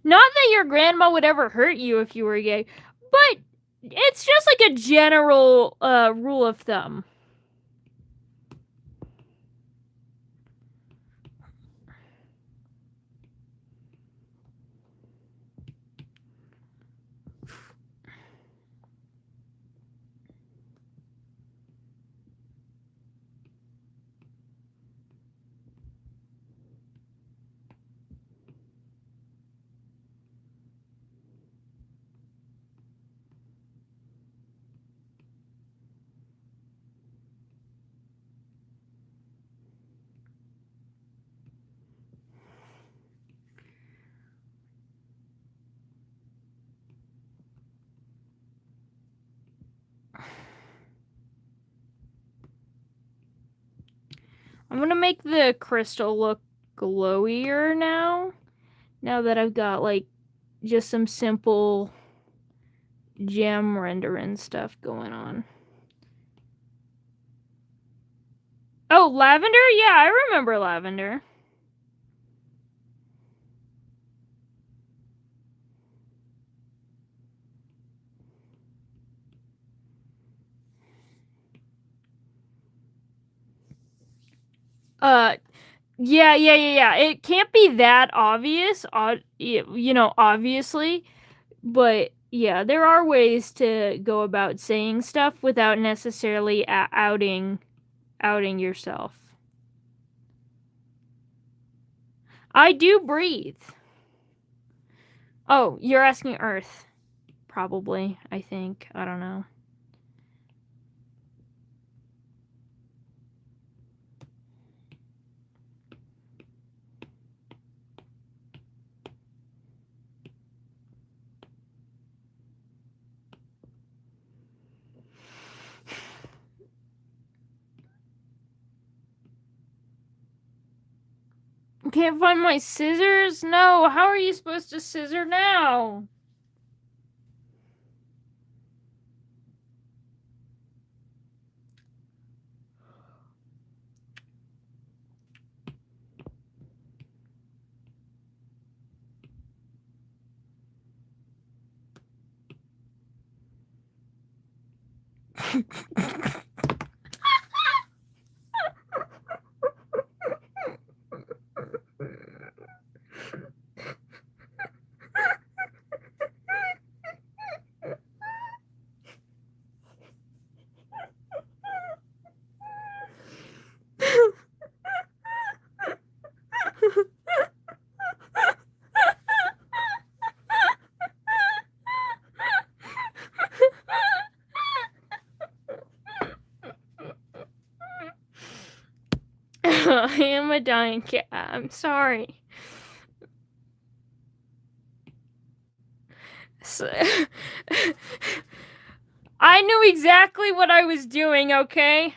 Not that your grandma would ever hurt you if you were gay, but it's just like a general rule of thumb. I'm gonna make the crystal look glowier now. Now that I've got like just some simple gem rendering stuff going on. Oh, lavender? Yeah, I remember lavender. Yeah. It can't be that obvious, obviously, but yeah, there are ways to go about saying stuff without necessarily outing yourself. I do breathe. Oh, you're asking Earth. Probably, I think. I don't know. Can't find my scissors? No, how are you supposed to scissor now? I am a dying cat. I'm sorry. I knew exactly what I was doing, okay?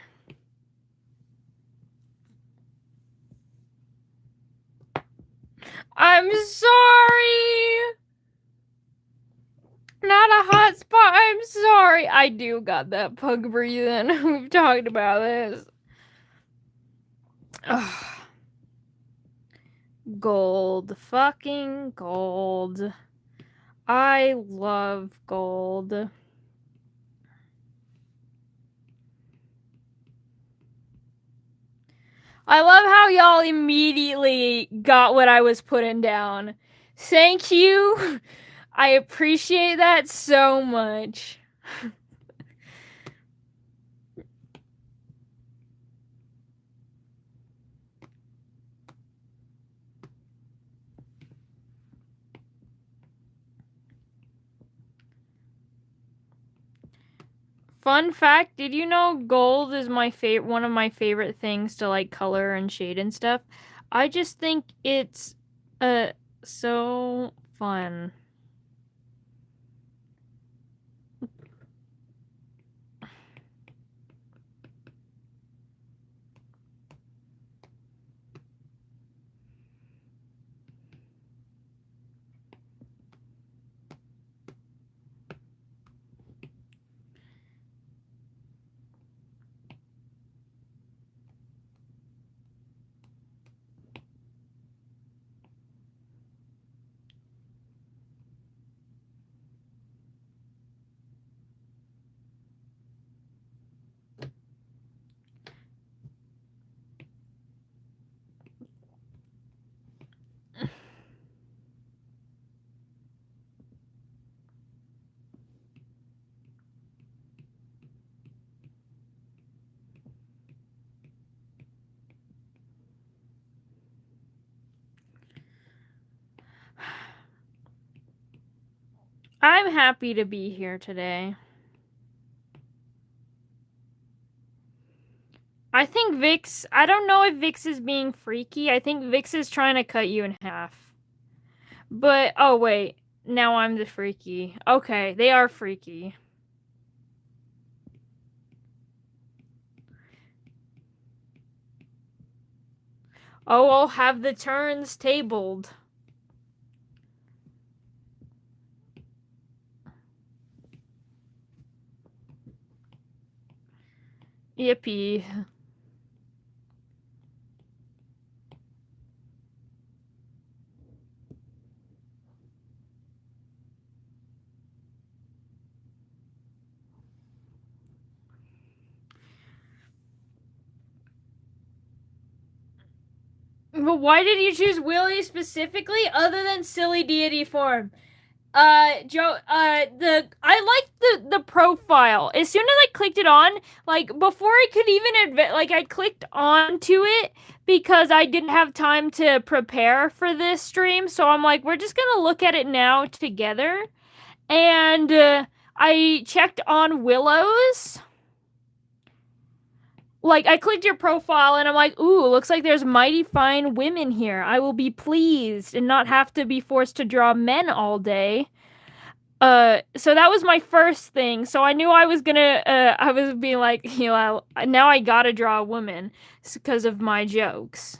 I'm sorry! Not a hot spot, I'm sorry. I do got that pug breathing. We've talked about this. Ugh. Gold. Fucking gold. I love gold. I love how y'all immediately got what I was putting down. Thank you. I appreciate that so much. Fun fact, did you know gold is one of my favorite things to like color and shade and stuff? I just think it's so fun. I'm happy to be here today. I think Vix, I don't know if Vix is being freaky. I think Vix is trying to cut you in half. But, oh wait, now I'm the freaky. Okay, they are freaky. Oh, I'll have the turns tabled. Yippee. But why did you choose Willy specifically, other than silly deity form? Joe, I liked the profile. As soon as I clicked it on, like before I could even I clicked onto it because I didn't have time to prepare for this stream. So I'm like, we're just gonna look at it now together. And I checked on Willow's. Like, I clicked your profile and I'm like, ooh, looks like there's mighty fine women here. I will be pleased and not have to be forced to draw men all day. So that was my first thing. So I knew I was gonna, I was being like, you know, now I gotta draw a woman because of my jokes.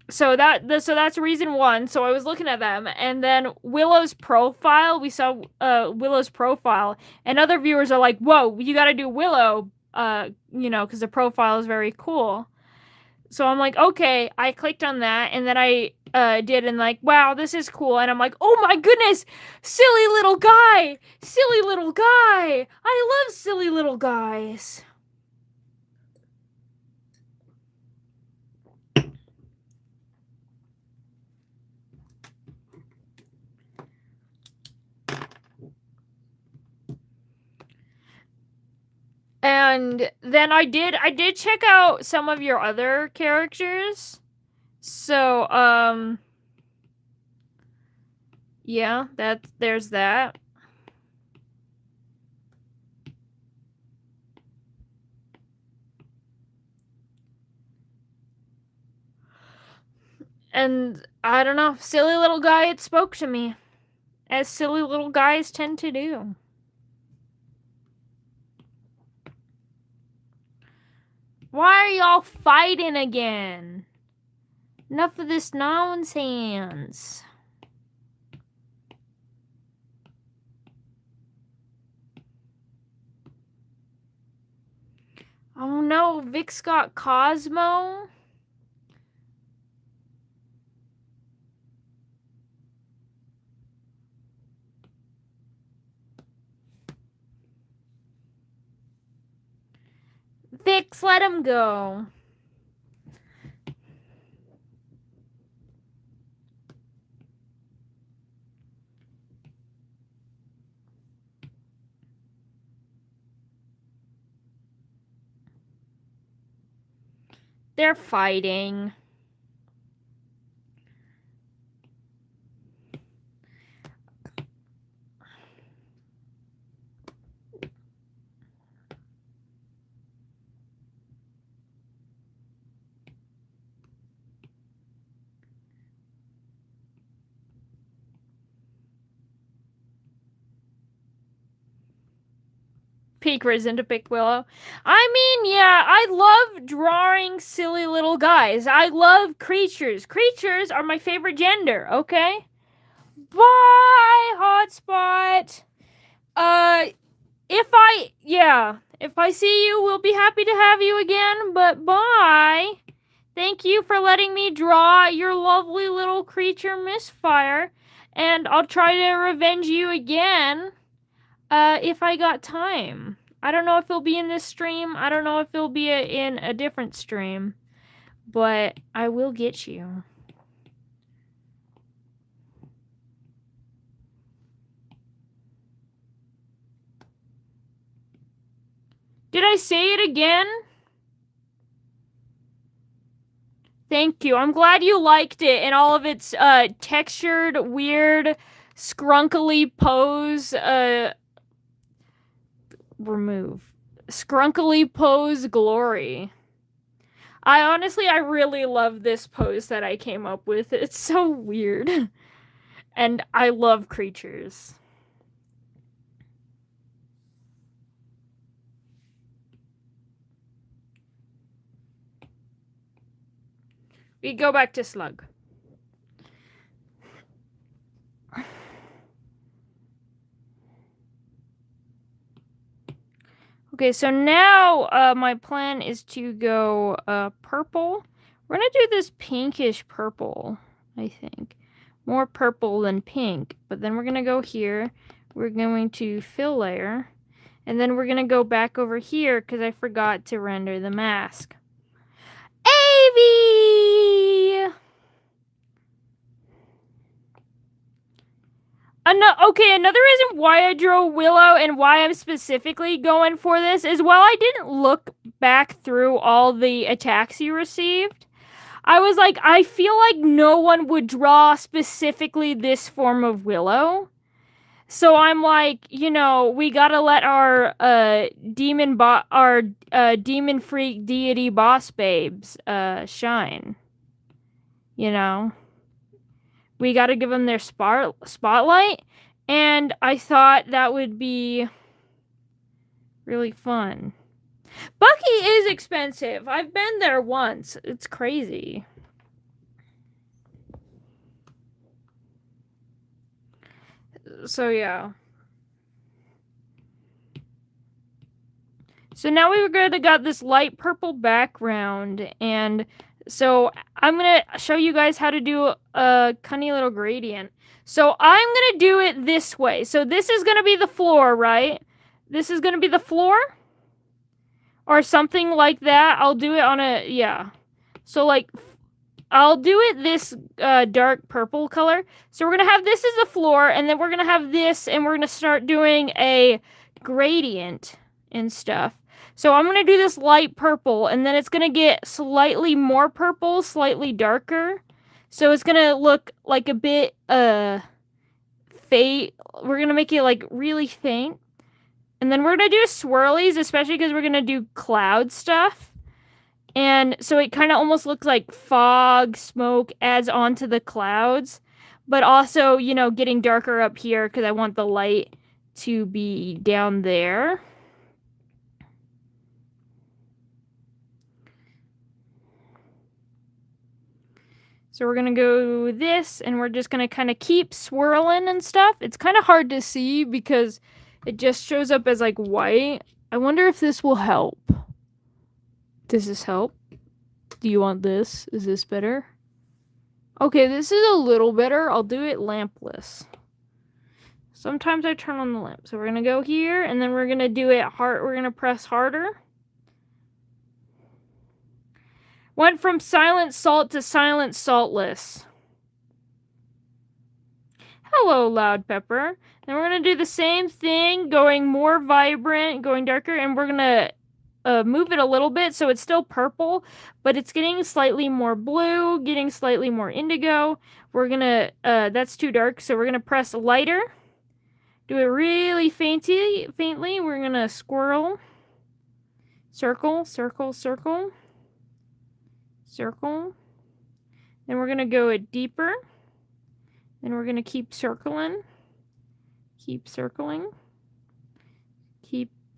So that's reason one. So I was looking at them, and then Willow's profile. We saw Willow's profile, and other viewers are like, "Whoa, you got to do Willow." Because the profile is very cool. So I'm like, okay. I clicked on that, and then I did, and like, wow, this is cool. And I'm like, oh my goodness, silly little guy, silly little guy. I love silly little guys. And then I did check out some of your other characters. So, yeah, there's that. And I don't know, silly little guy, it spoke to me, as silly little guys tend to do. Why are y'all fighting again? Enough of this nonsense. Oh no, Vic's got Cosmo? Vix, let him go. They're fighting. Peak Risen to pick Willow. I mean, yeah, I love drawing silly little guys. I love creatures. Creatures are my favorite gender, okay? Bye, hotspot. If I see you, we'll be happy to have you again, but bye. Thank you for letting me draw your lovely little creature, Misfire, and I'll try to revenge you again, if I got time. I don't know if it'll be in this stream. I don't know if it'll be in a different stream, but I will get you. Did I say it again? Thank you. I'm glad you liked it and all of its textured, weird, scrunkily pose remove. Scrunkily pose glory. I really love this pose that I came up with. It's so weird. And I love creatures. We go back to Slug. Okay, so now my plan is to go purple. We're gonna do this pinkish purple, I think. More purple than pink. But then we're gonna go here. We're going to fill layer. And then we're gonna go back over here because I forgot to render the mask. Avy! Okay, another reason why I drew Willow and why I'm specifically going for this is while I didn't look back through all the attacks you received, I was like, I feel like no one would draw specifically this form of Willow. So I'm like, you know, we gotta let our demon freak deity boss babes shine. You know? We gotta give them their spotlight. And I thought that would be really fun. Bucky is expensive. I've been there once. It's crazy. So yeah. So now we've got this light purple background, and so I'm gonna show you guys how to do a cunny little gradient. So I'm gonna do it this way. So this is gonna be the floor, right? This is gonna be the floor? Or something like that. I'll do it on a, yeah. So like, I'll do it this dark purple color. So we're gonna have this as the floor, and then we're gonna have this, and we're gonna start doing a gradient and stuff. So I'm gonna do this light purple, and then it's gonna get slightly more purple, slightly darker. So it's gonna look like a bit faint. We're gonna make it like really faint. And then we're gonna do swirlies, especially because we're gonna do cloud stuff. And so it kind of almost looks like fog, smoke adds onto the clouds. But also, you know, getting darker up here because I want the light to be down there. So we're gonna go this, and we're just gonna kind of keep swirling and stuff. It's kind of hard to see because it just shows up as like white. I wonder if this will help. Does this help? Do you want this? Is this better? Okay, this is a little better. I'll do it lampless. Sometimes I turn on the lamp. So we're gonna go here, and then we're gonna do it hard. We're gonna press harder. Went from silent salt to silent saltless. Hello, Loud Pepper. Then we're going to do the same thing, going more vibrant, going darker, and we're going to move it a little bit so it's still purple, but it's getting slightly more blue, getting slightly more indigo. We're going to, that's too dark, so we're going to press lighter. Do it really faintly. We're going to swirl. Circle, circle, circle. Circle. Then we're going to go deeper. Then we're going to keep circling. Keep circling.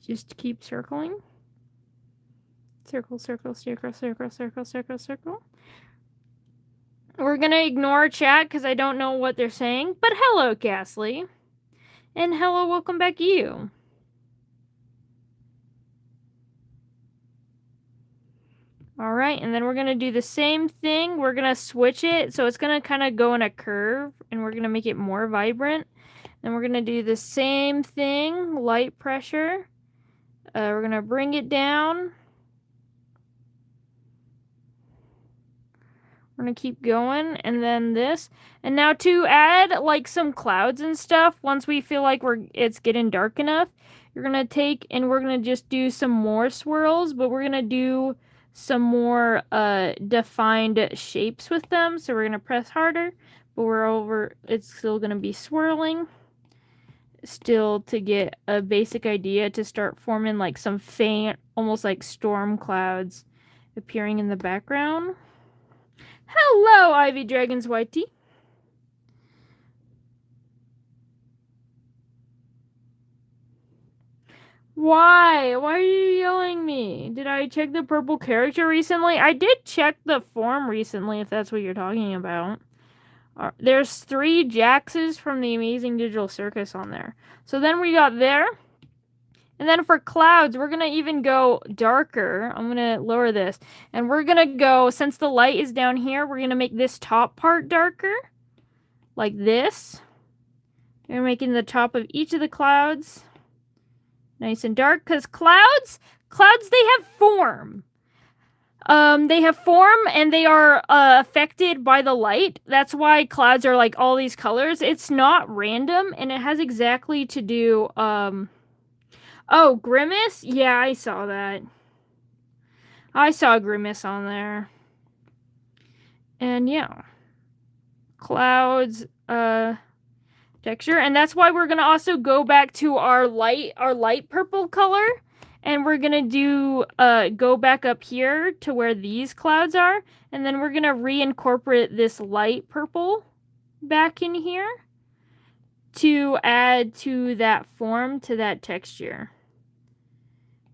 Just keep circling. Circle, circle, circle, circle, circle, circle, circle. We're going to ignore chat because I don't know what they're saying. But hello, Ghastly. And hello, welcome back you. All right, and then we're going to do the same thing. We're going to switch it. So it's going to kind of go in a curve, and we're going to make it more vibrant. Then we're going to do the same thing, light pressure. We're going to bring it down. We're going to keep going, and then this. And now to add like some clouds and stuff, once we feel like it's getting dark enough, you're going to take, and we're going to just do some more swirls, but we're going to do some more defined shapes with them. So we're going to press harder, but it's still going to be swirling. Still to get a basic idea to start forming like some faint, almost like storm clouds appearing in the background. Hello, Ivy Dragon's White Tea. Why? Why are you yelling me? Did I check the purple character recently? I did check the form recently, if that's what you're talking about. There's 3 Jaxes from the Amazing Digital Circus on there. So then we got there. And then for clouds, we're going to even go darker. I'm going to lower this. And we're going to go, since the light is down here, we're going to make this top part darker. Like this. We're making the top of each of the clouds nice and dark. Because clouds, they have form. They have form and they are affected by the light. That's why clouds are like all these colors. It's not random, and it has exactly to do, oh, Grimace? Yeah, I saw that. I saw Grimace on there. And yeah. Clouds, texture. And that's why we're gonna also go back to our light purple color. And we're gonna do, go back up here to where these clouds are. And then we're gonna reincorporate this light purple back in here to add to that form, to that texture.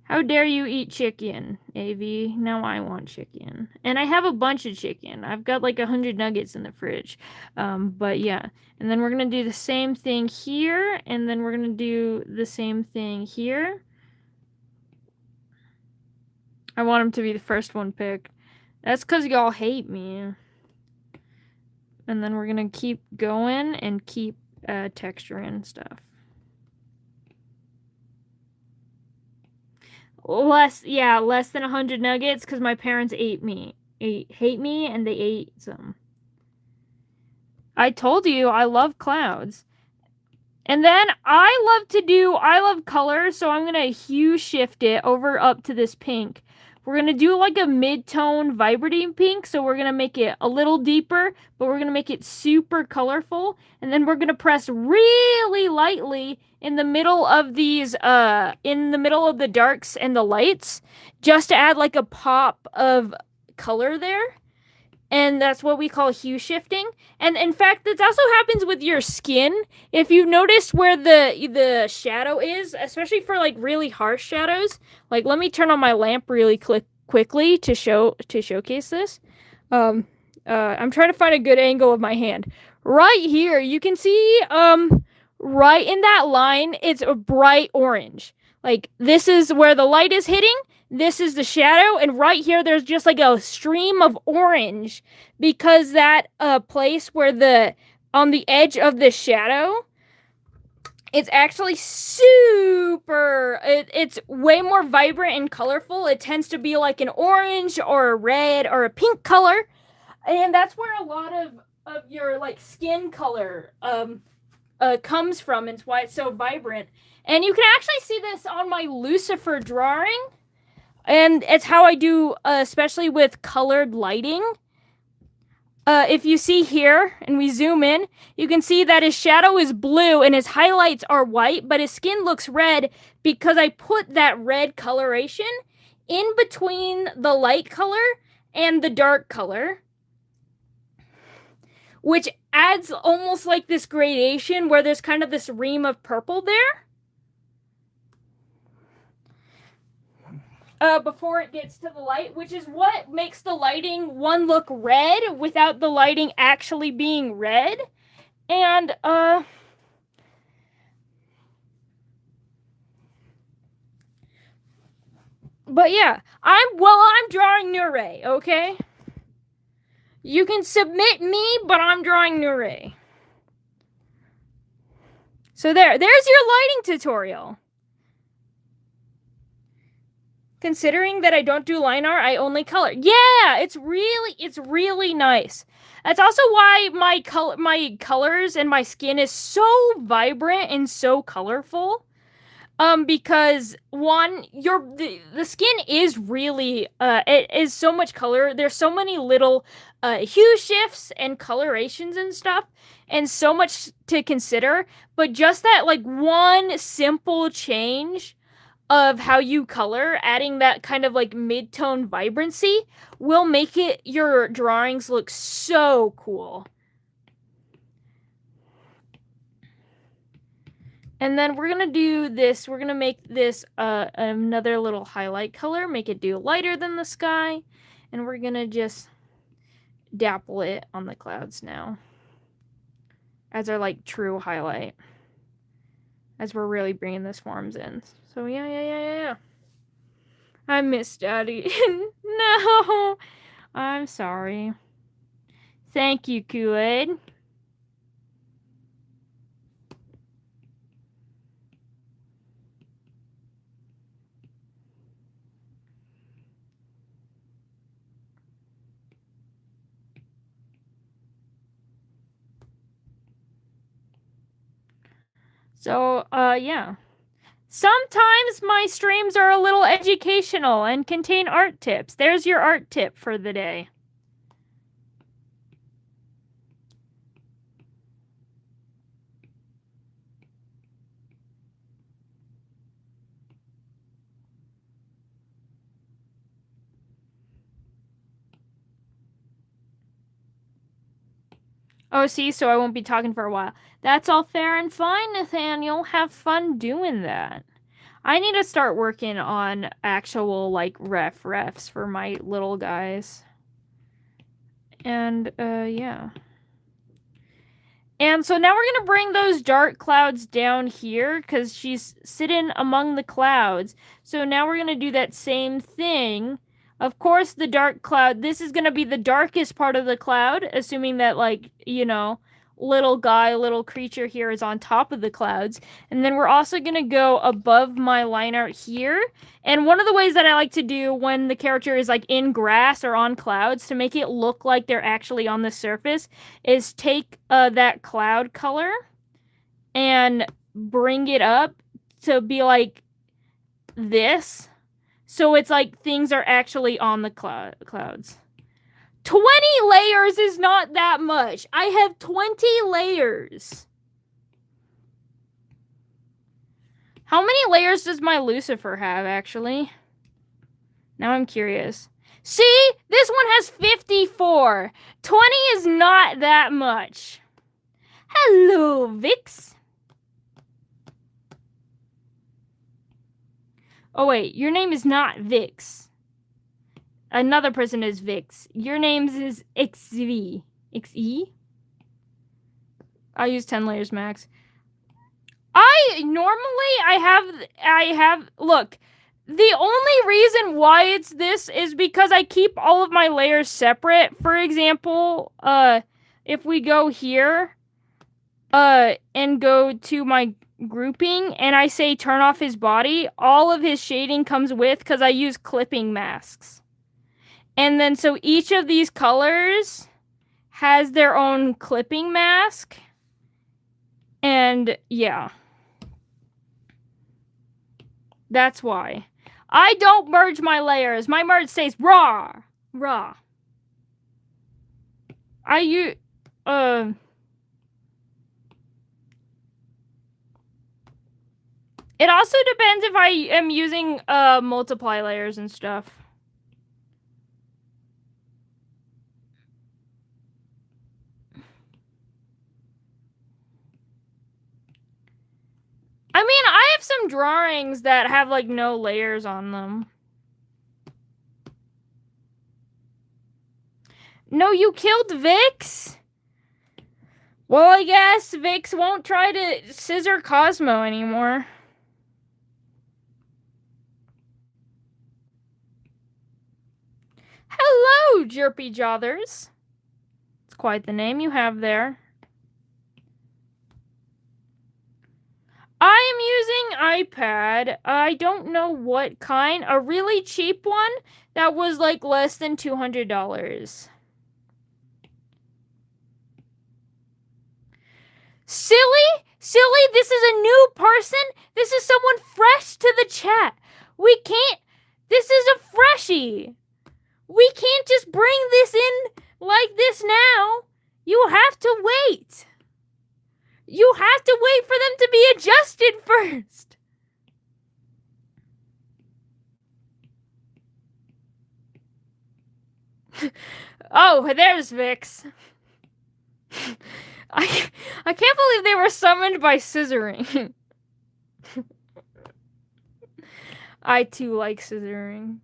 How dare you eat chicken, AV? Now I want chicken. And I have a bunch of chicken. I've got like 100 nuggets in the fridge. But yeah. And then we're going to do the same thing here. And then we're going to do the same thing here. I want him to be the first one picked. That's because y'all hate me. And then we're going to keep going and keep texturing stuff. Less than 100 nuggets because my parents hate me and they ate some. I told you I love clouds. And then I love color, so I'm gonna hue shift it over up to this pink. We're gonna do like a mid-tone vibrating pink, so we're gonna make it a little deeper, but we're gonna make it super colorful. And then we're gonna press really lightly in the middle of these, in the middle of the darks and the lights, just to add like a pop of color there. And that's what we call hue shifting. And in fact, this also happens with your skin. If you notice where the shadow is, especially for like really harsh shadows, like let me turn on my lamp really quickly to showcase this. I'm trying to find a good angle of my hand. Right here, you can see right in that line, it's a bright orange. Like this is where the light is hitting. This is the shadow, and right here there's just like a stream of orange because that place where on the edge of the shadow, it's actually super, it's way more vibrant and colorful. It tends to be like an orange or a red or a pink color, and that's where a lot of your like skin color comes from, and it's why it's so vibrant. And you can actually see this on my Lucifer drawing. And it's how I do, especially with colored lighting. If you see here, and we zoom in, you can see that his shadow is blue and his highlights are white, but his skin looks red because I put that red coloration in between the light color and the dark color, which adds almost like this gradation where there's kind of this ream of purple there. Before it gets to the light, which is what makes the lighting look red without the lighting actually being red. And but yeah, I'm drawing Nure, okay? You can submit me, but I'm drawing Nure. So there's your lighting tutorial. Considering that I don't do line art, I only color. Yeah, it's really nice. That's also why my colors and my skin is so vibrant and so colorful. Because one, the skin is really it is so much color. There's so many little hue shifts and colorations and stuff, and so much to consider. But just that like one simple change of how you color, adding that kind of like mid-tone vibrancy, will make your drawings look so cool. And then we're gonna do this. We're gonna make this another little highlight color, make it do lighter than the sky, and we're gonna just dapple it on the clouds now as our like true highlight, as we're really bringing this forms in. So yeah. I miss Daddy. No, I'm sorry. Thank you, Kool-Aid. So, yeah. Sometimes my streams are a little educational and contain art tips. There's your art tip for the day. Oh, see, so I won't be talking for a while. That's all fair and fine, Nathaniel. Have fun doing that. I need to start working on actual, like, refs for my little guys. And, yeah. And so now we're going to bring those dark clouds down here because she's sitting among the clouds. So now we're going to do that same thing. Of course, the dark cloud, this is going to be the darkest part of the cloud, assuming that, like, you know, little guy, little creature here is on top of the clouds. And then we're also going to go above my line art here. And one of the ways that I like to do when the character is, like, in grass or on clouds to make it look like they're actually on the surface is take that cloud color and bring it up to be like this. So it's like things are actually on the clouds. 20 layers is not that much. I have 20 layers. How many layers does my Lucifer have, actually? Now I'm curious. See? This one has 54. 20 is not that much. Hello, Vix. Oh, wait. Your name is not Vix. Another person is Vix. Your name is XV. XE? I'll use 10 layers max. I have, look, the only reason why it's this is because I keep all of my layers separate. For example, if we go here, and go to my grouping and I say turn off his body, all of his shading comes with because I use clipping masks. And then so each of these colors has their own clipping mask. And yeah. That's why. I don't merge my layers. My merge stays raw. Raw. It also depends if I am using multiply layers and stuff. I mean, I have some drawings that have, like, no layers on them. No, you killed Vix? Well, I guess Vix won't try to scissor Cosmo anymore. Hello, Jerpy Jothers. It's quite the name you have there. I am using iPad. I don't know what kind. A really cheap one that was like less than $200. Silly? Silly? This is a new person? This is someone fresh to the chat. We can't... This is a freshie. We can't just bring this in like this now. You have to wait. You have to wait for them to be adjusted first. Oh, there's Vix. I can't believe they were summoned by scissoring. I too like scissoring.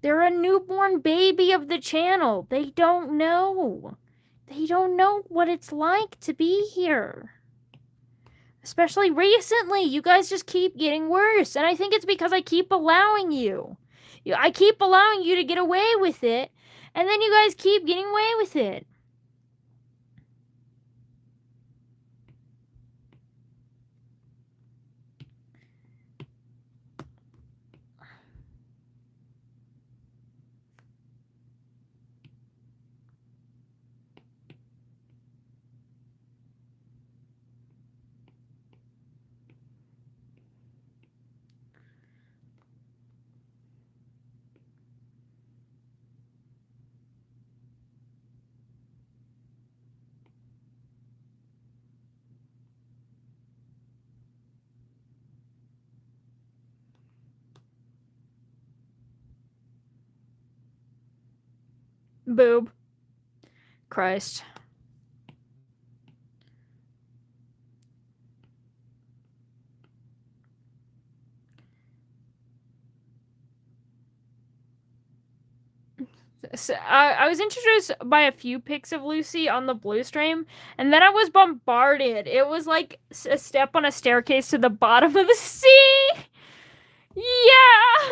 They're a newborn baby of the channel. They don't know. They don't know what it's like to be here. Especially recently, you guys just keep getting worse. And I think it's because I keep allowing you. I keep allowing you to get away with it. And then you guys keep getting away with it. Boob. Christ. So, I was introduced by a few pics of Lucy on the Bluesky, and then I was bombarded. It was like a step on a staircase to the bottom of the sea. Yeah,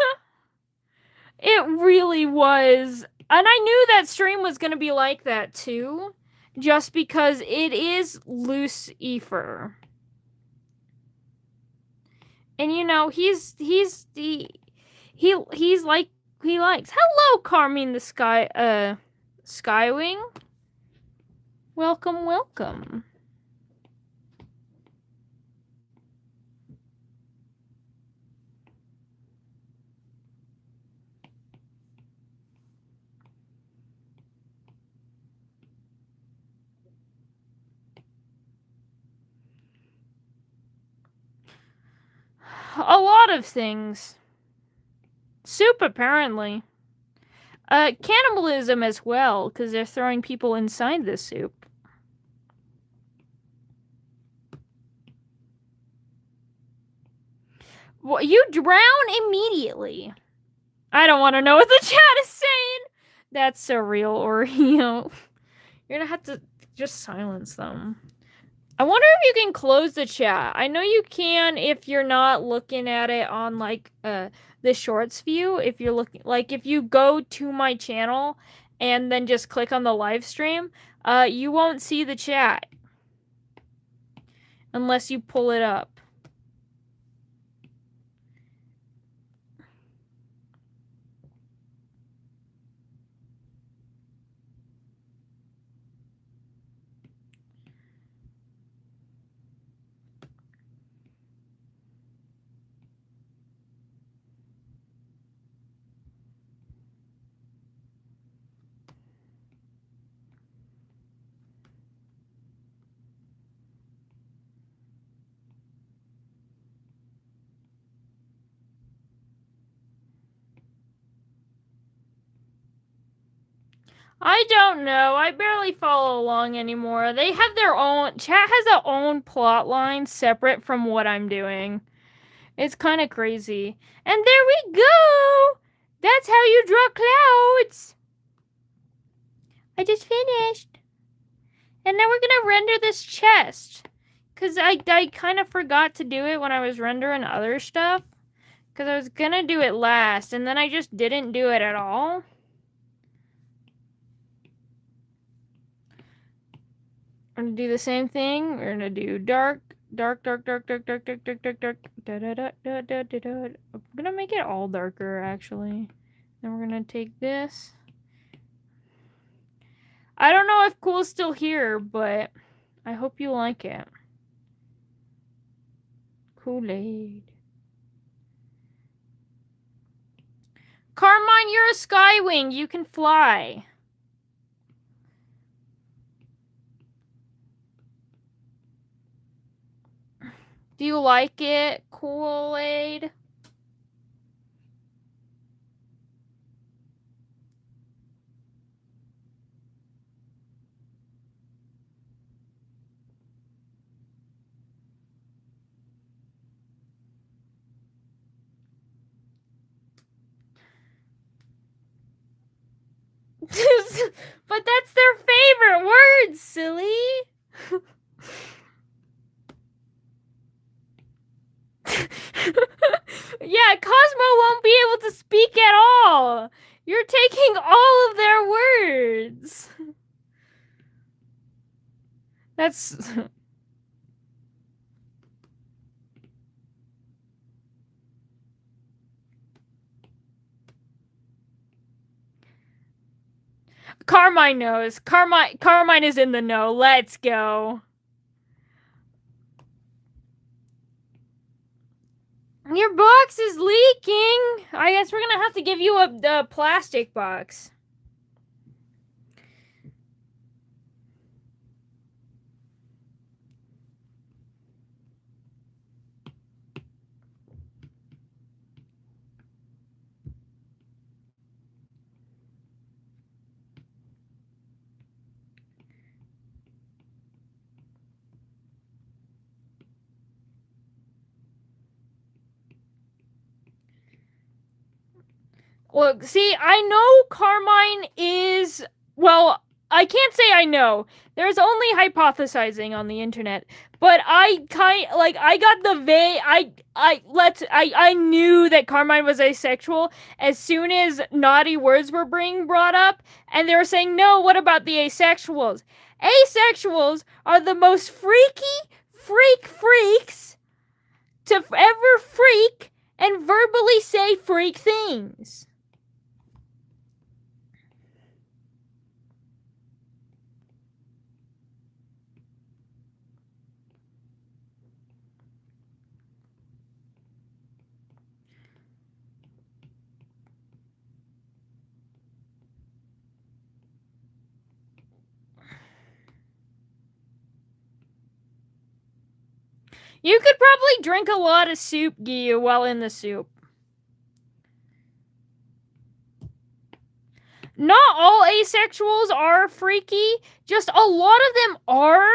it really was. And I knew that stream was going to be like that too, just because it is Lucifer. And you know, he's like, he likes. Hello, Carmine the Skywing. Welcome, welcome. A lot of things. Soup, apparently. Cannibalism as well, because they're throwing people inside the soup. Well, you drown immediately. I don't want to know what the chat is saying. That's surreal, Oreo. You're gonna have to just silence them. I wonder if you can close the chat. I know you can if you're not looking at it on like the shorts view. If you're looking, like if you go to my channel and then just click on the live stream, you won't see the chat unless you pull it up. I don't know. I barely follow along anymore. They have their own... Chat has their own plot line separate from what I'm doing. It's kind of crazy. And there we go! That's how you draw clouds! I just finished. And now we're gonna render this chest. Because I kind of forgot to do it when I was rendering other stuff. Because I was gonna do it last, and then I just didn't do it at all. I'm gonna do the same thing. We're gonna do dark. I'm gonna make it all darker, actually. Then we're gonna take this. I don't know if Cool's still here, but I hope you like it. Kool-Aid. Carmine, you're a skywing. You can fly. Do you like it, Kool-Aid? But that's their favorite word, silly. Yeah, Cosmo won't be able to speak at all. You're taking all of their words. That's... Carmine knows. Carmine is in the know. Let's go. Your box is leaking. I guess we're gonna have to give you a plastic box. Look, see, I know Carmine is... Well, I can't say I know. There's only hypothesizing on the internet. But I got the I knew that Carmine was asexual as soon as naughty words were being brought up, and they were saying, no, what about the asexuals? Asexuals are the most freaks to ever freak and verbally say freak things. You could probably drink a lot of soup, Giyu, while in the soup. Not all asexuals are freaky, just a lot of them are.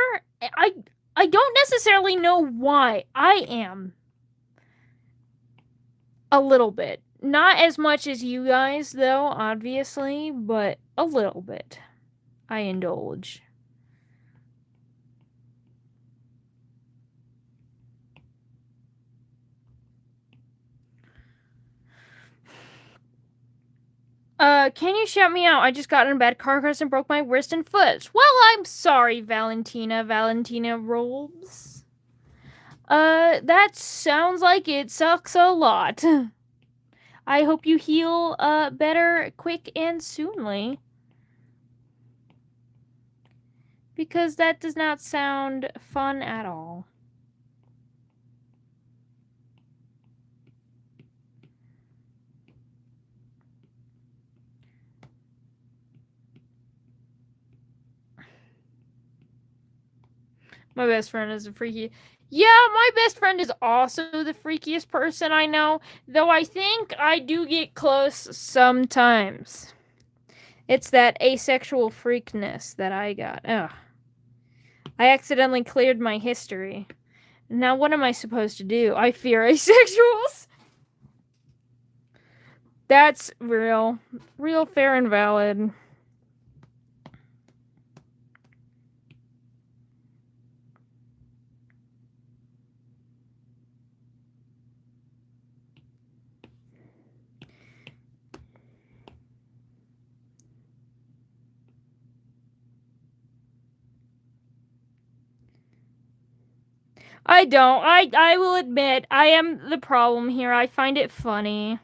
I don't necessarily know why. I am. A little bit. Not as much as you guys, though, obviously, but a little bit. I indulge. Can you shout me out? I just got in a bad car crash and broke my wrist and foot. Well, I'm sorry, Valentina Robes. That sounds like it sucks a lot. I hope you heal, better quick and soonly. Because that does not sound fun at all. My best friend is a freaky... Yeah, my best friend is also the freakiest person I know, though I think I do get close sometimes. It's that asexual freakness that I got. Ugh. I accidentally cleared my history. Now what am I supposed to do? I fear asexuals. That's real. Real, fair, and valid. I don't. I will admit, I am the problem here. I find it funny.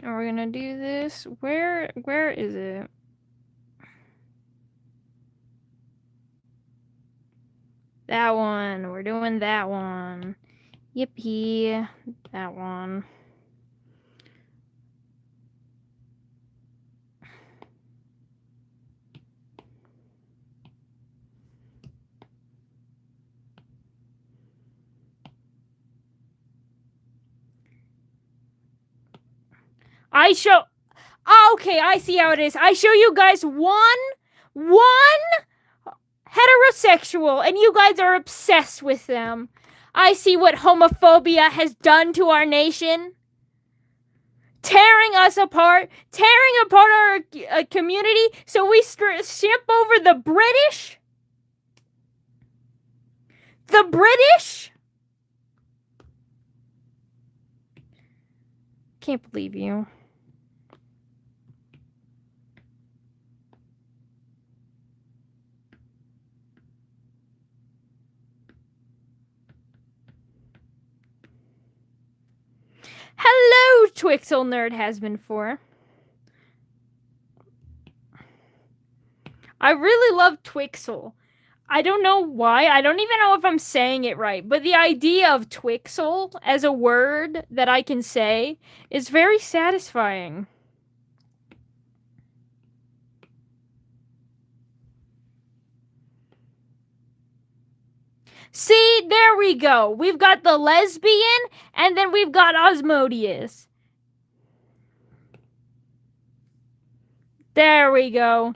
And we're gonna do this. Where is it? That one. We're doing that one. Yippee. That one. Okay, I see how it is. I show you guys one heterosexual, and you guys are obsessed with them. I see what homophobia has done to our nation. Tearing us apart, tearing apart our community, so we ship over the British. The British? Can't believe you. Hello, Twixel Nerd has been for. I really love Twixel. I don't know why. I don't even know if I'm saying it right, but the idea of Twixel as a word that I can say is very satisfying. See, there we go. We've got the lesbian, and then we've got Osmodius. There we go.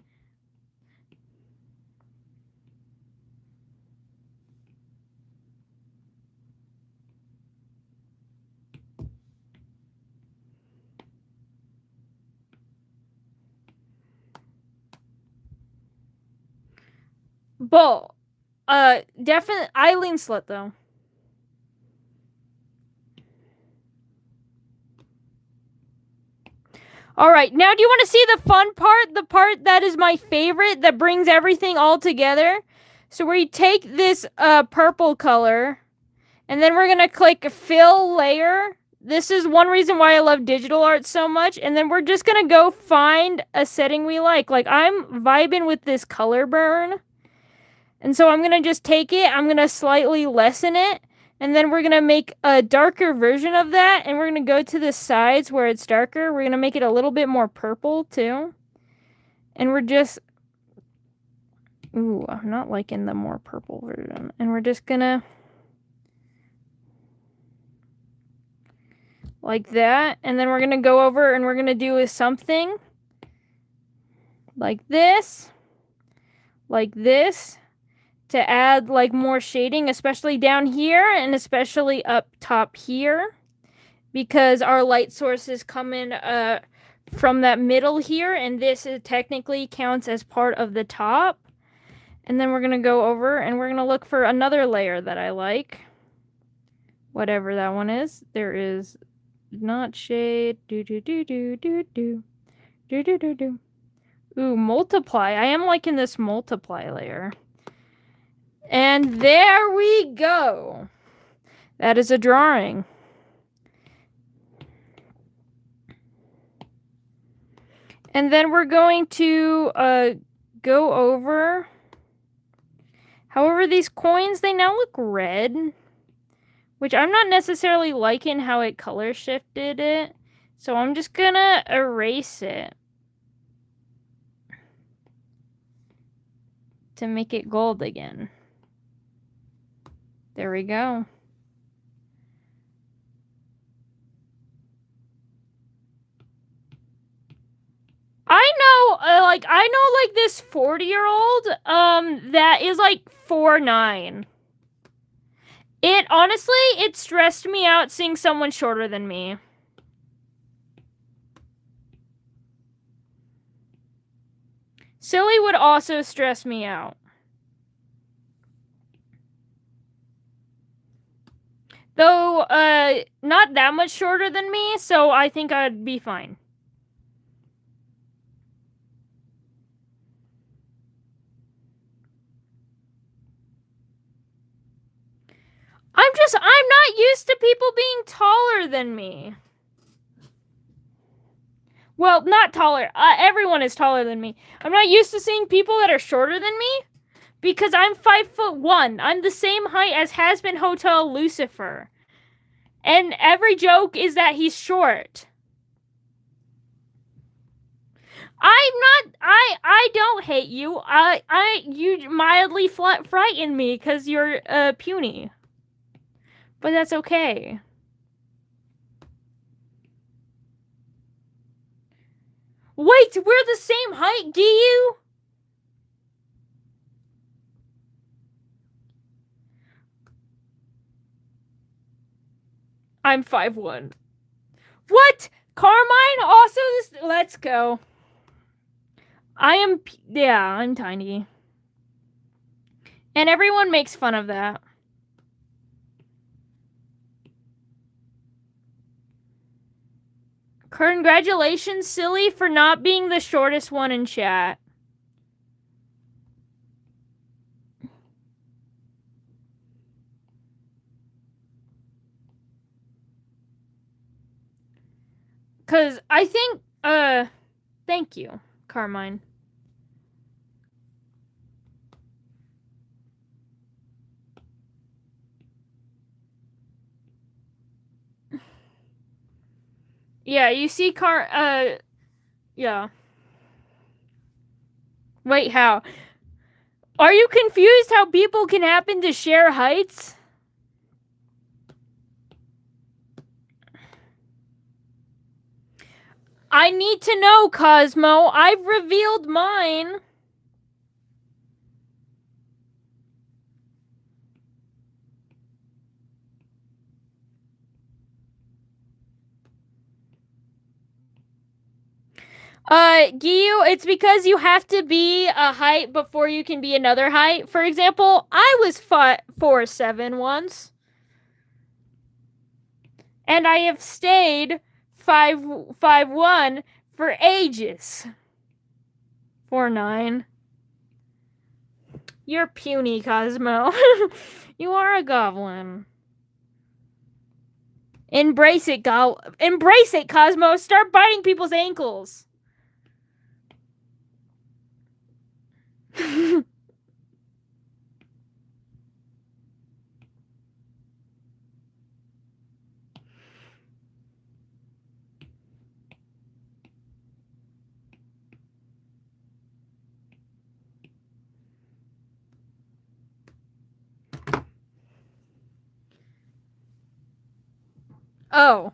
Bull. Definitely Eileen Slut, though. Alright, now do you want to see the fun part? The part that is my favorite, that brings everything all together? So we take this purple color, and then we're gonna click Fill Layer. This is one reason why I love digital art so much. And then we're just gonna go find a setting we like. Like, I'm vibing with this color burn. And so I'm gonna just take it, I'm gonna slightly lessen it, and then we're gonna make a darker version of that, and we're gonna go to the sides where it's darker. We're gonna make it a little bit more purple too. And we're just... Ooh, I'm not liking the more purple version. And we're just gonna... like that. And then we're gonna go over and we're gonna do something like this. Like this. To add like more shading, especially down here and especially up top here, because our light source is coming from that middle here, and this technically counts as part of the top. And then we're gonna go over and we're gonna look for another layer that I like, whatever that one is. There is not shade. Ooh, multiply. I am liking this multiply layer. And there we go. That is a drawing. And then we're going to go over... However, these coins, they now look red, which I'm not necessarily liking how it color shifted it. So I'm just gonna erase it to make it gold again. There we go. I know this 40-year-old, that is like 4'9". It stressed me out seeing someone shorter than me. Silly would also stress me out. Though, not that much shorter than me, so I think I'd be fine. I'm not used to people being taller than me. Well, not taller. Everyone is taller than me. I'm not used to seeing people that are shorter than me because I'm 5'1". I'm the same height as Has Been Hotel Lucifer. And every joke is that he's short. I don't hate you. You mildly frighten me because you're puny. But that's okay. Wait, we're the same height, Giyu? I'm 5'1". What? Carmine also this. Let's go. I'm tiny. And everyone makes fun of that. Congratulations, Silly, for not being the shortest one in chat. Cause I think thank you, Carmine. Yeah, you see yeah. Wait, how? Are you confused how people can happen to share heights? I need to know, Cosmo. I've revealed mine. Giyu, it's because you have to be a height before you can be another height. For example, I was 4'7" once. And I have stayed 5'1" for ages. 4'9". You're puny, Cosmo. You are a goblin. Embrace it, Embrace it, Cosmo. Start biting people's ankles. Oh.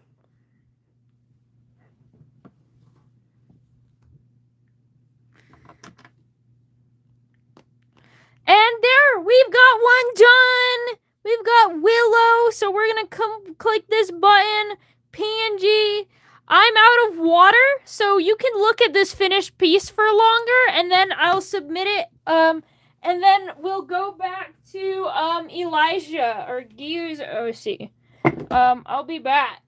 And there, we've got one done. We've got Willow, so we're gonna come click this button. PNG. I'm out of water, so you can look at this finished piece for longer, and then I'll submit it. And then we'll go back to Elijah or Giyu's OC. I'll be back.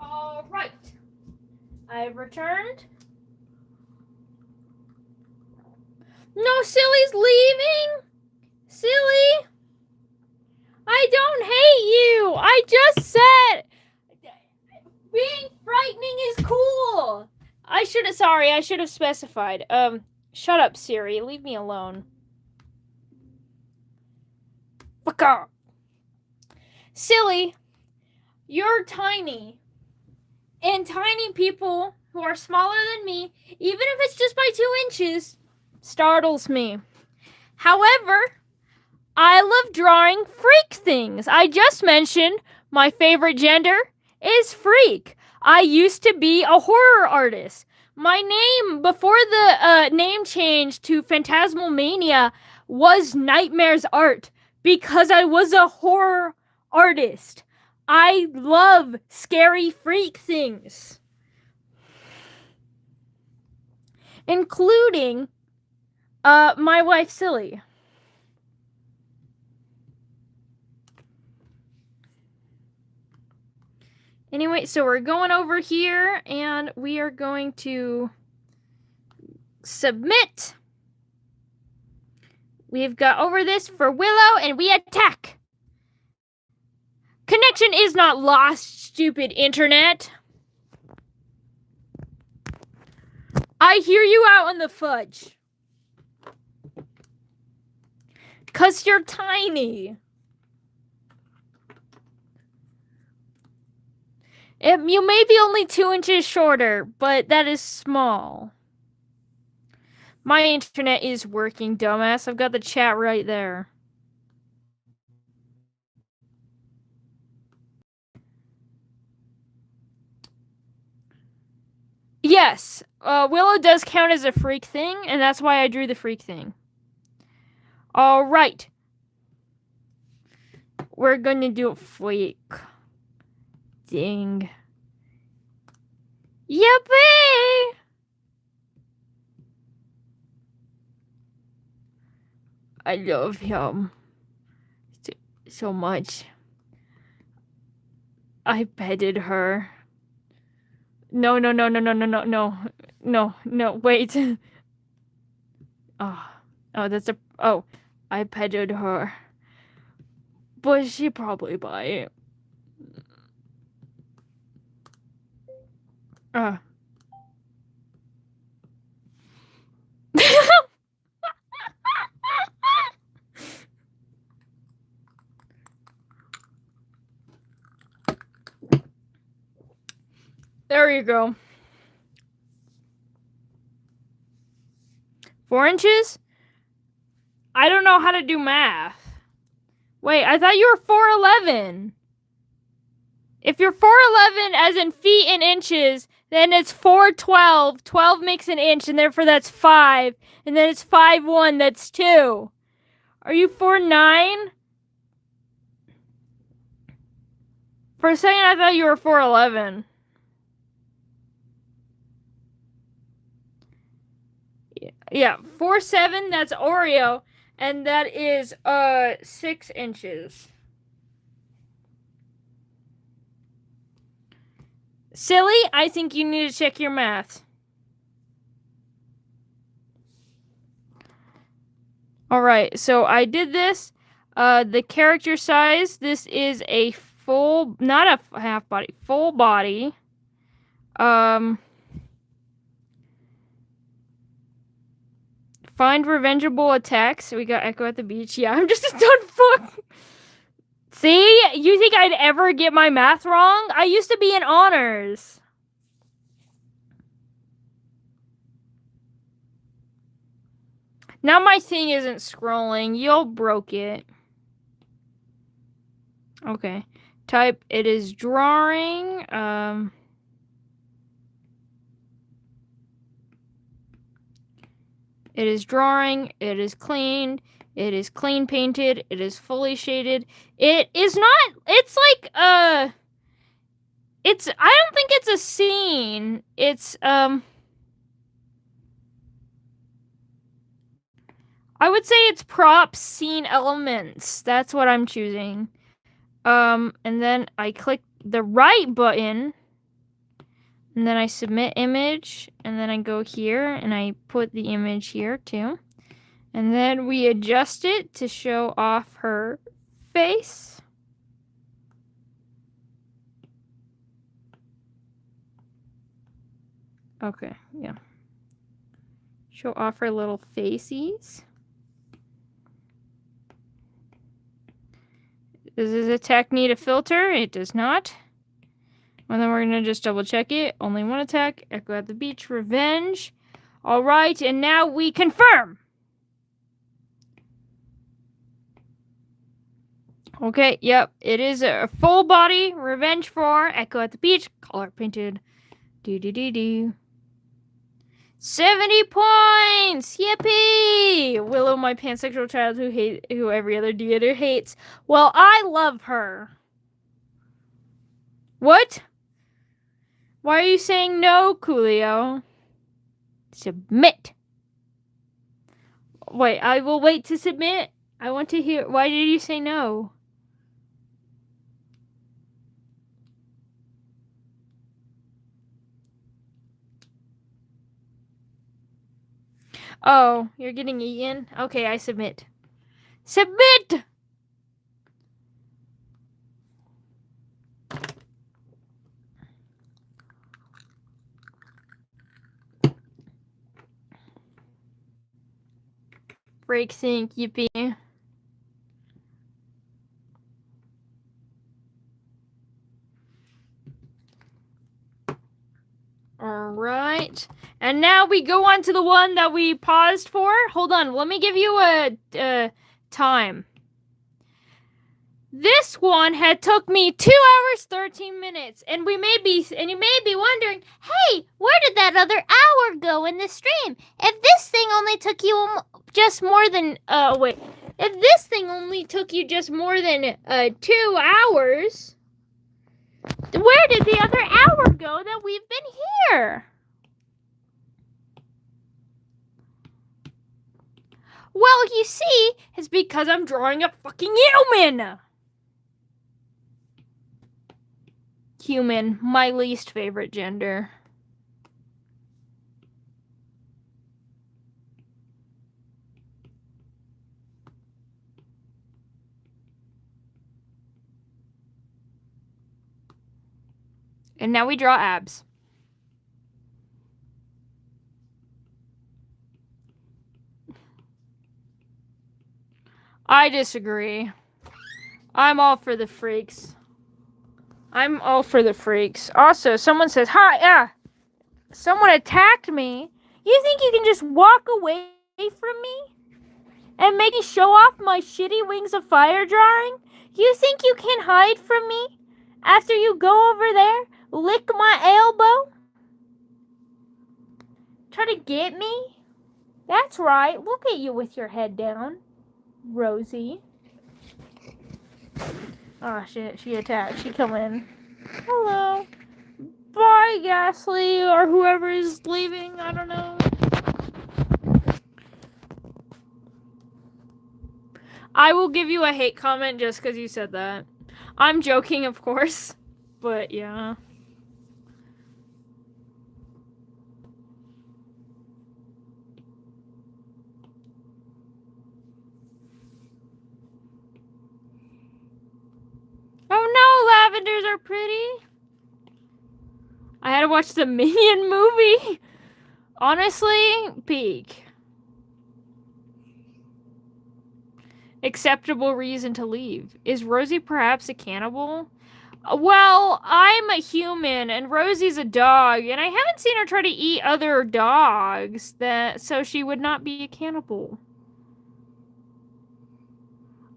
All right. I've returned. No, Silly's leaving. Silly. I don't hate you. I just said being frightening is cool. I should have specified. Shut up, Siri. Leave me alone. Fuck off. Silly, you're tiny. And tiny people who are smaller than me, even if it's just by 2 inches, startles me. However, I love drawing freak things. I just mentioned my favorite gender is freak. I used to be a horror artist. My name before the name change to Phantasmal Mania was Nightmares Art because I was a horror artist. I love scary freak things, including my wife Silly. Anyway, so we're going over here and we are going to submit. We've got over this for Willow and we attack. Connection is not lost, stupid internet. I hear you out in the fudge. 'Cause you're tiny. You may be only 2 inches shorter, but that is small. My internet is working, dumbass. I've got the chat right there. Yes, Willow does count as a freak thing, and that's why I drew the freak thing. All right. We're gonna do a freak thing. Yippee! I love him so much. I petted her. No, wait. I petted her. But she probably bite. There you go. 4 inches? I don't know how to do math. Wait, I thought you were 4'11". If you're 4'11", as in feet in inches, then it's 4'12". 12 makes an inch, and therefore that's 5. And then it's 5'1", that's 2. Are you 4'9"? For a second, I thought you were 4'11". Yeah, 4'7", that's Oreo, and that is 6 inches. Silly, I think you need to check your math. Alright, so I did this. The character size, this is a full, not a half body, full body. Find revengeable attacks. We got Echo at the beach. Yeah, I'm just a dumb fuck. See? You think I'd ever get my math wrong? I used to be in honors. Now my thing isn't scrolling. Y'all broke it. Okay. Type, it is drawing. It is drawing. It is cleaned. It is clean painted. It is fully shaded. It is not, it's like, I don't think it's a scene. It's, I would say it's props, scene elements. That's what I'm choosing. And then I click the right button, and then I submit image, and then I go here, and I put the image here too. And then we adjust it to show off her face. Okay, yeah. Show off her little faces. Does this attack need a filter? It does not. And then we're going to just double check it. Only one attack. Echo at the beach. Revenge. Alright, and now we confirm. Okay, yep. It is a full body Revenge 4. Echo at the beach. Color painted. Do. 70 points! Yippee! Willow, my pansexual child who every other deater hates. Well, I love her. What? Why are you saying no, Coolio? Submit. Wait, I will wait to submit. I want to hear. Why did you say no? Oh, you're getting eaten? Okay, I submit. Submit! Break sync, yippee. Alright. And now we go on to the one that we paused for. Hold on, let me give you a time. This one had took me 2 hours 13 minutes, and you may be wondering, hey, where did that other hour go in the stream? If this thing only took you just more than if this thing only took you just more than 2 hours, where did the other hour go that we've been here? Well, you see, it's because I'm drawing a fucking human. Human, my least favorite gender. And now we draw abs. I disagree. I'm all for the freaks. I'm all for the freaks. Also, someone says, hi, someone attacked me. You think you can just walk away from me? And make me show off my shitty Wings of Fire drawing? You think you can hide from me? After you go over there, lick my elbow? Try to get me? That's right. Look at you with your head down, Rosie. Oh shit, she attacked. She come in. Hello. Bye, Ghastly, or whoever is leaving. I don't know. I will give you a hate comment just because you said that. I'm joking, of course. But yeah. Oh no, lavenders are pretty. I had to watch the Minion movie. Honestly, peak. Acceptable reason to leave. Is Rosie perhaps a cannibal? Well, I'm a human and Rosie's a dog, and I haven't seen her try to eat other dogs, so she would not be a cannibal.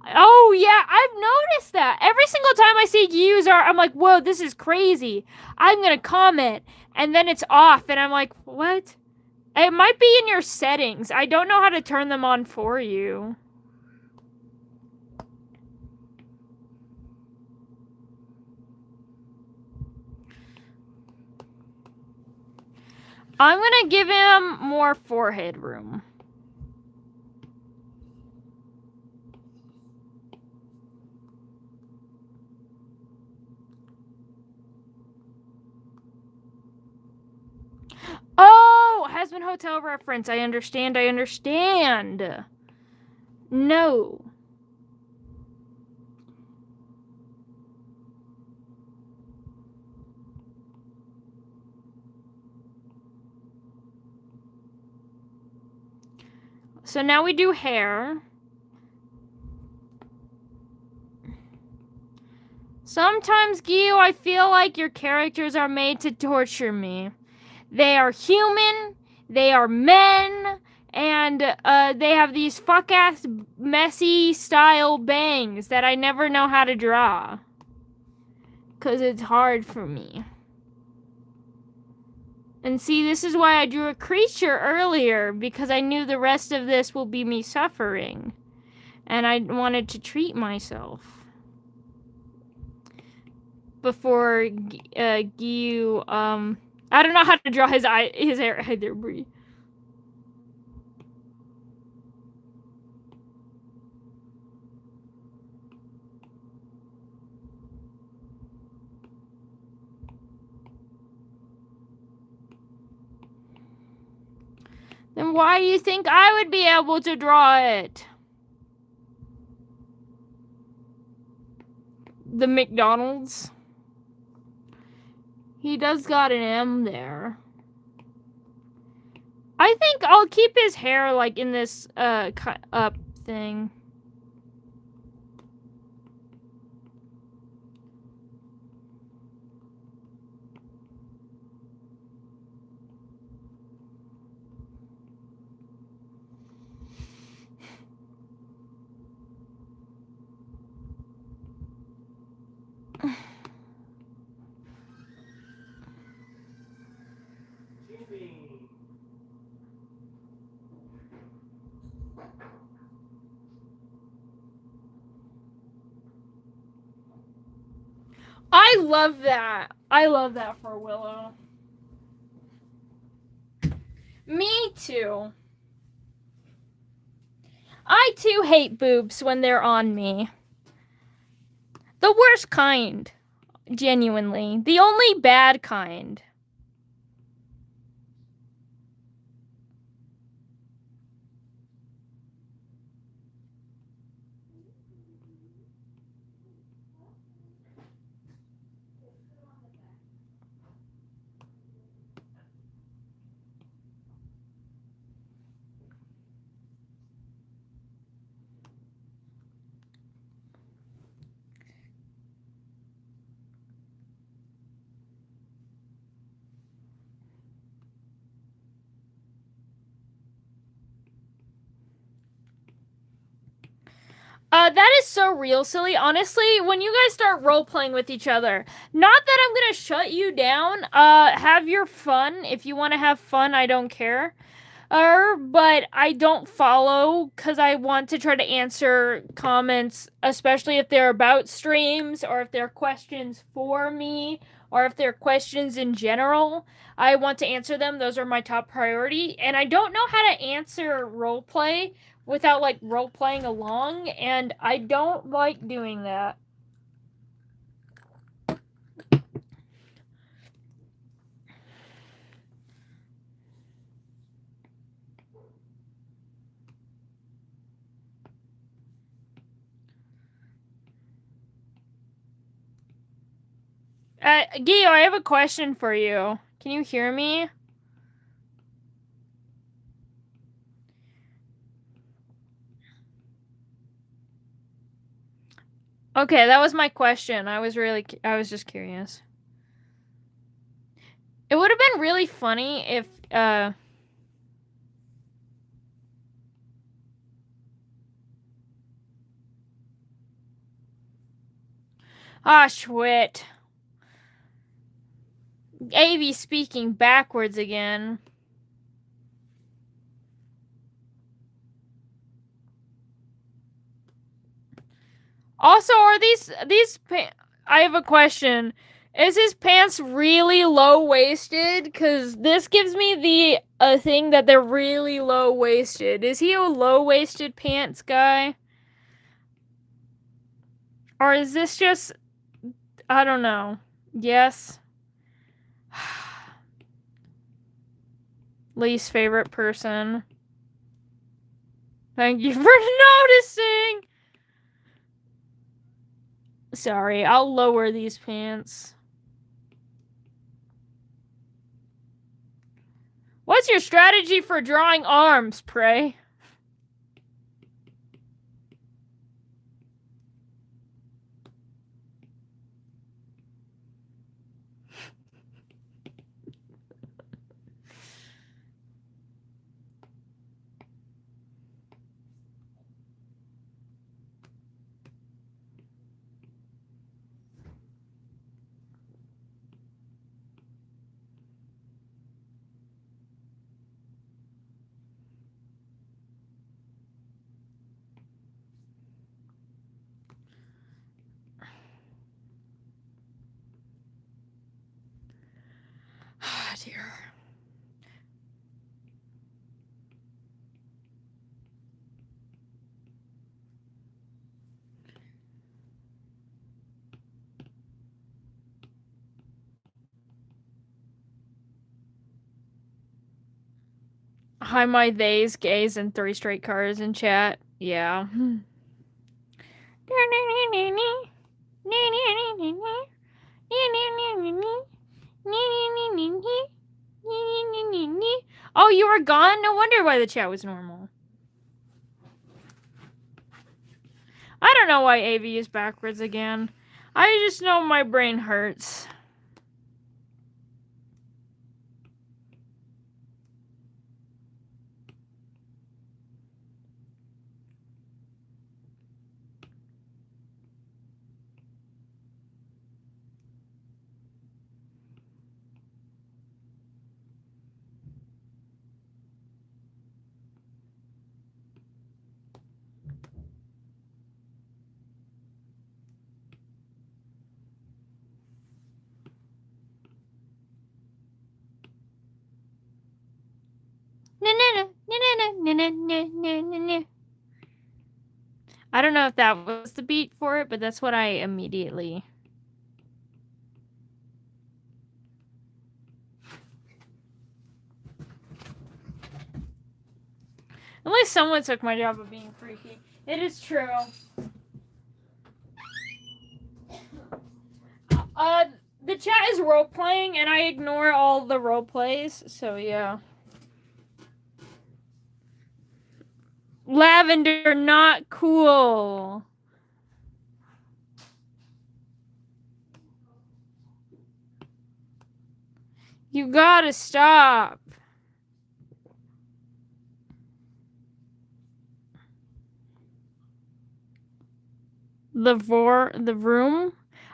Oh, yeah, I've noticed that. Every single time I see user, I'm like, whoa, this is crazy. I'm going to comment, and then it's off, and I'm like, what? It might be in your settings. I don't know how to turn them on for you. I'm going to give him more forehead room. Oh, Husband Hotel reference. I understand. No. So now we do hair. Sometimes, Gio, I feel like your characters are made to torture me. They are human, they are men, and they have these fuck-ass messy style bangs that I never know how to draw. 'Cause it's hard for me. And see, this is why I drew a creature earlier, because I knew the rest of this will be me suffering. And I wanted to treat myself. Before Gyu, I don't know how to draw his hair either, Bree. Then why do you think I would be able to draw it? The McDonald's. He does got an M there. I think I'll keep his hair like in this cut up thing. I love that. I love that for Willow. Me too. I too hate boobs when they're on me. The worst kind. Genuinely. The only bad kind. That is so real, silly. Honestly, when you guys start role-playing with each other, not that I'm gonna shut you down. Have your fun. If you want to have fun, I don't care. But I don't follow because I want to try to answer comments, especially if they're about streams or if they're questions for me or if they're questions in general. I want to answer them. Those are my top priority. And I don't know how to answer roleplay without like role playing along, and I don't like doing that. Gio, I have a question for you. Can you hear me? Okay, that was my question. I was just curious. It would have been really funny if, Ah, shit. AV speaking backwards again. Also, are these I have a question. Is his pants really low-waisted? Because this gives me the thing that they're really low-waisted. Is he a low-waisted pants guy? Or is this just... I don't know. Yes. Least favorite person. Thank you for noticing! Sorry, I'll lower these pants. What's your strategy for drawing arms, Prey? dear. Hi, my theys, gays, and 3 straight cars in chat. Yeah. Oh, you were gone? No wonder why the chat was normal. I don't know why AV is backwards again. I just know my brain hurts. I don't know if that was the beat for it, but that's what I immediately... At least someone took my job of being freaky. It is true. The chat is role-playing, and I ignore all the role-plays, so yeah. Lavender, not cool. You gotta stop. The room?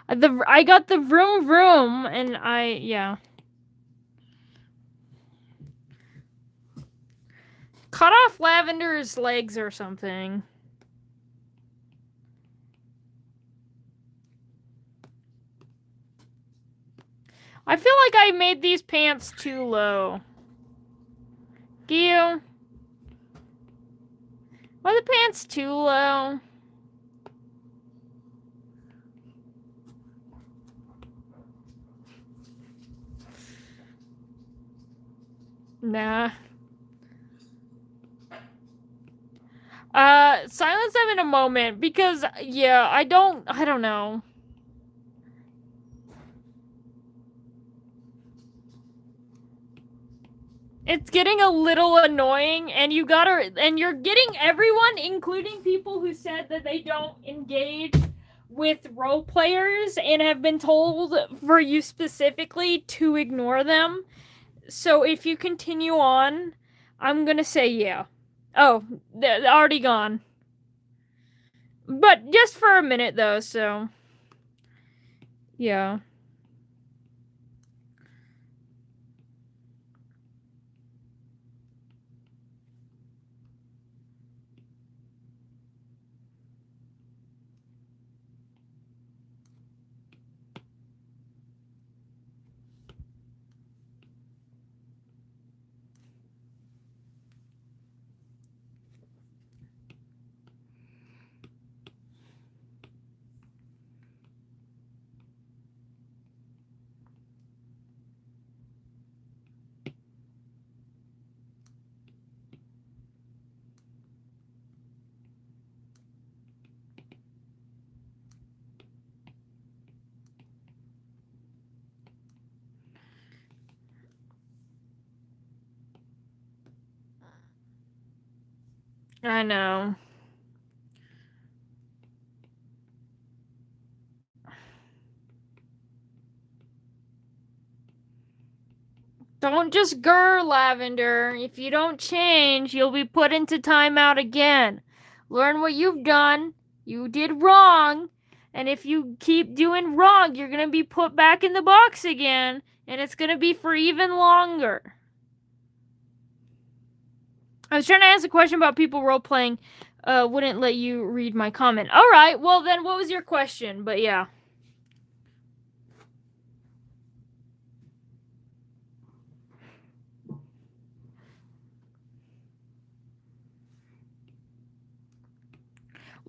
I got the room, and yeah. Cut off Lavender's legs or something. I feel like I made these pants too low. Gio? Are the pants too low? Nah. Silence them in a moment, because, yeah, I don't know. It's getting a little annoying, and you're getting everyone, including people who said that they don't engage with role players and have been told for you specifically to ignore them. So if you continue on, I'm gonna say yeah. Oh, they're already gone. But just for a minute, though, so... Yeah. I know. Don't just grr, Lavender. If you don't change, you'll be put into timeout again. Learn what you've done. You did wrong. And if you keep doing wrong, you're going to be put back in the box again. And it's going to be for even longer. I was trying to ask a question about people role-playing. Wouldn't let you read my comment. Alright, well then what was your question? But yeah.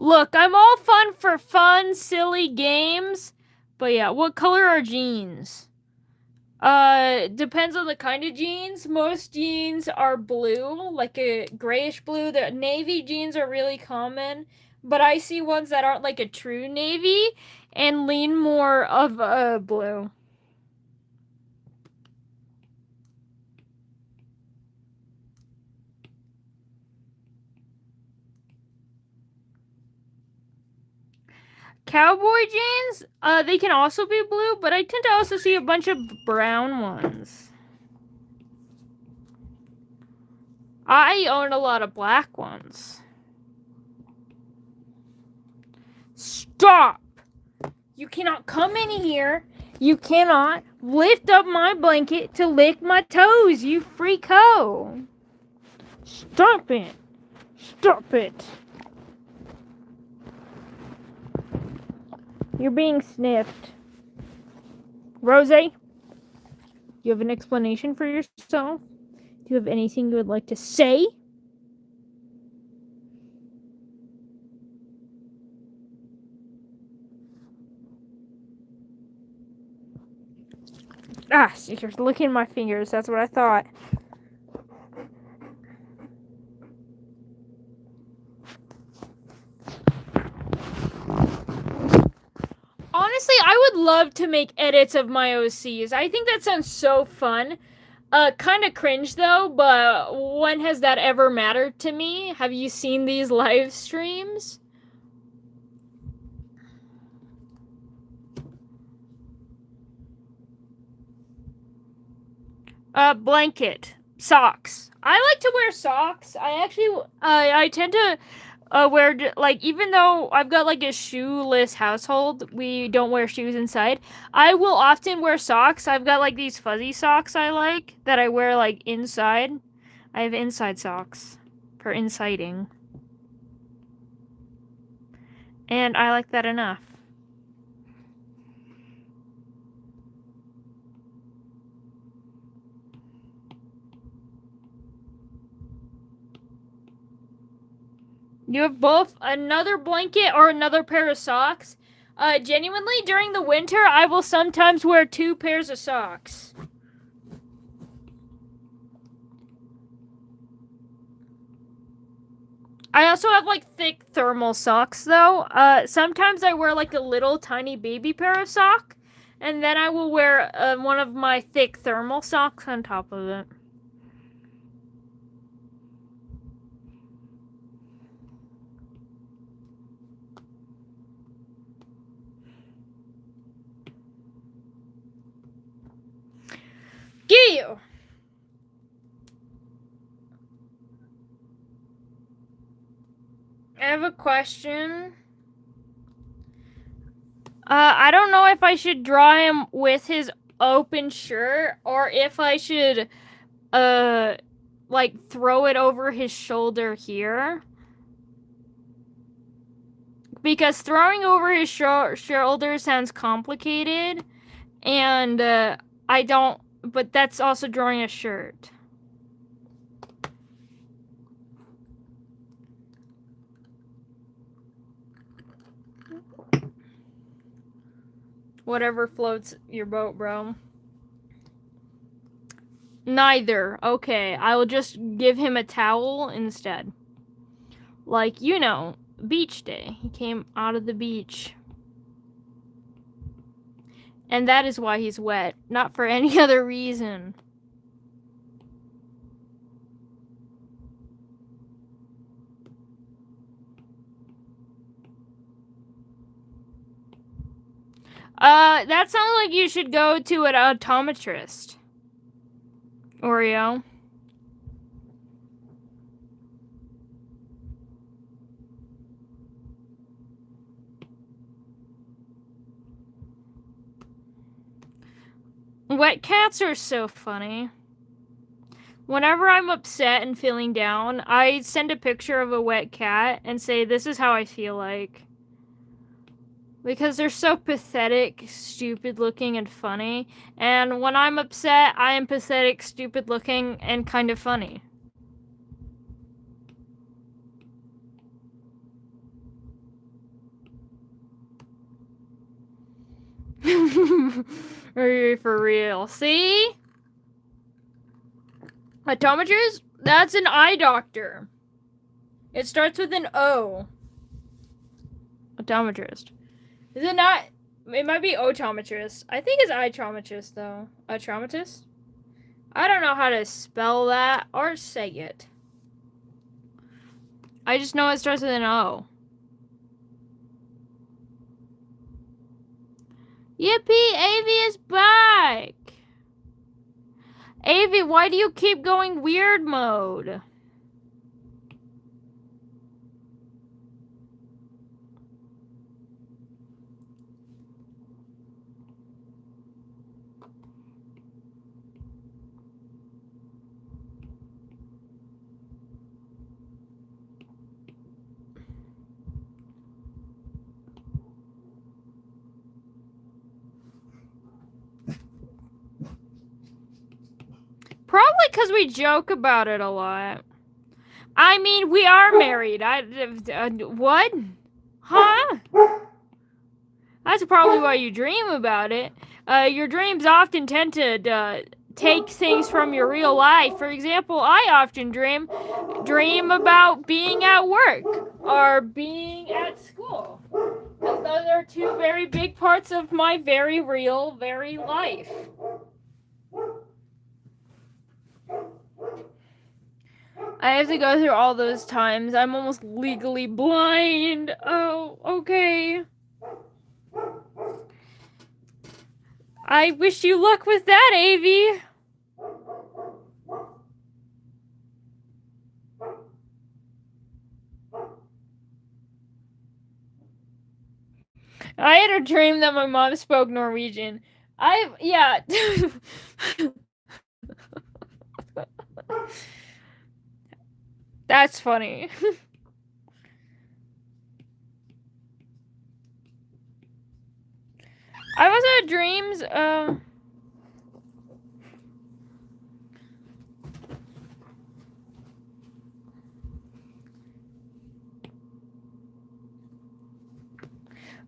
Look, I'm all fun for fun, silly games. But yeah, what color are jeans? Depends on the kind of jeans. Most jeans are blue, like a grayish blue. The navy jeans are really common, but I see ones that aren't like a true navy and lean more of blue. Cowboy jeans, they can also be blue, but I tend to also see a bunch of brown ones. I own a lot of black ones. Stop! You cannot come in here. You cannot lift up my blanket to lick my toes, you freako. Stop it. Stop it. You're being sniffed. Rose, you have an explanation for yourself? Do you have anything you would like to say? Ah, you're licking my fingers. That's what I thought. Honestly, I would love to make edits of my OCs. I think that sounds so fun. Kind of cringe though, but when has that ever mattered to me? Have you seen these live streams? Blanket. Socks. I like to wear socks. I actually, I tend to wear, like, even though I've got like a shoeless household, we don't wear shoes inside, I will often wear socks. I've got like these fuzzy socks I like that I wear like inside. I have inside socks for insiding. And I like that enough. You have both another blanket or another pair of socks? Genuinely, during the winter, I will sometimes wear 2 pairs of socks. I also have, like, thick thermal socks, though. Sometimes I wear, like, a little tiny baby pair of sock, and then I will wear one of my thick thermal socks on top of it. Get you! I have a question. I don't know if I should draw him with his open shirt or if I should, like, throw it over his shoulder here. Because throwing over his shoulder sounds complicated, and, I don't, but that's also drawing a shirt. Whatever floats your boat, bro. Neither. Okay, I will just give him a towel instead. Like, you know, beach day. He came out of the beach. And that is why he's wet, not for any other reason. That sounds like you should go to an optometrist. Oreo. Wet cats are so funny. Whenever I'm upset and feeling down, I send a picture of a wet cat and say, this is how I feel like. Because they're so pathetic, stupid looking, and funny. And when I'm upset, I am pathetic, stupid looking, and kind of funny. For real. See? Optometrist? That's an eye doctor. It starts with an O. Optometrist. Is it not? It might be optometrist. I think it's eye traumatist, though. A traumatist? I don't know how to spell that or say it. I just know it starts with an O. Yippee! Avi is back! Avi, why do you keep going weird mode? Probably because we joke about it a lot. I mean, we are married. What? Huh? That's probably why you dream about it. Your dreams often tend to take things from your real life. For example, I often dream about being at work or being at school. Because those are two very big parts of my very real, very life. I have to go through all those times. I'm almost legally blind. Oh, okay. I wish you luck with that, Avi. I had a dream that my mom spoke Norwegian. Yeah. That's funny. I also had dreams,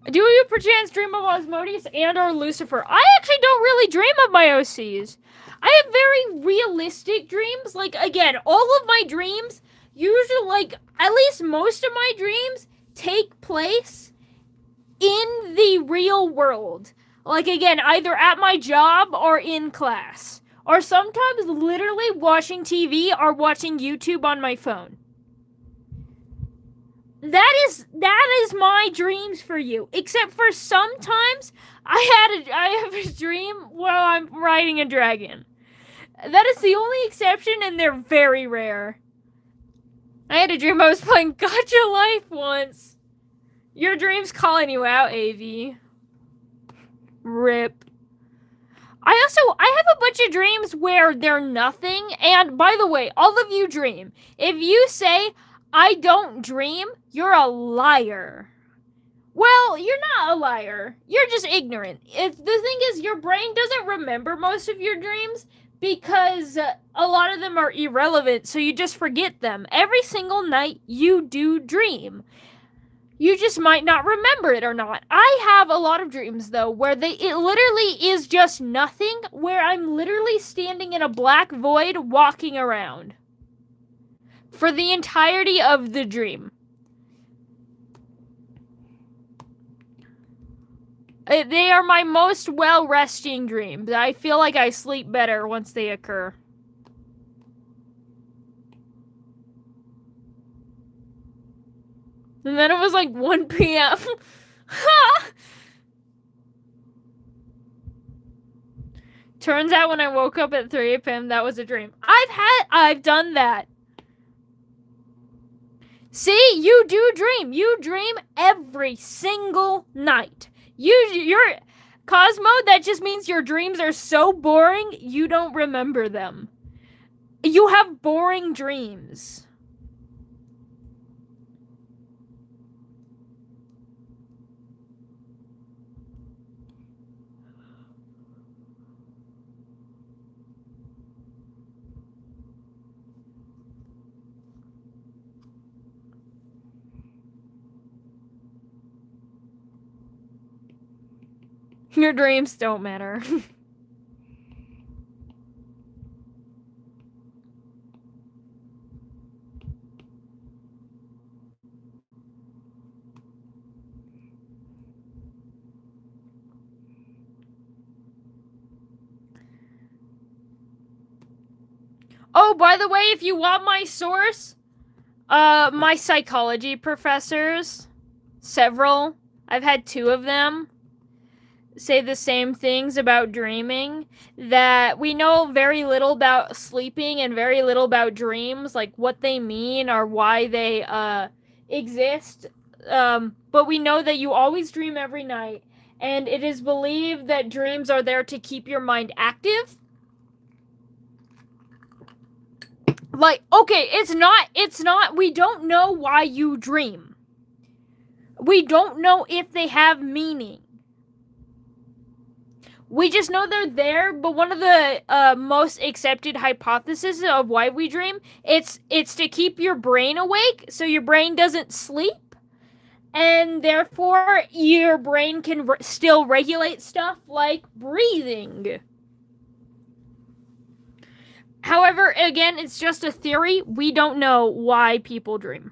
do you perchance dream of Osmodeus and or Lucifer? I actually don't really dream of my OCs. I have very realistic dreams. Like, again, all of my dreams, usually, like, at least most of my dreams take place in the real world. Like, again, either at my job or in class. Or sometimes literally watching TV or watching YouTube on my phone. That is my dreams for you. Except for sometimes I have a dream while I'm riding a dragon. That is the only exception, and they're very rare. I had a dream I was playing Gacha Life once. Your dream's calling you out, AV. RIP. I have a bunch of dreams where they're nothing, and by the way, all of you dream. If you say, I don't dream, you're a liar. Well, you're not a liar. You're just ignorant. The thing is, your brain doesn't remember most of your dreams because a lot of them are irrelevant, so you just forget them. Every single night, you do dream. You just might not remember it or not. I have a lot of dreams, though, where it literally is just nothing, where I'm literally standing in a black void walking around for the entirety of the dream. They are my most well-resting dreams. I feel like I sleep better once they occur. And then it was like 1 p.m. Turns out when I woke up at 3 p.m. that was a dream. I've done that. See, you do dream. You dream every single night. You're Cosmo, that just means your dreams are so boring, you don't remember them. You have boring dreams. Your dreams don't matter. Oh, by the way, if you want my source, my psychology professors, several, I've had 2 of them, say the same things about dreaming, that we know very little about sleeping and very little about dreams, like what they mean or why they exist. But we know that you always dream every night, and it is believed that dreams are there to keep your mind active. Like, okay, it's not, we don't know why you dream. We don't know if they have meaning. We just know they're there, but one of the most accepted hypotheses of why we dream, it's to keep your brain awake so your brain doesn't sleep, and therefore your brain can still regulate stuff like breathing. However, again, it's just a theory. We don't know why people dream.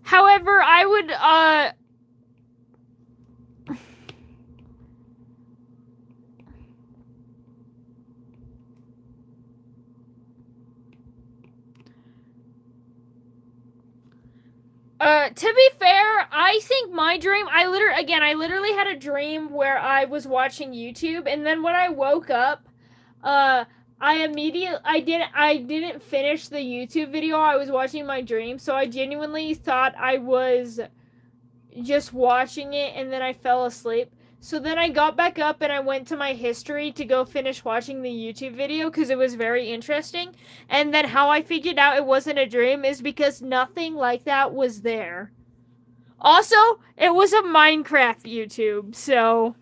However, I would, to be fair, I think my dream, I literally had a dream where I was watching YouTube, and then when I woke up, I didn't finish the YouTube video. I was watching my dream, so I genuinely thought I was just watching it, and then I fell asleep. So then I got back up and I went to my history to go finish watching the YouTube video because it was very interesting. And then how I figured out it wasn't a dream is because nothing like that was there. Also, it was a Minecraft YouTube, so...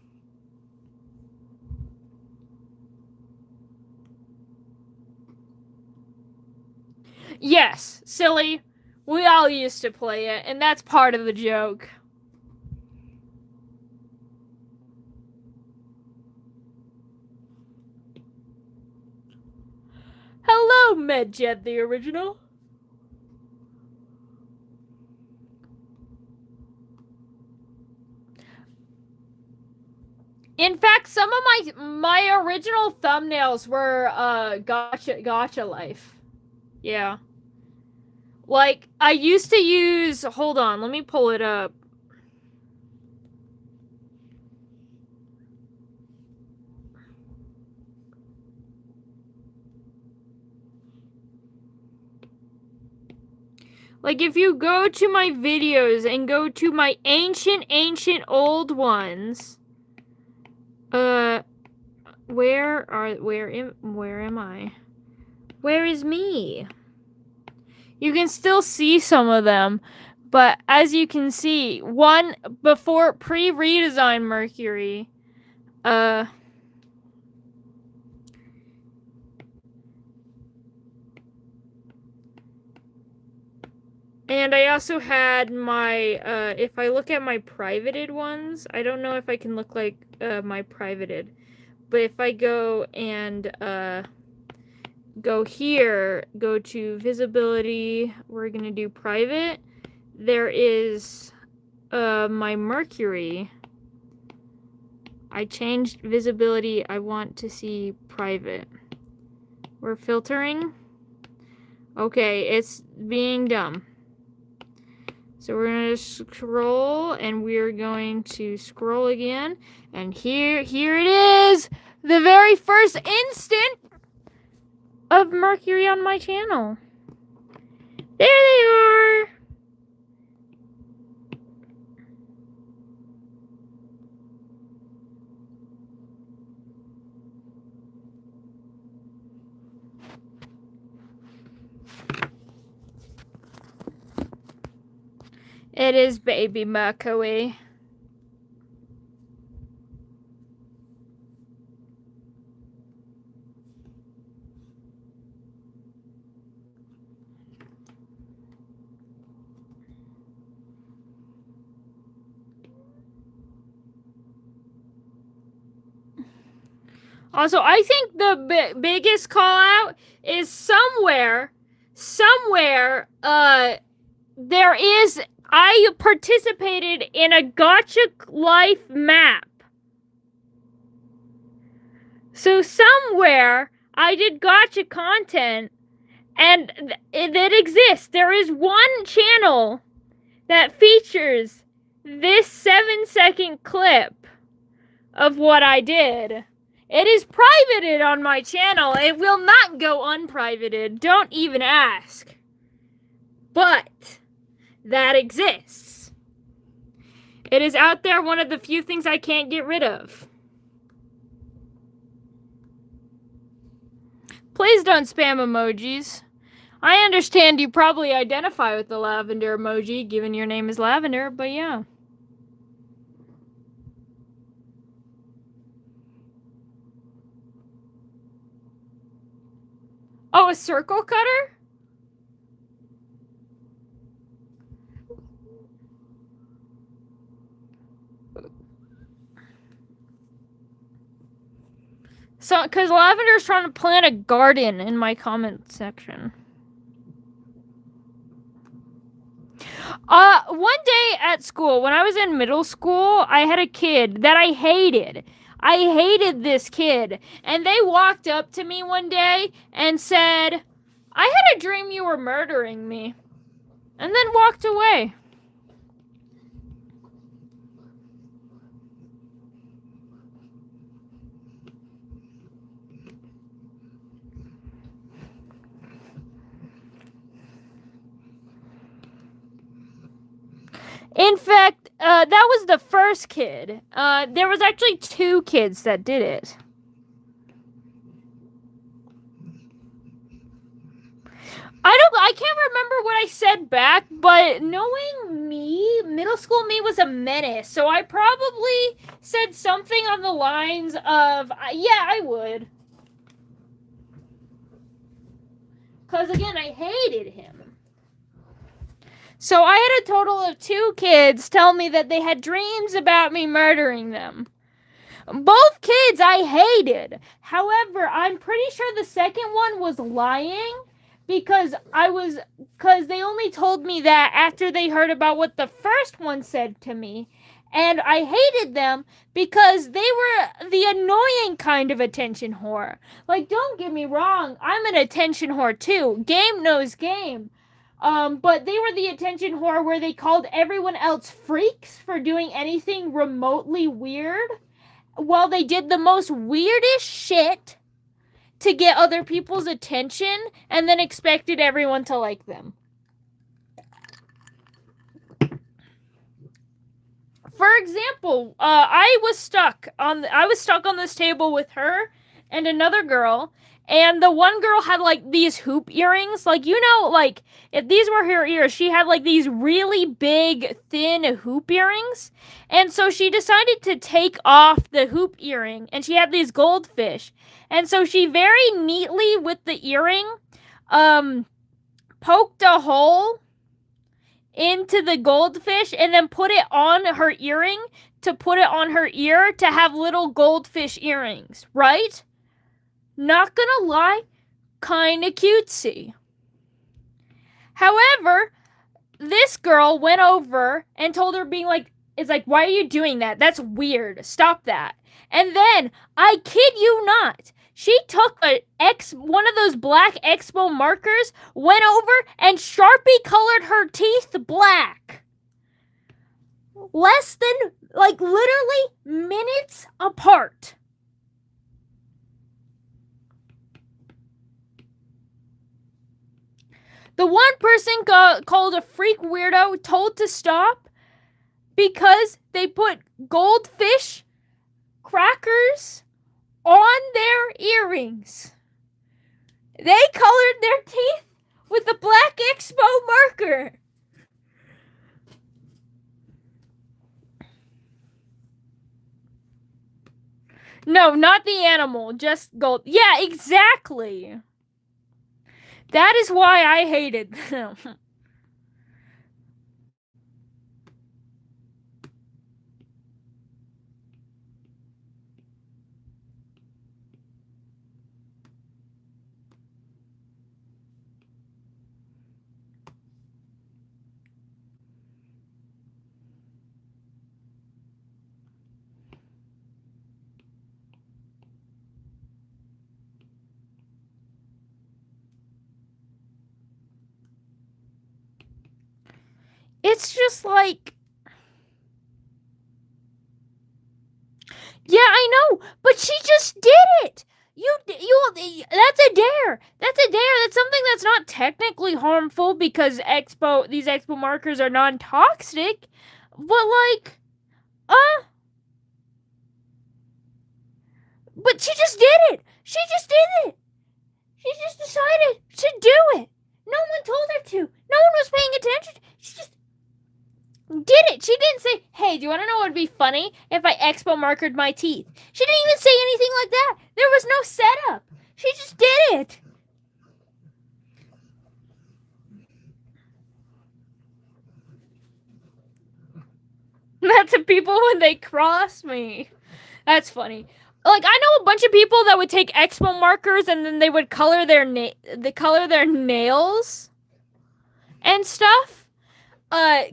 Yes, silly. We all used to play it, and that's part of the joke. Hello, Medjet the original. In fact, some of my original thumbnails were gacha life. Yeah. Like, I used to use, hold on, let me pull it up. Like, if you go to my videos and go to my ancient old ones, where am I? Where is me? You can still see some of them, but as you can see, one before pre-redesign Mercury, and I also had my, if I look at my privated ones, I don't know if I can look like, my privated, but if I go and, go here, go to visibility, we're gonna do private, there is, my Mercury. I changed visibility, I want to see private. We're filtering. Okay, it's being dumb. So we're going to scroll, and we're going to scroll again. And here it is! The very first instant of Mercury on my channel. There they are! It is baby Mercury. Also, I think the biggest call out is somewhere, there is. I participated in a Gotcha Life map. So somewhere I did Gotcha content, and it exists. There is one channel that features this 7-second clip of what I did. It is privated on my channel. It will not go unprivated. Don't even ask. But that exists. It is out there, one of the few things I can't get rid of. Please don't spam emojis. I understand you probably identify with the lavender emoji, given your name is Lavender, but yeah. Oh, a circle cutter? So, because Lavender's trying to plant a garden in my comment section. One day at school, when I was in middle school, I had a kid that I hated. I hated this kid. And they walked up to me one day and said, I had a dream you were murdering me. And then walked away. In fact, that was the first kid. There was actually 2 kids that did it. I can't remember what I said back, but knowing me, middle school me was a menace. So I probably said something on the lines of, yeah, I would. Because again, I hated him. So I had a total of 2 kids tell me that they had dreams about me murdering them. Both kids I hated. However, I'm pretty sure the second one was lying because they only told me that after they heard about what the first one said to me. And I hated them because they were the annoying kind of attention whore. Like, don't get me wrong, I'm an attention whore too. Game knows game. But they were the attention whore where they called everyone else freaks for doing anything remotely weird, while they did the most weirdest shit to get other people's attention and then expected everyone to like them. For example, I was stuck on this table with her and another girl, and the one girl had like these hoop earrings, like, you know, like if these were her ears, she had like these really big thin hoop earrings. And so she decided to take off the hoop earring, and she had these goldfish. And so she very neatly with the earring poked a hole into the goldfish and then put it on her earring to put it on her ear to have little goldfish earrings, right? Not gonna lie, kinda cutesy. However, this girl went over and told her, being like, it's like, why are you doing that? That's weird. Stop that. And then, I kid you not, she took one of those black Expo markers, went over and Sharpie colored her teeth black. Less than, like, literally minutes apart. The one person called a freak weirdo told to stop because they put goldfish crackers on their earrings. They colored their teeth with a black Expo marker. No, not the animal, just gold. Yeah, exactly. That is why I hated them. It's just like, yeah, I know, but she just did it. That's a dare. That's a dare. That's something that's not technically harmful because these expo markers are non-toxic, but like, but she just did it. She just did it. She just decided to do it. No one told her to. No one was paying attention. She just did it. She didn't say, hey, do you want to know what would be funny if I expo markered my teeth? She didn't even say anything like that. There was no setup. She just did it. That's the people when they cross me. That's funny. Like, I know a bunch of people that would take expo markers and then they would color their nails and stuff.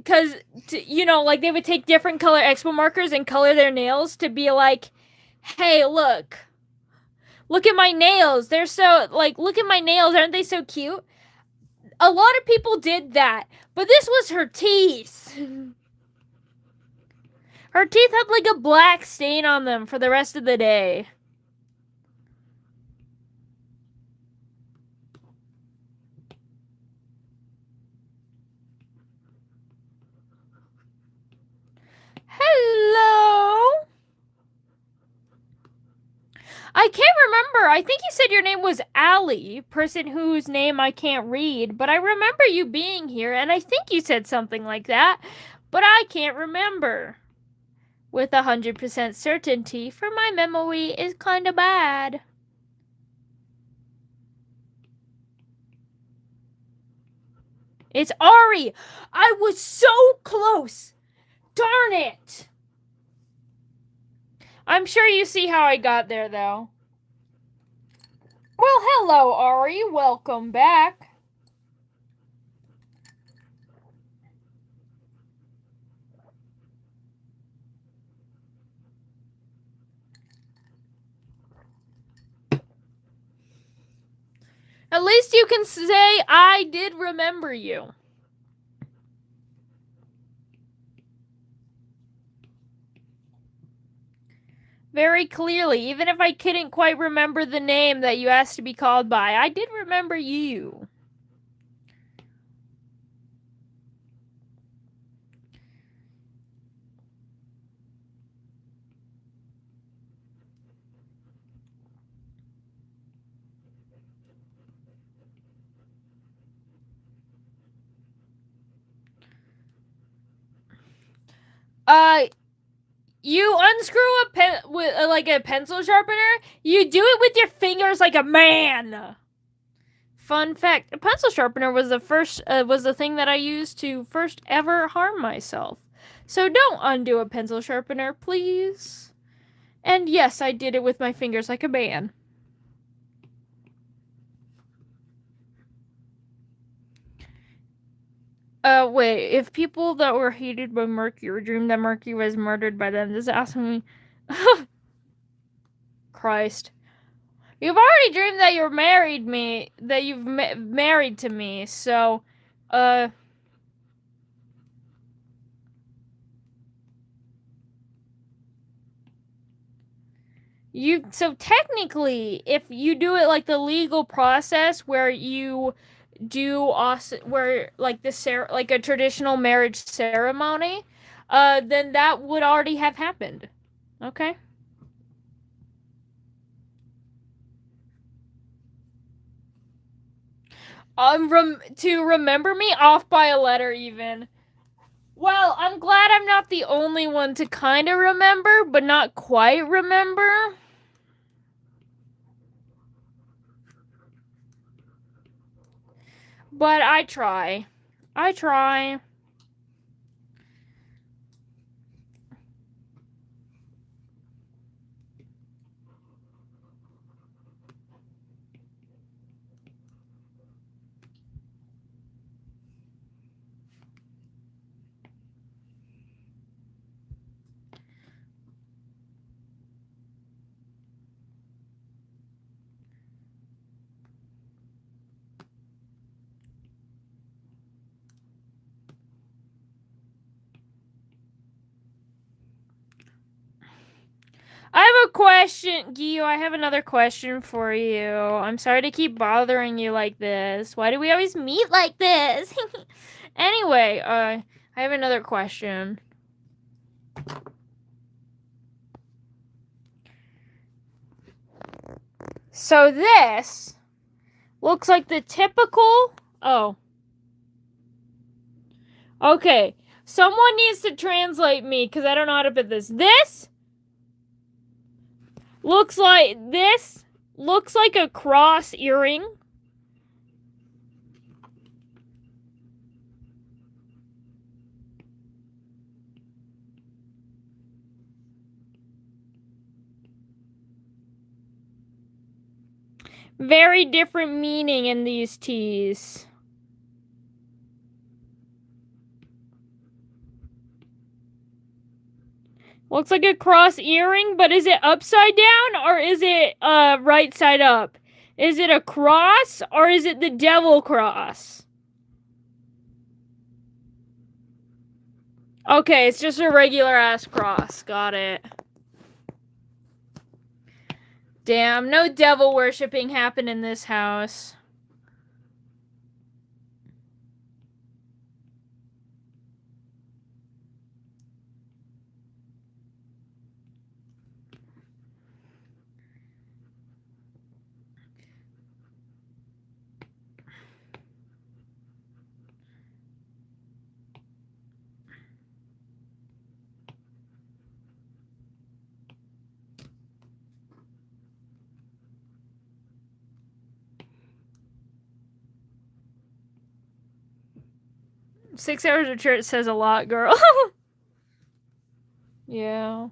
Cause like they would take different color expo markers and color their nails to be like, hey, look at my nails. They're so look at my nails. Aren't they so cute? A lot of people did that, but this was her teeth. Her teeth had like a black stain on them for the rest of the day. Hello? I can't remember. I think you said your name was Allie, person whose name I can't read, but I remember you being here, and I think you said something like that, but I can't remember. With 100% certainty, for my memory is kinda bad. It's Ari! I was so close! Darn it! I'm sure you see how I got there, though. Well, hello, Ari. Welcome back. At least you can say I did remember you. Very clearly, even if I couldn't quite remember the name that you asked to be called by, I did remember you. You unscrew a pen with like a pencil sharpener. You do it with your fingers like a man. Fun fact: a pencil sharpener was the thing that I used to first ever harm myself. So don't undo a pencil sharpener, please. And yes, I did it with my fingers like a man. Wait, if people that were hated by Mercury dreamed that Mercury was murdered by them, does it ask me? Christ. You've already dreamed that you're married to me, so, so technically, if you do it like the legal process where you do also, where like like a traditional marriage ceremony, then that would already have happened. Okay? To remember me off by a letter even. Well, I'm glad I'm not the only one to kind of remember, but not quite remember. But I try. I try. a question, Gio. I have another question for you. I'm sorry to keep bothering you like this. Why do we always meet like this? Anyway, I have another question. So this looks like the typical... Oh. Okay. Someone needs to translate me because I don't know how to put this. This looks like a cross earring. Very different meaning in these teas. Looks like a cross earring, but is it upside down or is it right side up? Is it a cross or is it the devil cross? Okay, it's just a regular ass cross. Got it. Damn, no devil worshipping happened in this house. Six hours of church says a lot, girl. Yeah.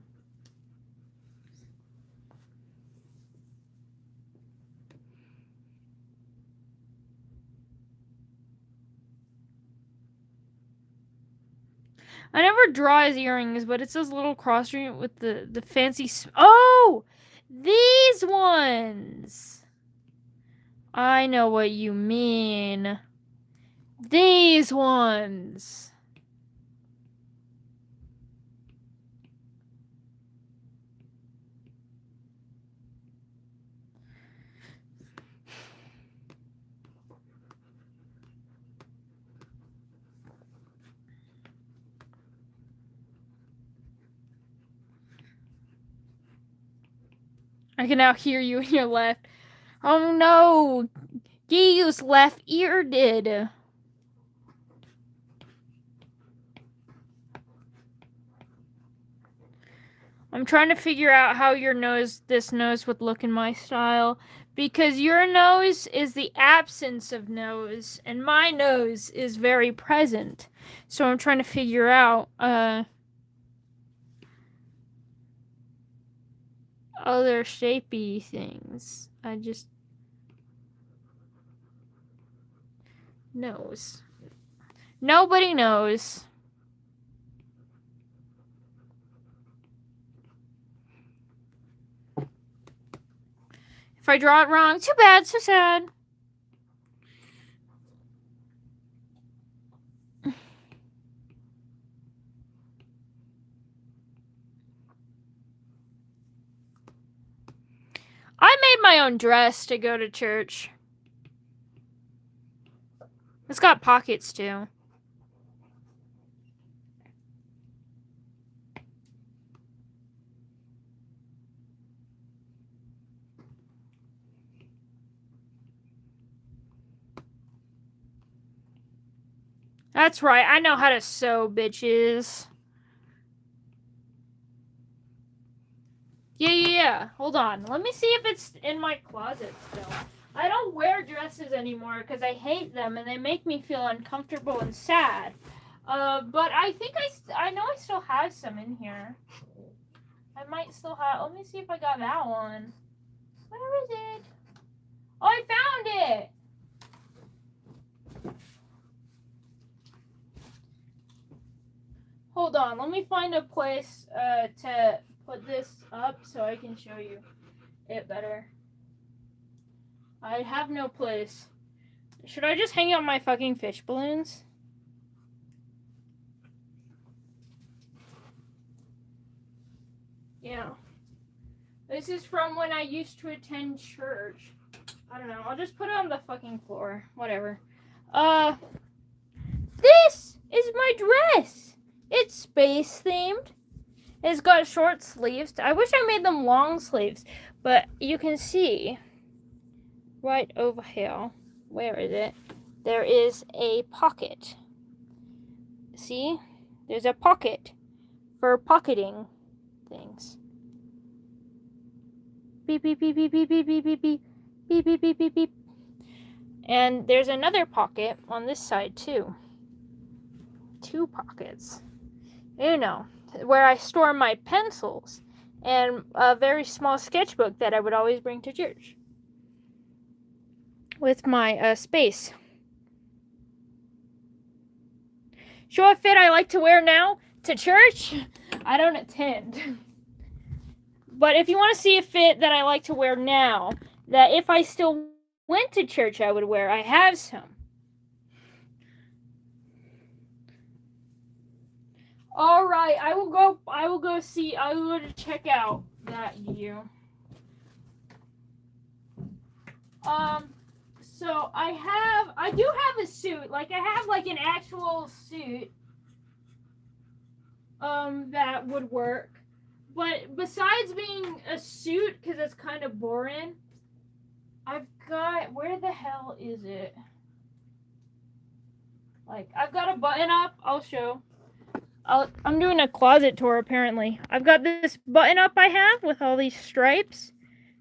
I never draw his earrings, but it's those little cross ring with the fancy... Oh! These ones! I know what you mean. These ones. I can now hear you in your left. Oh no! Giyu's left ear did. I'm trying to figure out how this nose would look in my style. Because your nose is the absence of nose, and my nose is very present. So I'm trying to figure out, other shapey things. I just... Nose. Nobody knows. If I draw it wrong, too bad, so sad. I made my own dress to go to church. It's got pockets too. That's right, I know how to sew, bitches. Yeah. Hold on. Let me see if it's in my closet still. I don't wear dresses anymore because I hate them and they make me feel uncomfortable and sad. But I think I know I still have some in here. I might still have... Let me see if I got that one. Where is it? Oh, I found it! Hold on. Let me find a place to put this up so I can show you it better. I have no place. Should I just hang out my fucking fish balloons? Yeah. This is from when I used to attend church. I don't know. I'll just put it on the fucking floor. Whatever. This is my dress. It's space themed. It's got short sleeves. I wish I made them long sleeves, but you can see right over here. Where is it? There is a pocket. See? There's a pocket for pocketing things. Beep, beep, beep, beep, beep, beep, beep, beep, beep, beep, beep, beep, beep, beep. And there's another pocket on this side, too. 2 pockets. You know, where I store my pencils and a very small sketchbook that I would always bring to church. With my space. Show a fit I like to wear now to church. I don't attend. But if you want to see a fit that I like to wear now, that if I still went to church I would wear, I have some. All right, I will go check out that view. So I do have a suit. Like, I have, like, an actual suit, that would work. But besides being a suit, because it's kind of boring, I've got, where the hell is it? Like, I've got a button up. I'll show. I'm doing a closet tour, apparently. I've got this button up I have with all these stripes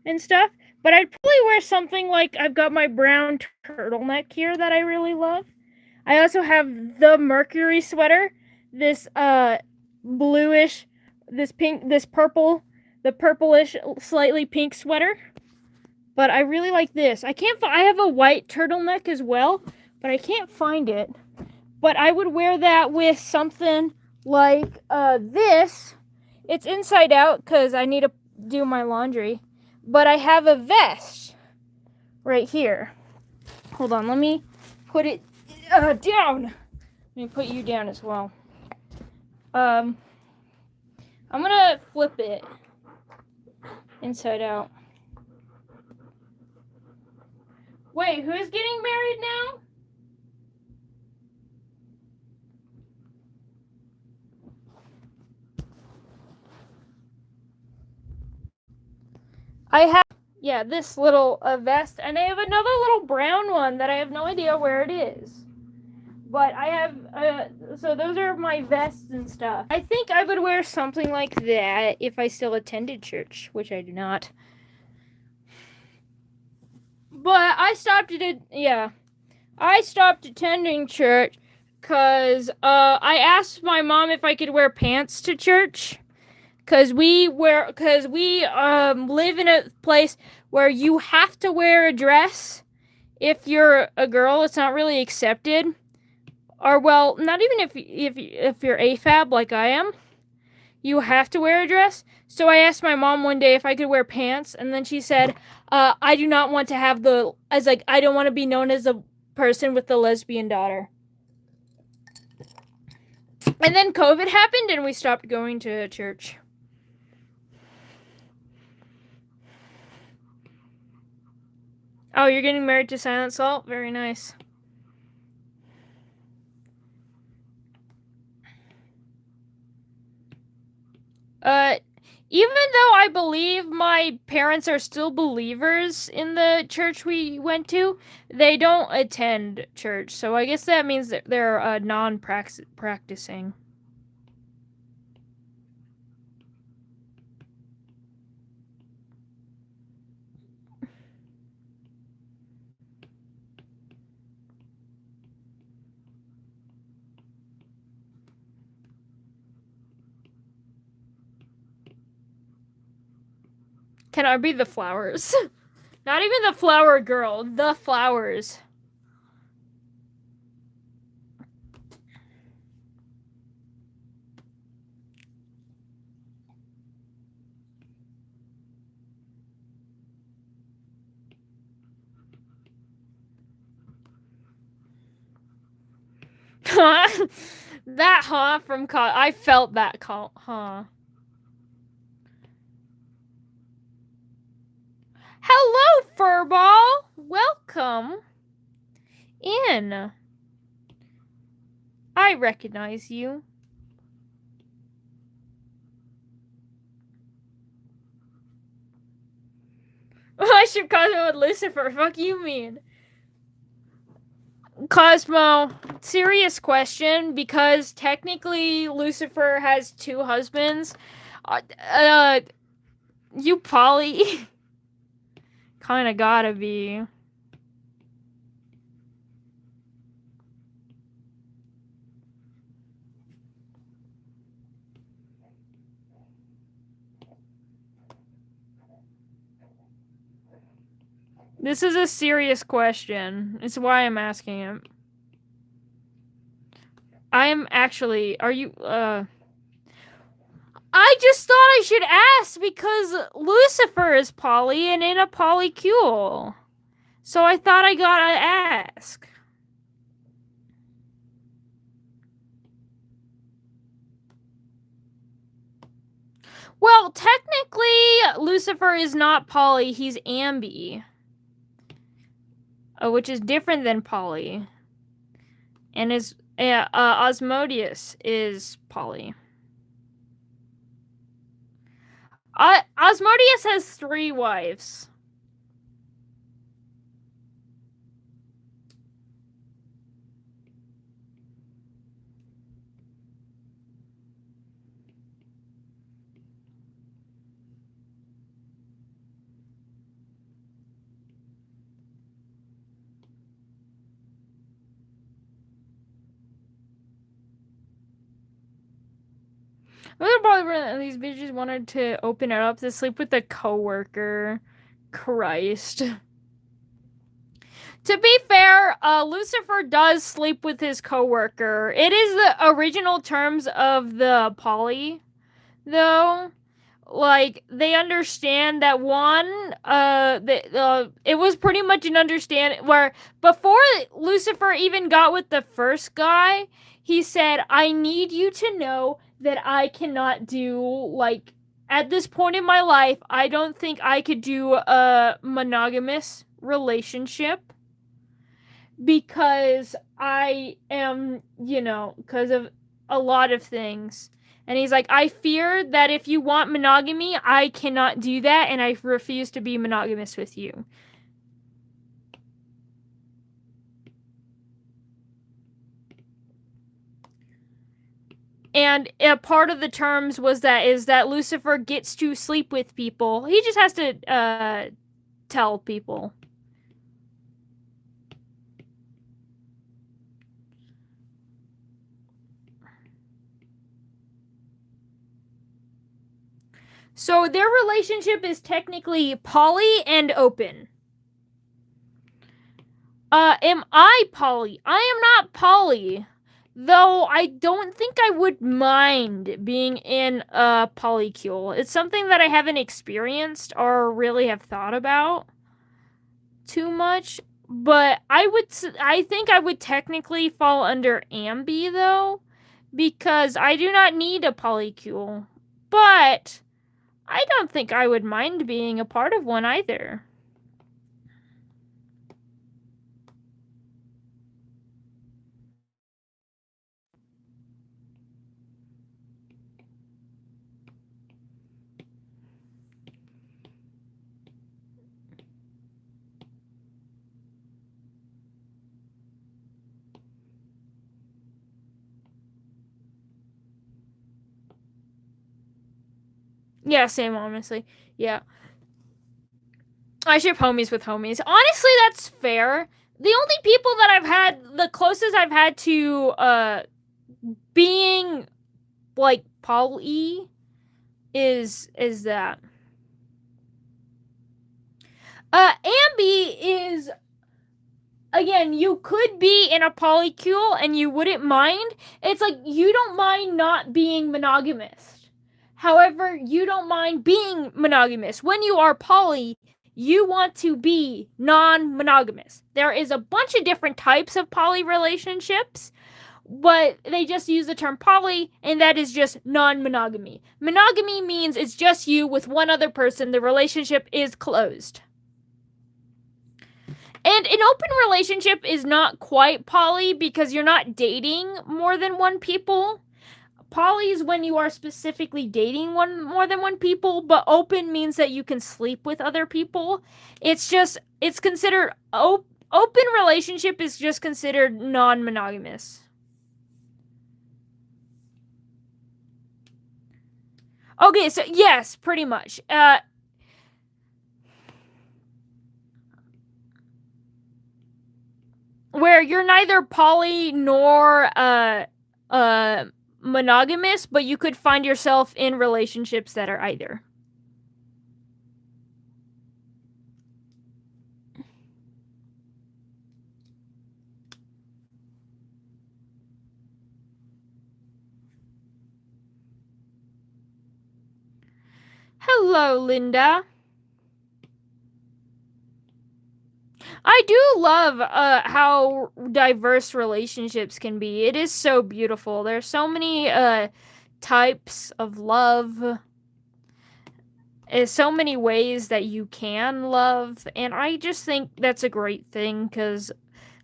and stuff. But I'd probably wear something like, I've got my brown turtleneck here that I really love. I also have the Mercury sweater. This bluish, this pink, this purple, the purplish, slightly pink sweater. But I really like this. I have a white turtleneck as well, but I can't find it. But I would wear that with something like this. It's inside out because I need to do my laundry. But I have a vest right here. Hold on, let me put it down. Let me put you down as well. I'm gonna flip it inside out. Wait, who's getting married now? I have, yeah, this little vest, and I have another little brown one that I have no idea where it is. But I have, so those are my vests and stuff. I think I would wear something like that if I still attended church, which I do not. But I stopped attending church because I asked my mom if I could wear pants to church. Because we live in a place where you have to wear a dress if you're a girl. It's not really accepted. Or, well, not even if you're AFAB like I am. You have to wear a dress. So I asked my mom one day if I could wear pants, and then she said, I do not want to have I don't want to be known as a person with the lesbian daughter. And then COVID happened, and we stopped going to church. Oh, you're getting married to Silent Salt? Very nice. Even though I believe my parents are still believers in the church we went to, they don't attend church. So I guess that means that they're non-practicing. Can I be the flowers? Not even the flower girl, the flowers. That from I felt that huh. Hello, Furball! Welcome in. I recognize you. I should Cosmo with Lucifer. Fuck you mean. Cosmo, serious question, because technically Lucifer has 2 husbands. You poly kinda gotta be. This is a serious question. It's why I'm asking it. I am actually. Are you? I just thought I should ask because Lucifer is poly and in a polycule. So I thought I gotta ask. Well, technically, Lucifer is not poly. He's ambi. Which is different than poly. And is Osmodius is poly. Osmodius has 3 wives. These bitches wanted to open it up to sleep with a coworker. Christ. To be fair, Lucifer does sleep with his coworker. It is the original terms of the poly, though. Like, they understand that it was pretty much an understanding where before Lucifer even got with the first guy, he said, I need you to know that I cannot do, like, at this point in my life, I don't think I could do a monogamous relationship because I am, because of a lot of things. And he's like, I fear that if you want monogamy, I cannot do that, and I refuse to be monogamous with you. And a part of the terms is that Lucifer gets to sleep with people. He just has to tell people. So their relationship is technically poly and open. Am I poly? I am not poly. Though I don't think I would mind being in a polycule. It's something that I haven't experienced or really have thought about too much. But I think I would technically fall under ambi, though, because I do not need a polycule. But I don't think I would mind being a part of one either. Yeah, same, honestly. Yeah. I ship homies with homies. Honestly, that's fair. The only people that I've had, the closest I've had to being like poly is that. Ambi is, again, you could be in a polycule and you wouldn't mind. It's like you don't mind not being monogamous. However, you don't mind being monogamous. When you are poly, you want to be non-monogamous. There is a bunch of different types of poly relationships, but they just use the term poly, and that is just non-monogamy. Monogamy means it's just you with one other person. The relationship is closed. And an open relationship is not quite poly because you're not dating more than one people. Poly is when you are specifically dating more than one people, but open means that you can sleep with other people. It's considered open relationship is just considered non-monogamous. Okay, so yes, pretty much. Where you're neither poly nor monogamous, but you could find yourself in relationships that are either. Hello, Linda. I do love how diverse relationships can be. It is so beautiful. There's so many types of love. There's so many ways that you can love, and I just think that's a great thing because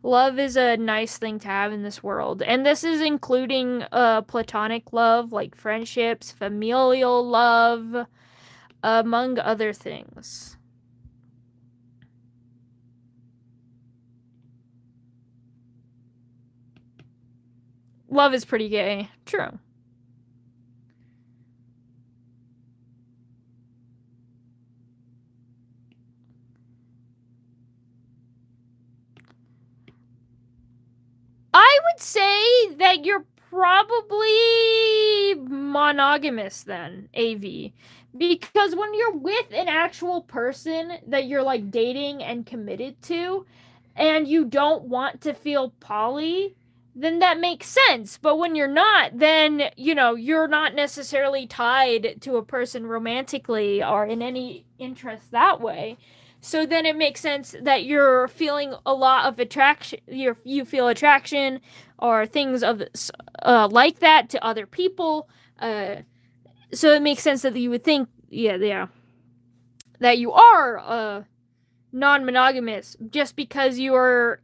love is a nice thing to have in this world. And this is including platonic love, like friendships, familial love, among other things. Love is pretty gay. True. I would say that you're probably monogamous then, AV. Because when you're with an actual person that you're like dating and committed to, and you don't want to feel poly, then that makes sense. But when you're not, then, you're not necessarily tied to a person romantically or in any interest that way. So then it makes sense that you're feeling a lot of attraction. You feel attraction or things of like that to other people. So it makes sense that you would think, yeah, that you are non-monogamous just because you're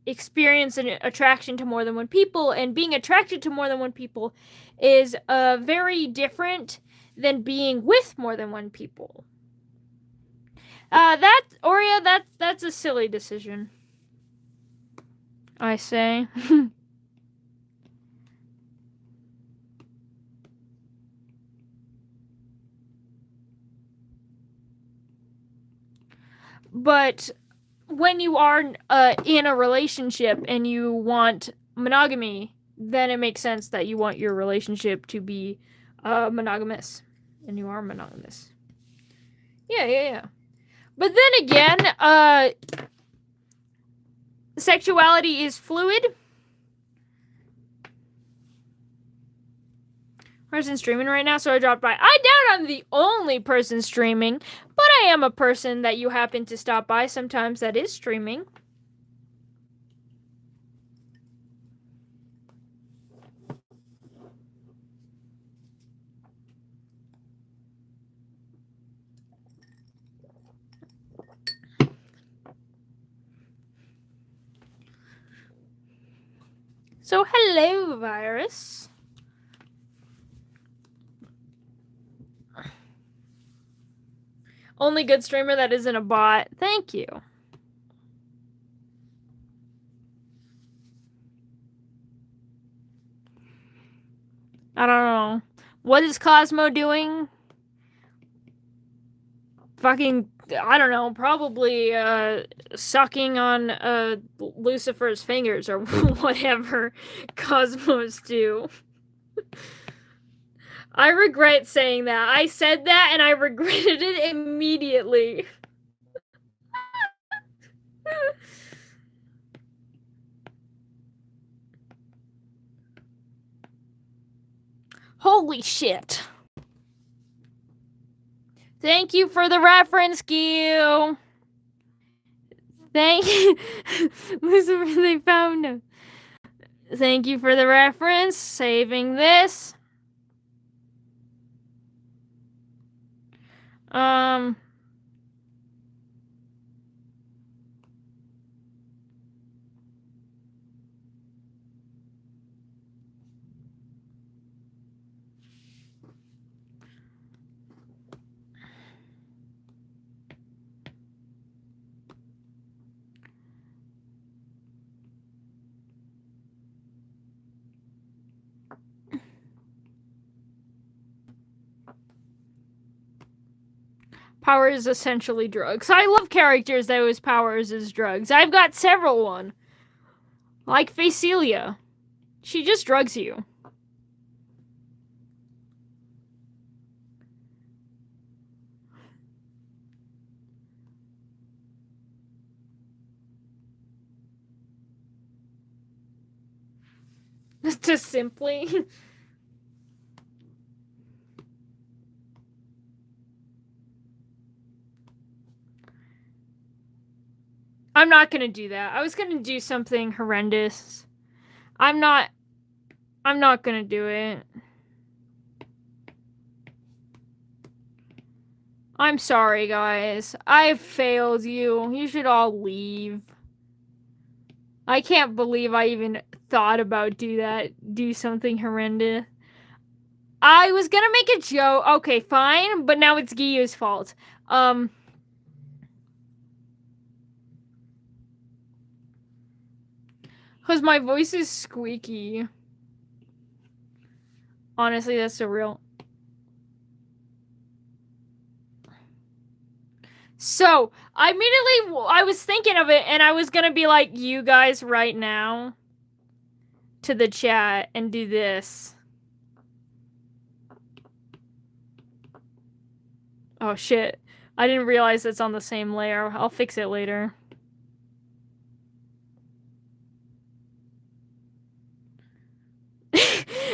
experiencing attraction to more than one people, and being attracted to more than one people is very different than being with more than one people. That's a silly decision, I say. But when you are in a relationship and you want monogamy, then it makes sense that you want your relationship to be monogamous, and you are monogamous. Yeah. But then again, sexuality is fluid. Person streaming right now, so I dropped by. I doubt I'm the only person streaming, but I am a person that you happen to stop by sometimes that is streaming. So hello, virus. Only good streamer that isn't a bot. Thank you. I don't know. What is Cosmo doing? Fucking, I don't know, probably sucking on Lucifer's fingers or whatever Cosmos do. I regret saying that. I said that and I regretted it immediately. Holy shit. Thank you for the reference, Gil. Thank you. Lucifer, they found him. Thank you for the reference. Saving this. Power is essentially drugs. I love characters that use powers as drugs. I've got several one. Like Facelia. She just drugs you. Just simply. I'm not gonna do that. I was gonna do something horrendous. I'm not gonna do it. I'm sorry, guys. I've failed you. You should all leave. I can't believe I even thought about do something horrendous. I was gonna make a joke. Okay, fine, but now it's Giyu's fault. Cause my voice is squeaky. Honestly, that's so real. So, I was thinking of it, and I was gonna be like, you guys right now to the chat and do this. Oh shit. I didn't realize it's on the same layer. I'll fix it later.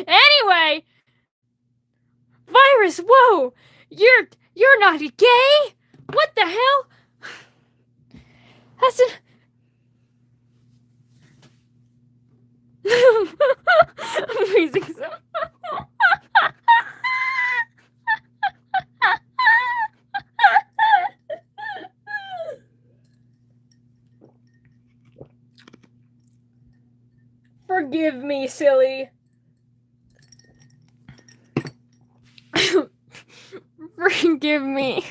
Anyway, Virus, whoa! You're not gay? What the hell? That's amazing. Forgive me, silly. Forgive me.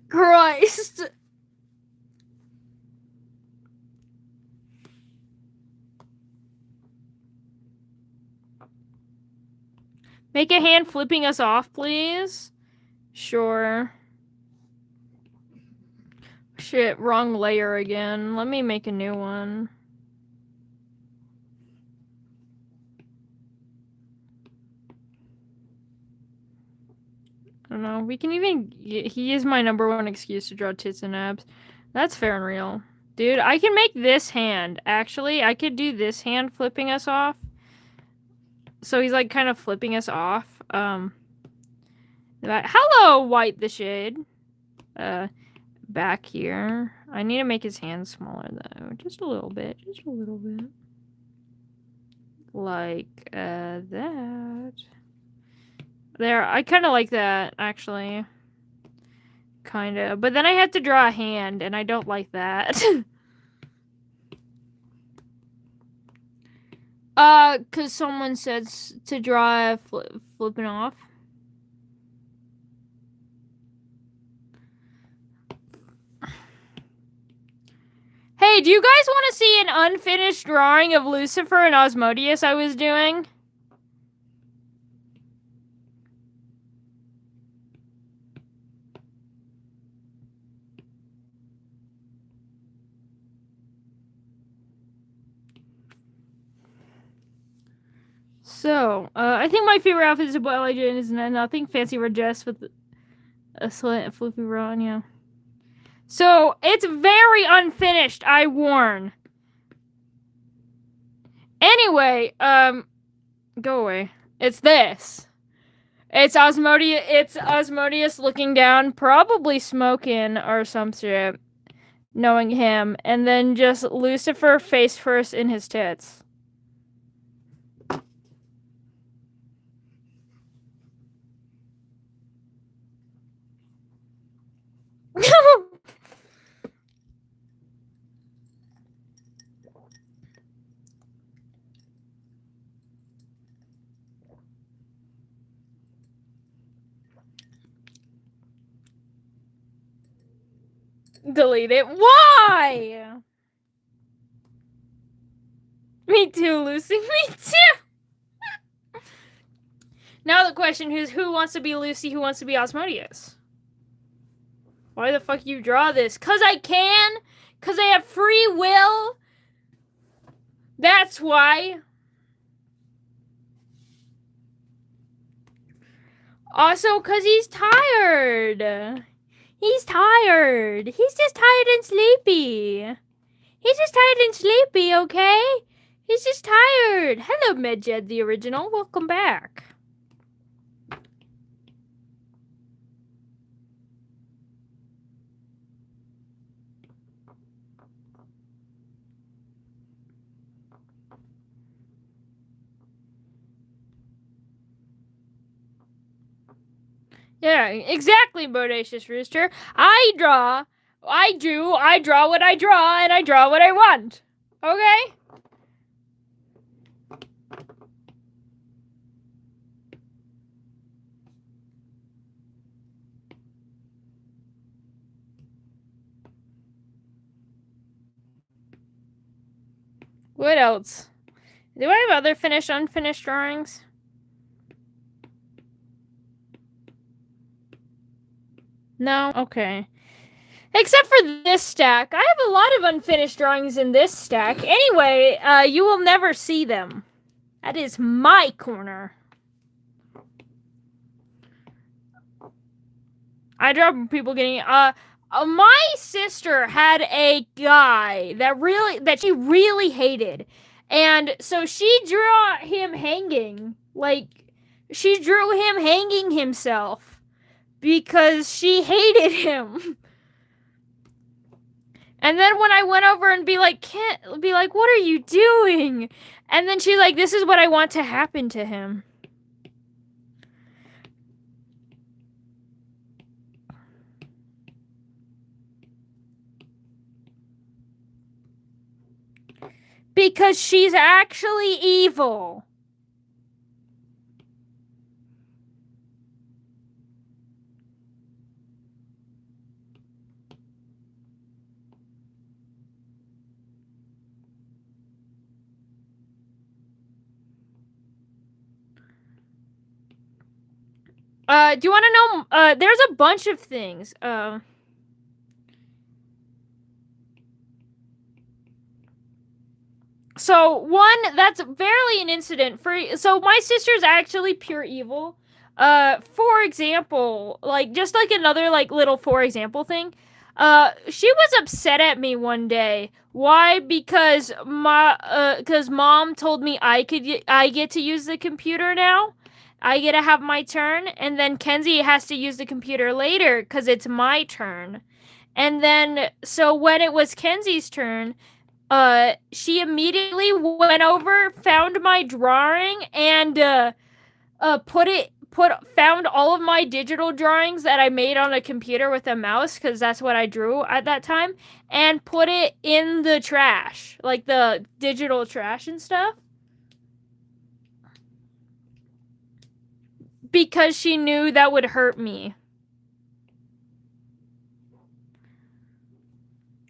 Christ. Make a hand flipping us off, please. Sure. Shit, wrong layer again. Let me make a new one. I don't know. We can even... He is my #1 excuse to draw tits and abs. That's fair and real. Dude, I can make this hand. Actually, I could do this hand flipping us off. So he's like kind of flipping us off. Hello, White the Shade. Back here. I need to make his hand smaller though. Just a little bit. Just a little bit. Like, that. There, I kind of like that, actually. Kind of. But then I had to draw a hand, and I don't like that. Because someone said to draw flipping off. Hey, do you guys want to see an unfinished drawing of Lucifer and Osmodeus I was doing? So, I think my favorite outfit is a Boy Legend is nothing fancy or dress with a slit and flippy run, yeah. So, it's very unfinished, I warn. Anyway, go away. It's this. It's Osmodeus looking down, probably smoking or some shit, knowing him, and then just Lucifer face first in his tits. Delete it. Why? Me too, Lucy. Me too. Now the question is, who wants to be Lucy, who wants to be Asmodeus? Why the fuck you draw this? 'Cause I can? 'Cause I have free will? That's why. Also, 'cause he's tired. He's tired. He's just tired and sleepy. He's just tired and sleepy, okay? He's just tired. Hello, Medjed the original. Welcome back. Yeah, exactly, Bodacious Rooster. I draw what I draw, and I draw what I want. Okay? What else? Do I have other finished, unfinished drawings? No? Okay. Except for this stack. I have a lot of unfinished drawings in this stack. Anyway, you will never see them. That is my corner. I draw people getting... my sister had a guy that she really hated. And so she drew him hanging. Like, she drew him hanging himself. Because she hated him. And then when I went over and be like, what are you doing? And then she's like, this is what I want to happen to him. Because she's actually evil. Do you want to know? There's a bunch of things. So one, that's barely an incident. So my sister's actually pure evil. For example, like just like another like little for example thing. She was upset at me one day. Why? Because mom told me I get to use the computer now. I get to have my turn, and then Kenzie has to use the computer later because it's my turn. And then, so when it was Kenzie's turn, she immediately went over, found my drawing, and found all of my digital drawings that I made on a computer with a mouse, because that's what I drew at that time, and put it in the trash, like the digital trash and stuff. Because she knew that would hurt me.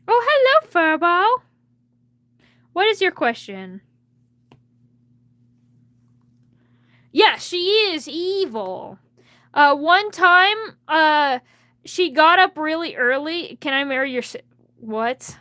Oh, hello, Furball. What is your question? Yeah, she is evil. One time, she got up really early. Can I marry your... What?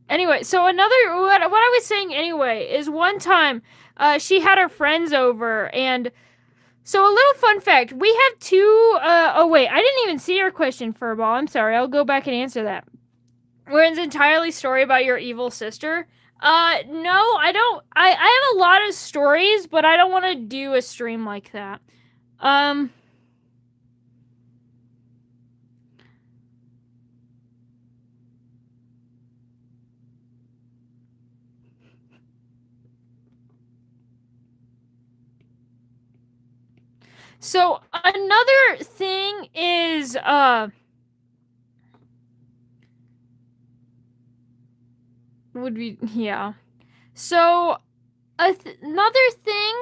Anyway, so what I was saying anyway is one time she had her friends over, and so a little fun fact, we have two oh wait, I didn't even see your question, Furball. I'm sorry. I'll go back and answer that. Where it's entirely story about your evil sister. No, I don't. I have a lot of stories, but I don't want to do a stream like that. So another thing is would be yeah. So another thing,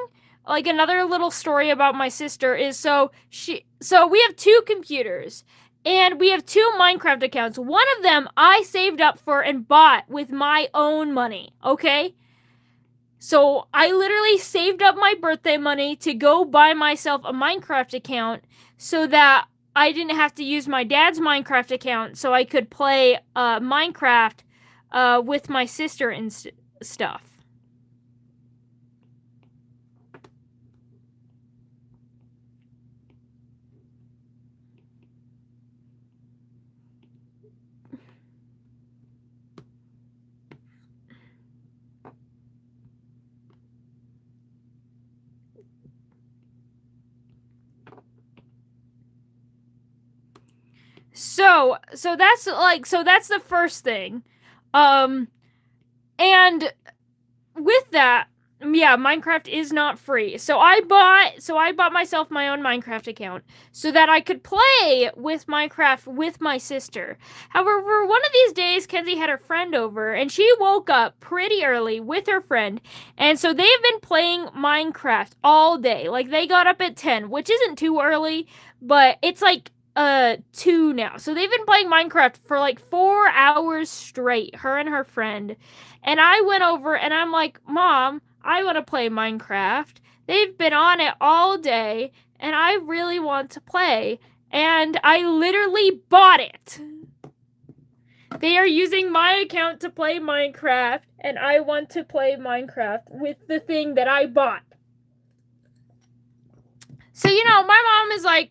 like another little story about my sister is so we have two computers and we have two Minecraft accounts. One of them I saved up for and bought with my own money, okay? So I literally saved up my birthday money to go buy myself a Minecraft account so that I didn't have to use my dad's Minecraft account so I could play Minecraft with my sister and stuff. So that's the first thing. And with that, yeah, Minecraft is not free. So I bought myself my own Minecraft account so that I could play with Minecraft with my sister. However, one of these days Kenzie had her friend over and she woke up pretty early with her friend, and so they've been playing Minecraft all day. Like they got up at 10, which isn't too early, but it's like 2 now. So they've been playing Minecraft for like 4 hours straight, her and her friend. And I went over and I'm like, Mom, I want to play Minecraft. They've been on it all day and I really want to play. And I literally bought it. They are using my account to play Minecraft and I want to play Minecraft with the thing that I bought. So, my mom is like,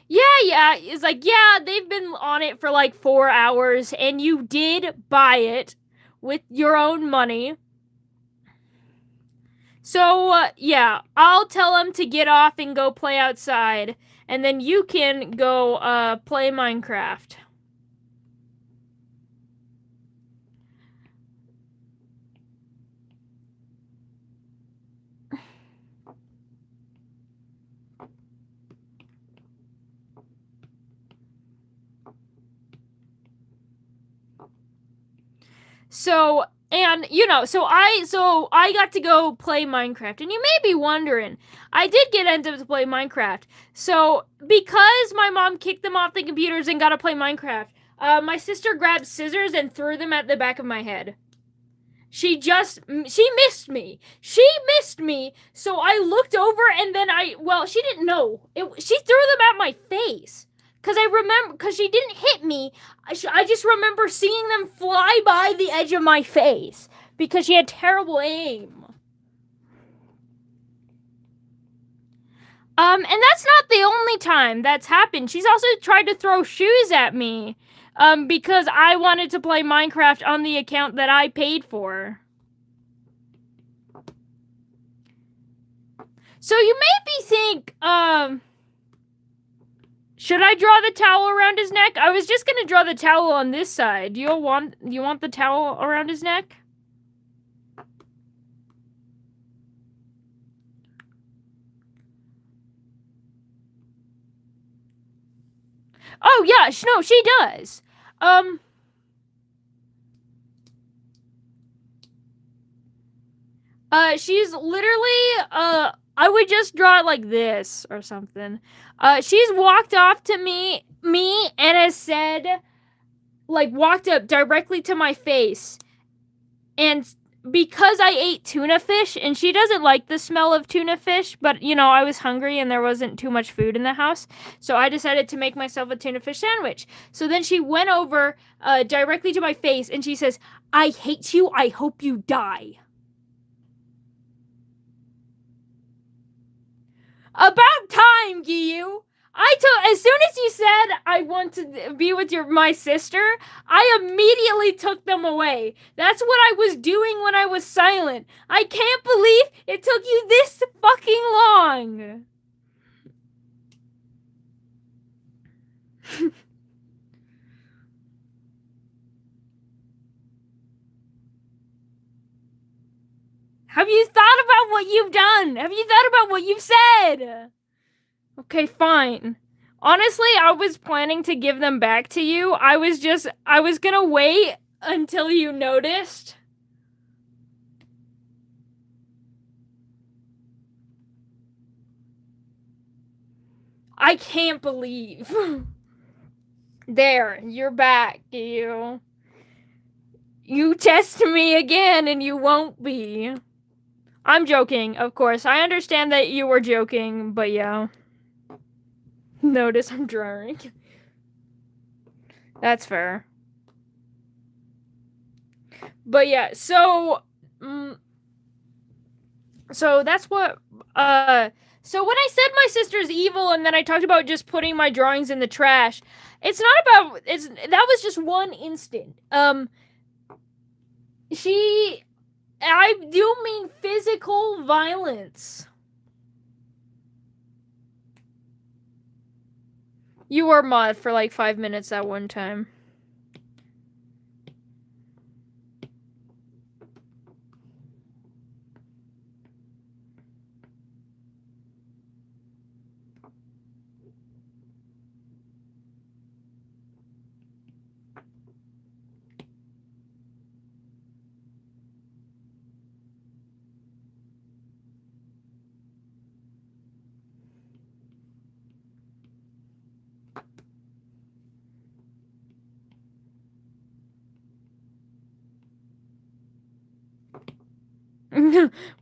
yeah, it's like, yeah, they've been on it for like 4 hours and you did buy it with your own money. So, yeah, I'll tell them to get off and go play outside, and then you can go play Minecraft. So, and so I got to go play Minecraft, and you may be wondering, I did get ended up to play Minecraft. So because my mom kicked them off the computers and got to play Minecraft, my sister grabbed scissors and threw them at the back of my head. She missed me. She missed me. So I looked over and then she didn't know. She threw them at my face. Because she didn't hit me. I just remember seeing them fly by the edge of my face. Because she had terrible aim. And that's not the only time that's happened. She's also tried to throw shoes at me. Because I wanted to play Minecraft on the account that I paid for. So you maybe think, should I draw the towel around his neck? I was just gonna draw the towel on this side. You want the towel around his neck? Oh yeah, no, she does. She's literally I would just draw it like this or something. She's walked off to me and has said, like, walked up directly to my face and because I ate tuna fish, and she doesn't like the smell of tuna fish, but I was hungry and there wasn't too much food in the house, so I decided to make myself a tuna fish sandwich. So then she went over directly to my face and she says, "I hate you. I hope you die." About time, Giyu. As soon as you said I want to be with my sister, I immediately took them away. That's what I was doing when I was silent. I can't believe it took you this fucking long. Have you thought about what you've done? Have you thought about what you've said? Okay, fine. Honestly, I was planning to give them back to you. I was gonna wait until you noticed. I can't believe. There, you're back, you. You test me again and you won't be. I'm joking, of course. I understand that you were joking, but yeah. Notice I'm drawing. That's fair. But yeah, so that's what so when I said my sister's evil and then I talked about just putting my drawings in the trash, it's not about that was just one instant. I do mean physical violence. You were mod for like 5 minutes that one time.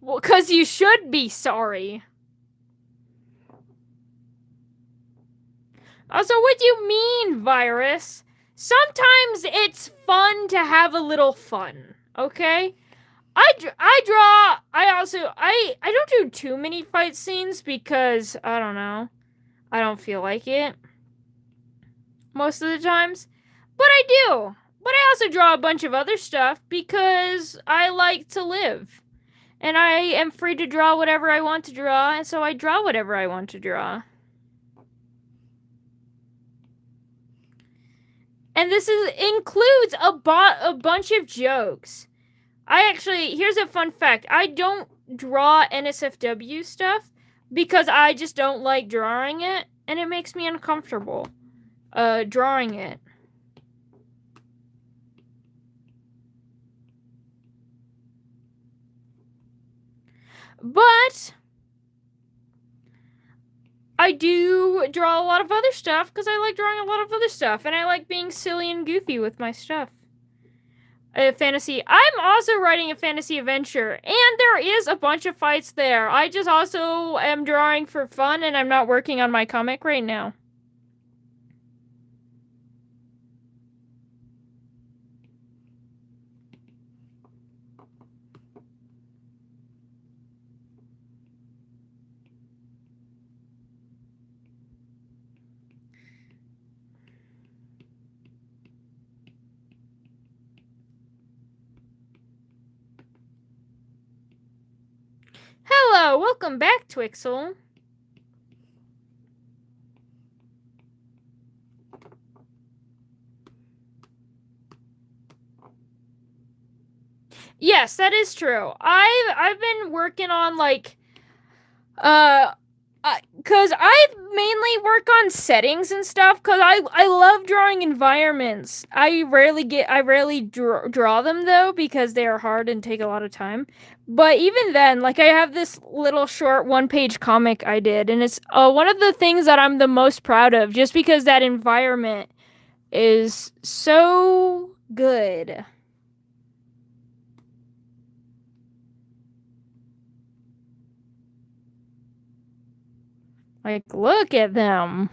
Well, because you should be sorry. Also, what do you mean, virus? Sometimes it's fun to have a little fun, okay? I don't do too many fight scenes because, I don't know, I don't feel like it most of the times, but I do. But I also draw a bunch of other stuff because I like to live. And I am free to draw whatever I want to draw, and so I draw whatever I want to draw. And this includes a bunch of jokes. Here's a fun fact. I don't draw NSFW stuff because I just don't like drawing it, and it makes me uncomfortable drawing it. But I do draw a lot of other stuff because I like drawing a lot of other stuff, and I like being silly and goofy with my stuff. Fantasy. I'm also writing a fantasy adventure, and there is a bunch of fights there. I just also am drawing for fun, and I'm not working on my comic right now. Hello, welcome back, Twixel. Yes, that is true. I've been working on like because I mainly work on settings and stuff because I love drawing environments. I rarely draw them though because they are hard and take a lot of time. But even then, like I have this little short 1-page comic I did, and it's one of the things that I'm the most proud of just because that environment is so good. Like, look at them.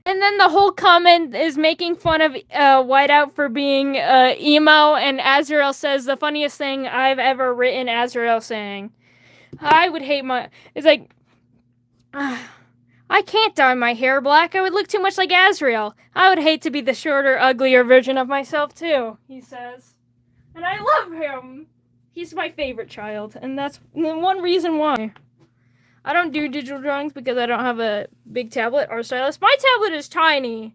And then the whole comment is making fun of Whiteout for being emo, and Azrael says the funniest thing I've ever written. Azrael saying, "I would hate my." It's like, I can't dye my hair black. I would look too much like Azrael. I would hate to be the shorter, uglier version of myself too. He says, and I love him. He's my favorite child, and that's one reason why. I don't do digital drawings because I don't have a big tablet or stylus. My tablet is tiny,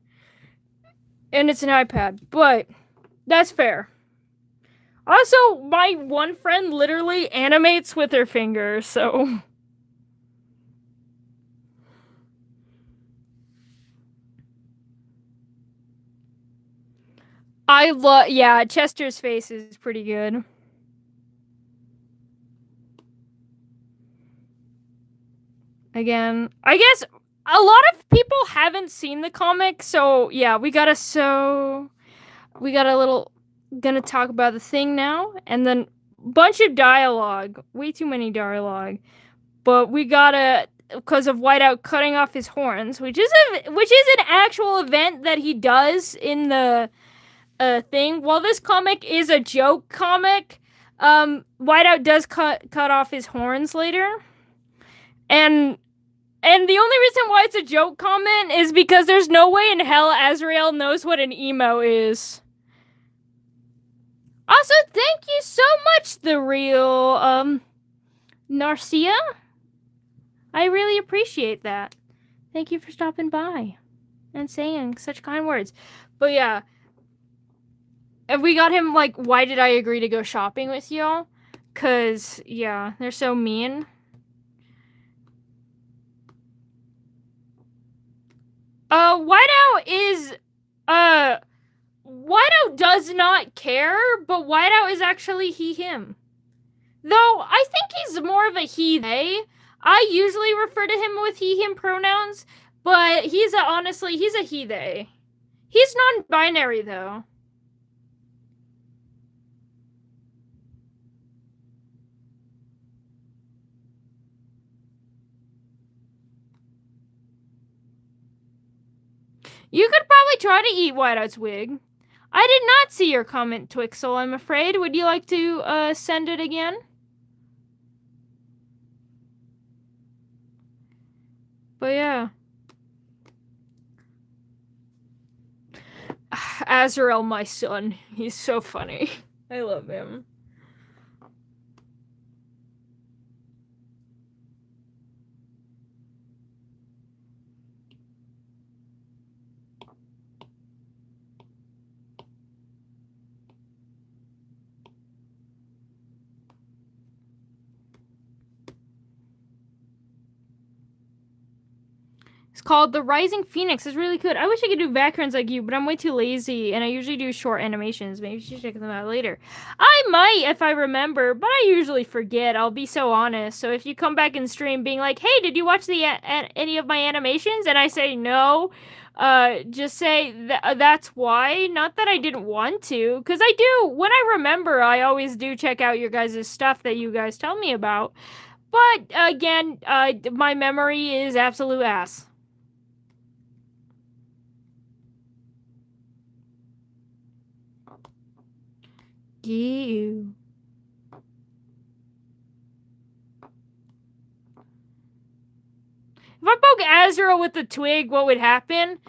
and it's an iPad, but that's fair. Also, my one friend literally animates with her fingers, so... I love... Yeah, Chester's face is pretty good. Again, I guess a lot of people haven't seen the comic, so yeah, we got a little gonna talk about the thing now, and then bunch of dialogue, way too many dialogue, but we gotta, because of Whiteout cutting off his horns, which is an actual event that he does in the thing. While this comic is a joke comic, Whiteout does cut off his horns later, and the only reason why it's a joke comment is because there's no way in hell Azrael knows what an emo is. Also, thank you so much, the real, Narcia. I really appreciate that. Thank you for stopping by and saying such kind words. But yeah, if we got him, like, why did I agree to go shopping with you? Cause, yeah, they're so mean. Whiteout is, Whiteout does not care, but Whiteout is actually he, him. Though, I think he's more of a he, they. I usually refer to him with he, him pronouns, but he's a he, they. He's non-binary, though. You could probably try to eat Whiteout's wig. I did not see your comment, Twixel, I'm afraid. Would you like to send it again? But yeah. Azrael, my son. He's so funny. I love him. It's called The Rising Phoenix. It's really good. I wish I could do backgrounds like you, but I'm way too lazy, and I usually do short animations. Maybe you should check them out later. I might if I remember, but I usually forget. I'll be so honest. So if you come back in stream being like, hey, did you watch the any of my animations? And I say no, just say that's why. Not that I didn't want to, because I do. When I remember, I always do check out your guys' stuff that you guys tell me about. But again, my memory is absolute ass. You. If I poke Azrael with the twig, what would happen?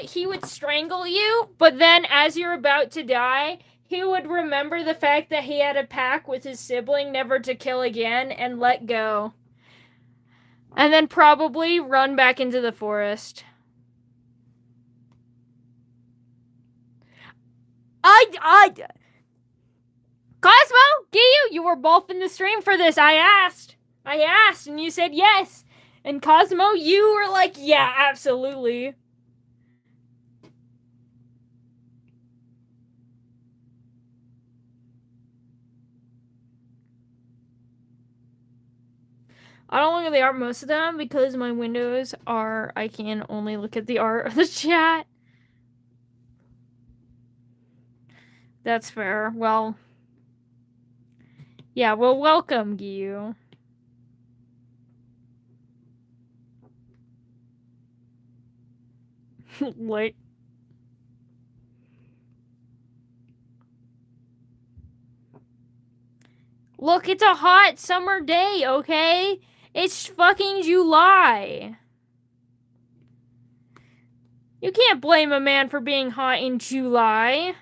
He would strangle you, but then as you're about to die, he would remember the fact that he had a pact with his sibling never to kill again and let go. And then probably run back into the forest. Cosmo, Giyu, you were both in the stream for this. I asked, and you said yes. And Cosmo, you were like, yeah, absolutely. I don't look at the art most of them because my windows are, I can only look at the art of the chat. That's fair. Well, yeah, we'll welcome you. What? Look, it's a hot summer day, okay? It's fucking July. You can't blame a man for being hot in July.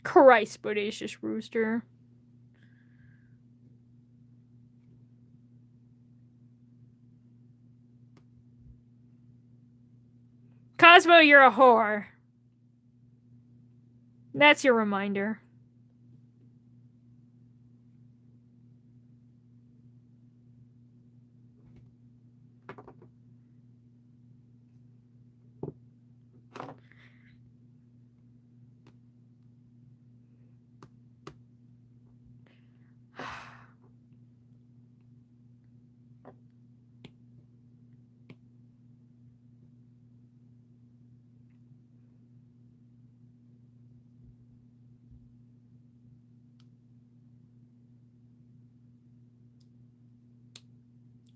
Christ, bodacious rooster. Cosmo, you're a whore. That's your reminder.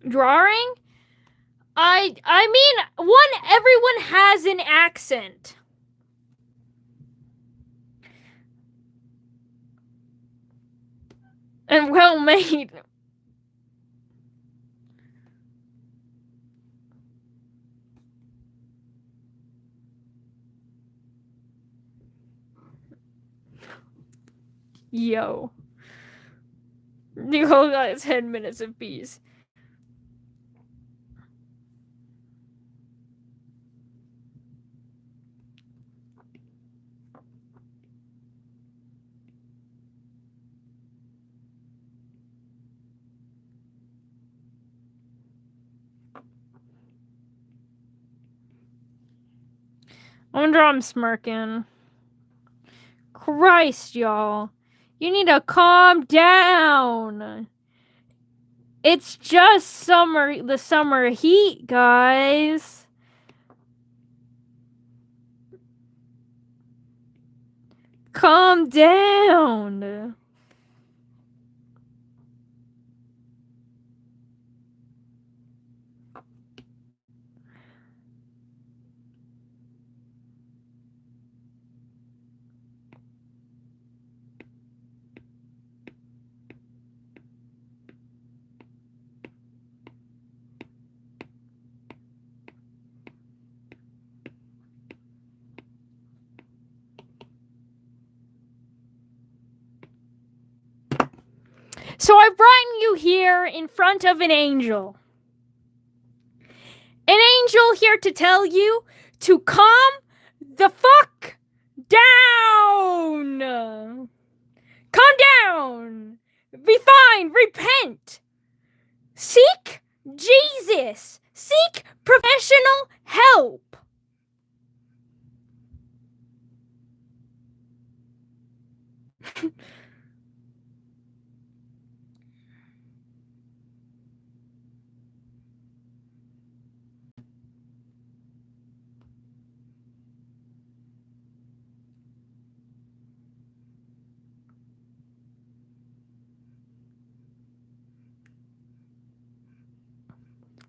Drawing? I mean, everyone has an accent. And well made. Yo. You hold on 10 minutes of peace. I wonder I'm smirking. Christ, y'all. You need to calm down. It's just the summer heat, guys. Calm down. So I brought you here in front of an angel. An angel here to tell you to calm the fuck down. Calm down. Be fine. Repent. Seek Jesus. Seek professional help.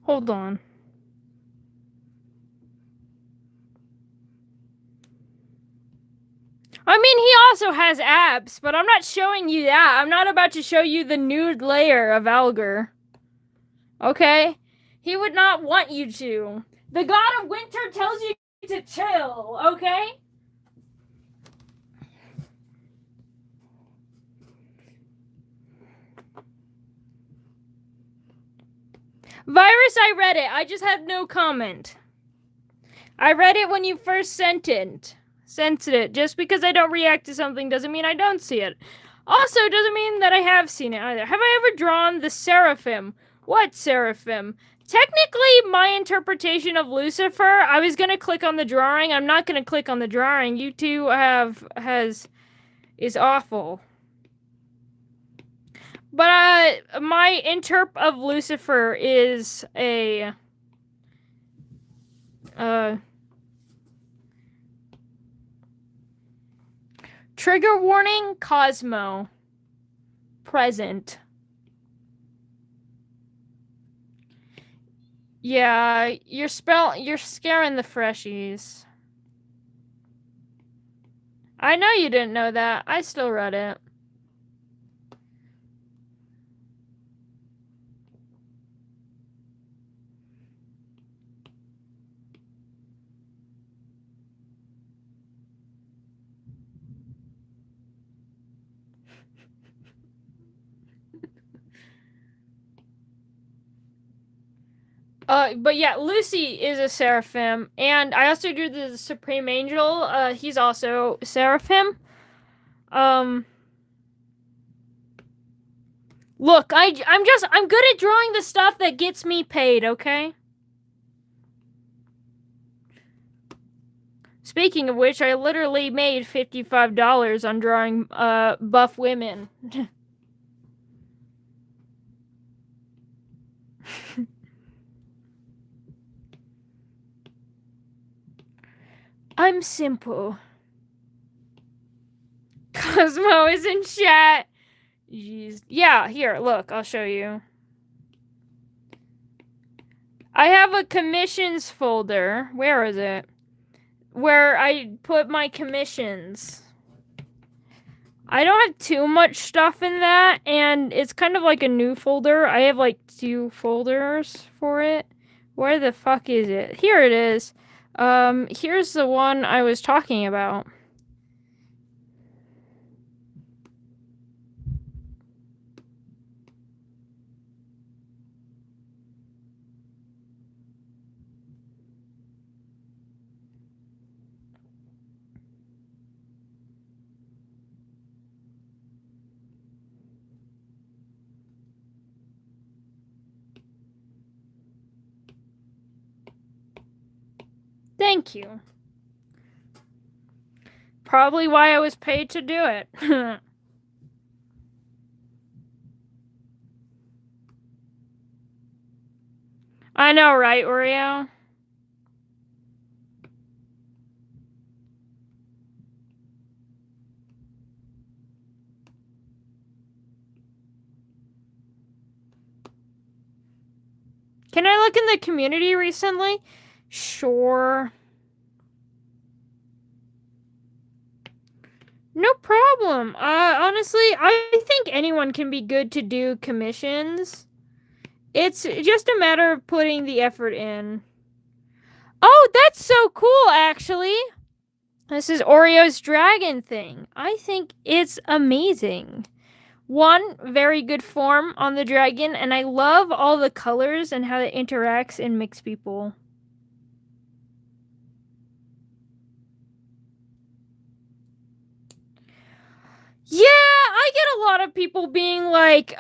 Hold on. I mean, he also has abs, but I'm not showing you that. I'm not about to show you the nude layer of Alger. Okay? He would not want you to. The god of winter tells you to chill, okay? Virus, I read it. I just had no comment. I read it when you first sent it. Just because I don't react to something doesn't mean I don't see it. Also, doesn't mean that I have seen it either. Have I ever drawn the Seraphim? What Seraphim? Technically, my interpretation of Lucifer, I was gonna click on the drawing. I'm not gonna click on the drawing. You two is awful. But my interp of Lucifer is a Trigger warning, Cosmo. Present. Yeah, you're scaring the freshies. I know you didn't know that. I still read it. But yeah, Lucy is a seraphim, and I also do the Supreme Angel. He's also seraphim. Look, I'm good at drawing the stuff that gets me paid, okay? Speaking of which, I literally made $55 on drawing buff women. I'm simple. Cosmo is in chat. Jeez. Yeah, here, look, I'll show you. I have a commissions folder. Where is it? Where I put my commissions. I don't have too much stuff in that, and it's kind of like a new folder. I have like 2 folders for it. Where the fuck is it? Here it is. Here's the one I was talking about. Thank you. Probably why I was paid to do it. I know, right, Oreo? Can I look in the community recently? Sure. No problem. Honestly, I think anyone can be good to do commissions. It's just a matter of putting the effort in. Oh, that's so cool, actually. This is Oreo's dragon thing. I think it's amazing. One, very good form on the dragon, and I love all the colors and how it interacts and makes people. Yeah, I get a lot of people being like,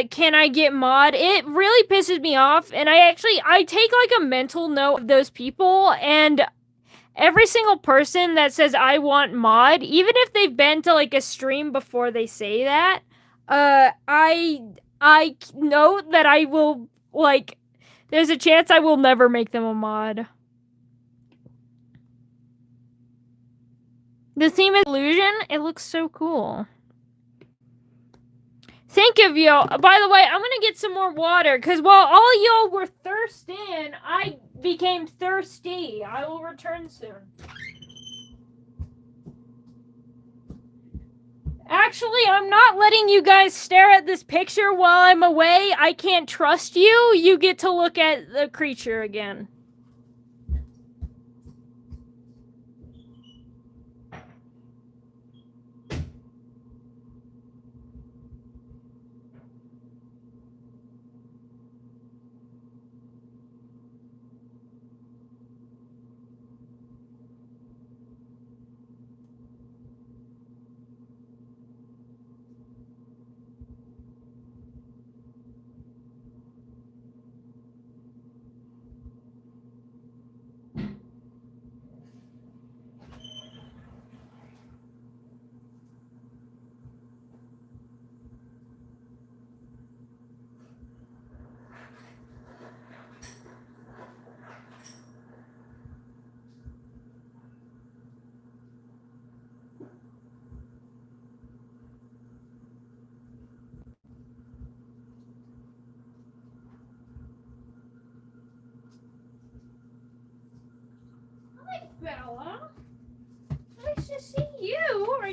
can I get mod? It really pisses me off, and I take like a mental note of those people, and every single person that says I want mod, even if they've been to like a stream before they say that, I know that I will, like, there's a chance I will never make them a mod. The theme is illusion. It looks so cool. Thank you, y'all. By the way, I'm gonna get some more water, because while all y'all were thirsting, I became thirsty. I will return soon. Actually, I'm not letting you guys stare at this picture while I'm away. I can't trust you. You get to look at the creature again.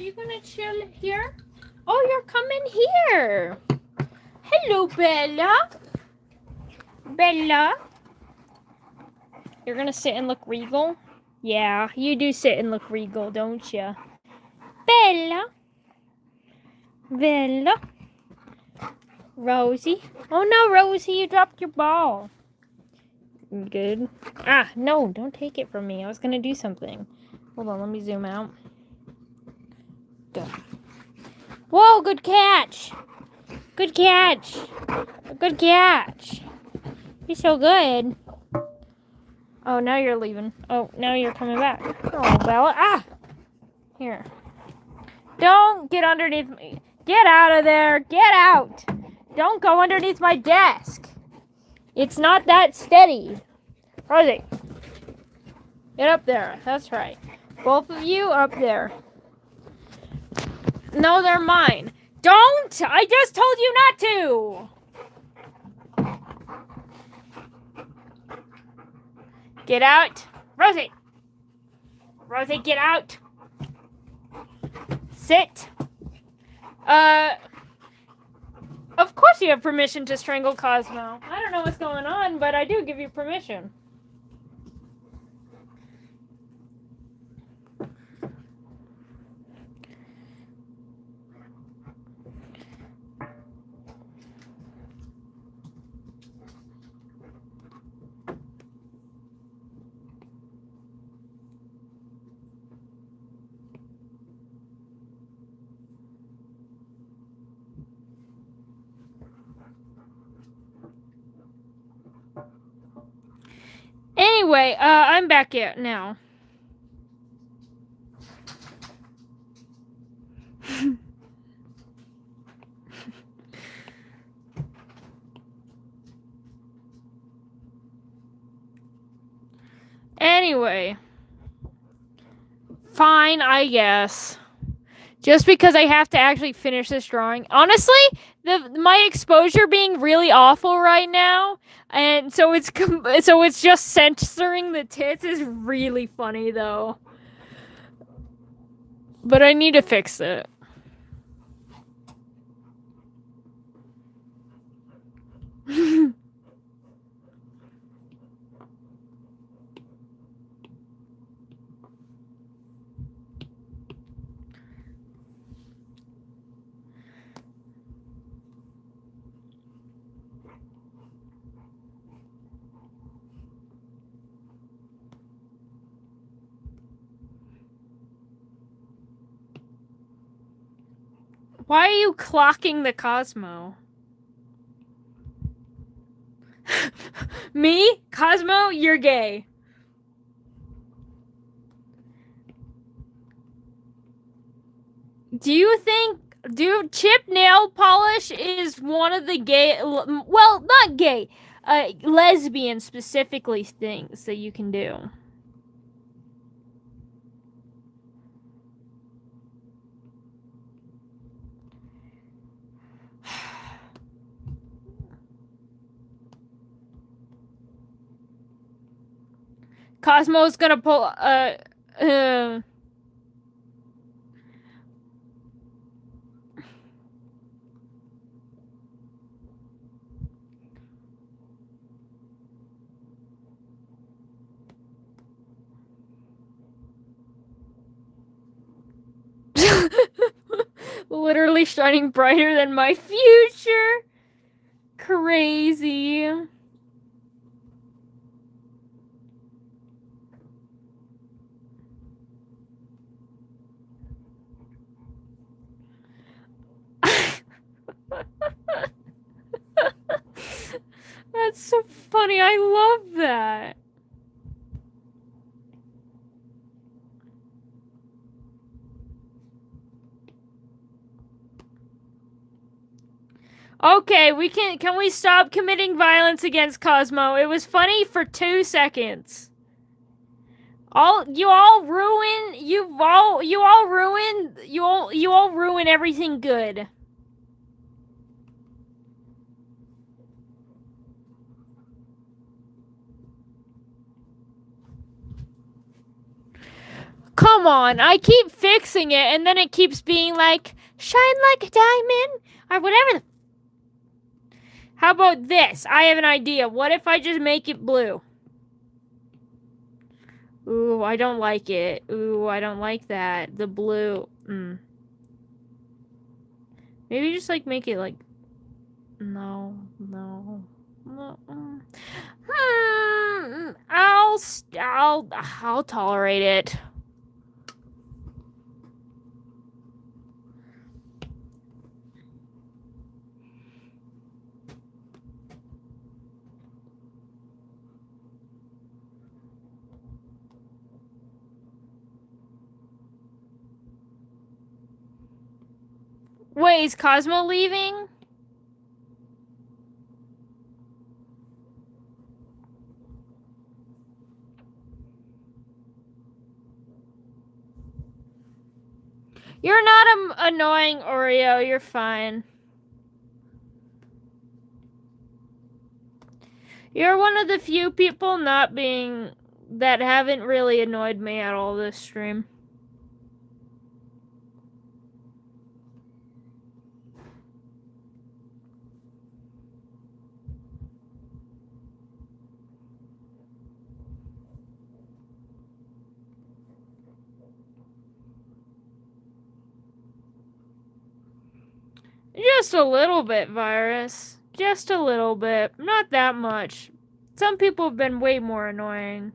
you gonna chill here? Oh, you're coming here. Hello, Bella. Bella. You're gonna sit and look regal? Yeah, you do sit and look regal, don't you? Bella. Bella. Rosie. Oh no, Rosie, you dropped your ball. Good. Ah, no, don't take it from me. I was gonna do something. Hold on, let me zoom out. Go. Whoa, good catch. Good catch. Good catch. You're so good. Oh, now you're leaving. Oh, now you're coming back. Oh, Bella. Ah! Here. Don't get underneath me. Get out of there. Get out. Don't go underneath my desk. It's not that steady. Rosie. Get up there. That's right. Both of you up there. No, they're mine. Don't! I just told you not to! Get out. Rosie! Rosie, get out! Sit. Of course you have permission to strangle Cosmo. I don't know what's going on, but I do give you permission. Anyway, I'm back here now. Anyway. Fine, I guess. Just because I have to actually finish this drawing. Honestly, my exposure being really awful right now, and so it's just censoring the tits is really funny though. But I need to fix it. Why are you clocking the Cosmo? Me? Cosmo, you're gay. Do you think chip nail polish is one of the gay, well, not gay, lesbian specifically things that you can do? Cosmo's gonna pull, literally shining brighter than my future. Crazy. That's so funny. I love that. Okay, can we stop committing violence against Cosmo? It was funny for 2 seconds. You all ruin everything good. come on. I keep fixing it, and then it keeps being like, shine like a diamond, or whatever. How about this? I have an idea. What if I just make it blue? Ooh, I don't like it. Ooh, I don't like that. The blue. Maybe just, like, make it, like... No. I'll tolerate it. Wait, is Cosmo leaving? You're not annoying, Oreo. You're fine. You're one of the few people that haven't really annoyed me at all this stream. Just a little bit, Virus. Just a little bit. Not that much. Some people have been way more annoying.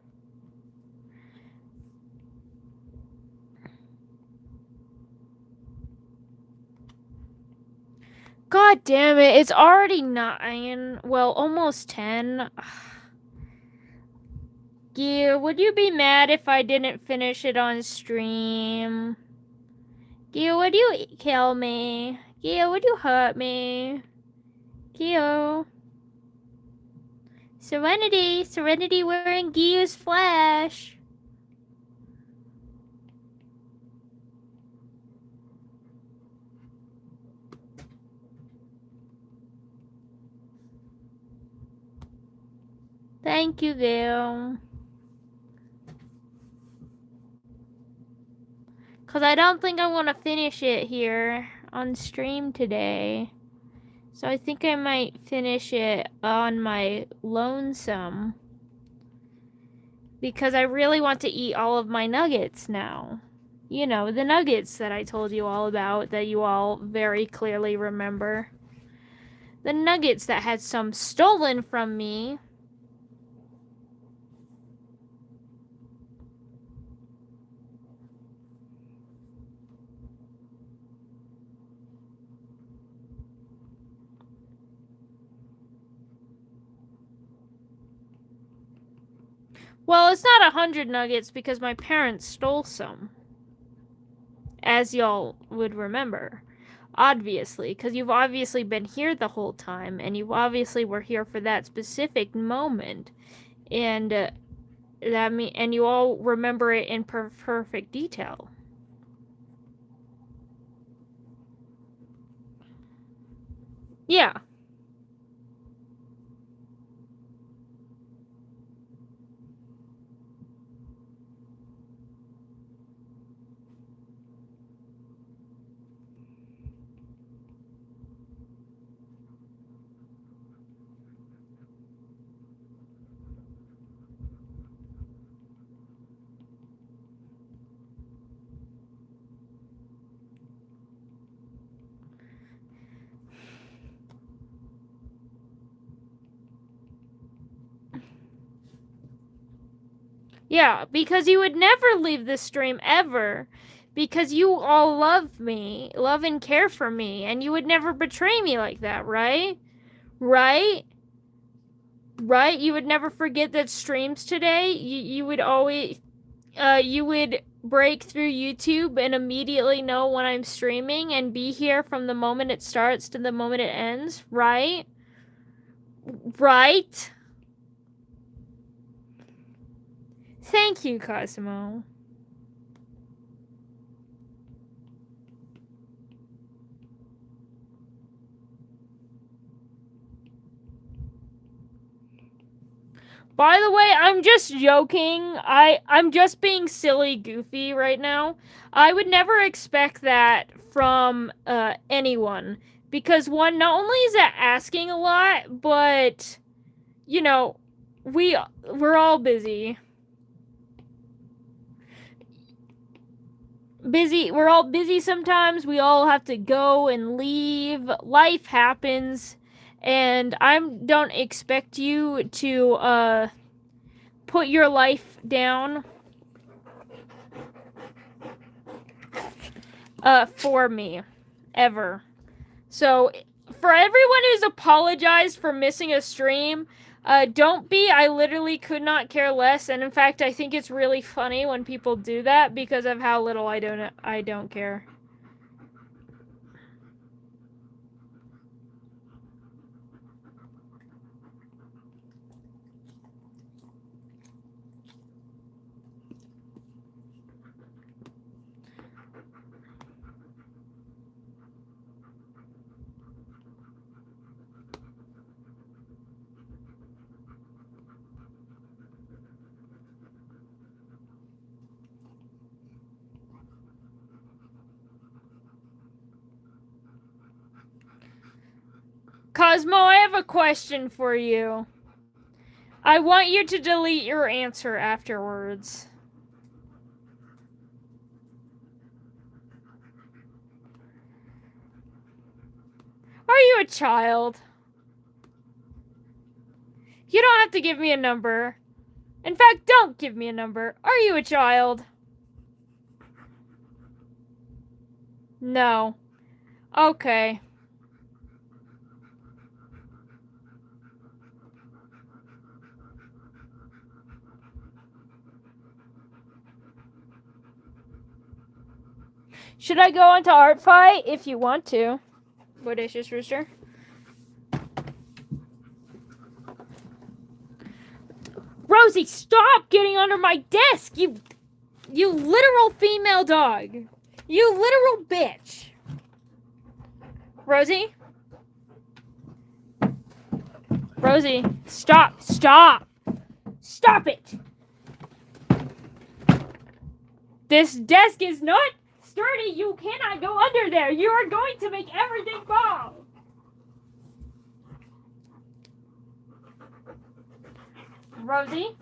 God damn it. It's already 9. Well, almost 10. Gil, would you be mad if I didn't finish it on stream? Gil, would you kill me? Gil, would you hurt me? Gil. Serenity wearing Gil's flesh. Thank you, Gil. Because I don't think I want to finish it here on stream today. So I think I might finish it on my lonesome. Because I really want to eat all of my nuggets now. You know, the nuggets that I told you all about that you all very clearly remember. The nuggets that had some stolen from me. Well, it's not 100 nuggets because my parents stole some. As y'all would remember. Obviously, because you've obviously been here the whole time, and you obviously were here for that specific moment. And and you all remember it in perfect detail. Yeah. Yeah, because you would never leave this stream ever. Because you all love me, love and care for me, and you would never betray me like that, right? Right? Right? You would never forget that streams today. You would always you would break through YouTube and immediately know when I'm streaming and be here from the moment it starts to the moment it ends, right? Right? Thank you, Cosmo. By the way, I'm just joking. I'm just being silly goofy right now. I would never expect that from anyone. Because one, not only is that asking a lot, but you know, we're all busy. We're all busy sometimes. We all have to go and leave. Life happens. And I don't expect you to put your life down for me ever. So for everyone who's apologized for missing a stream, don't be. I literally could not care less, and in fact, I think it's really funny when people do that because of how little I don't care. Cosmo, I have a question for you. I want you to delete your answer afterwards. Are you a child? You don't have to give me a number. In fact, don't give me a number. Are you a child? No. Okay. Should I go on to Art Fight if you want to? Bodacious Rooster. Rosie, stop getting under my desk, you literal female dog. You literal bitch. Rosie? Rosie, stop. Stop. Stop it. This desk is not sturdy. You cannot go under there. You are going to make everything fall. Rosie?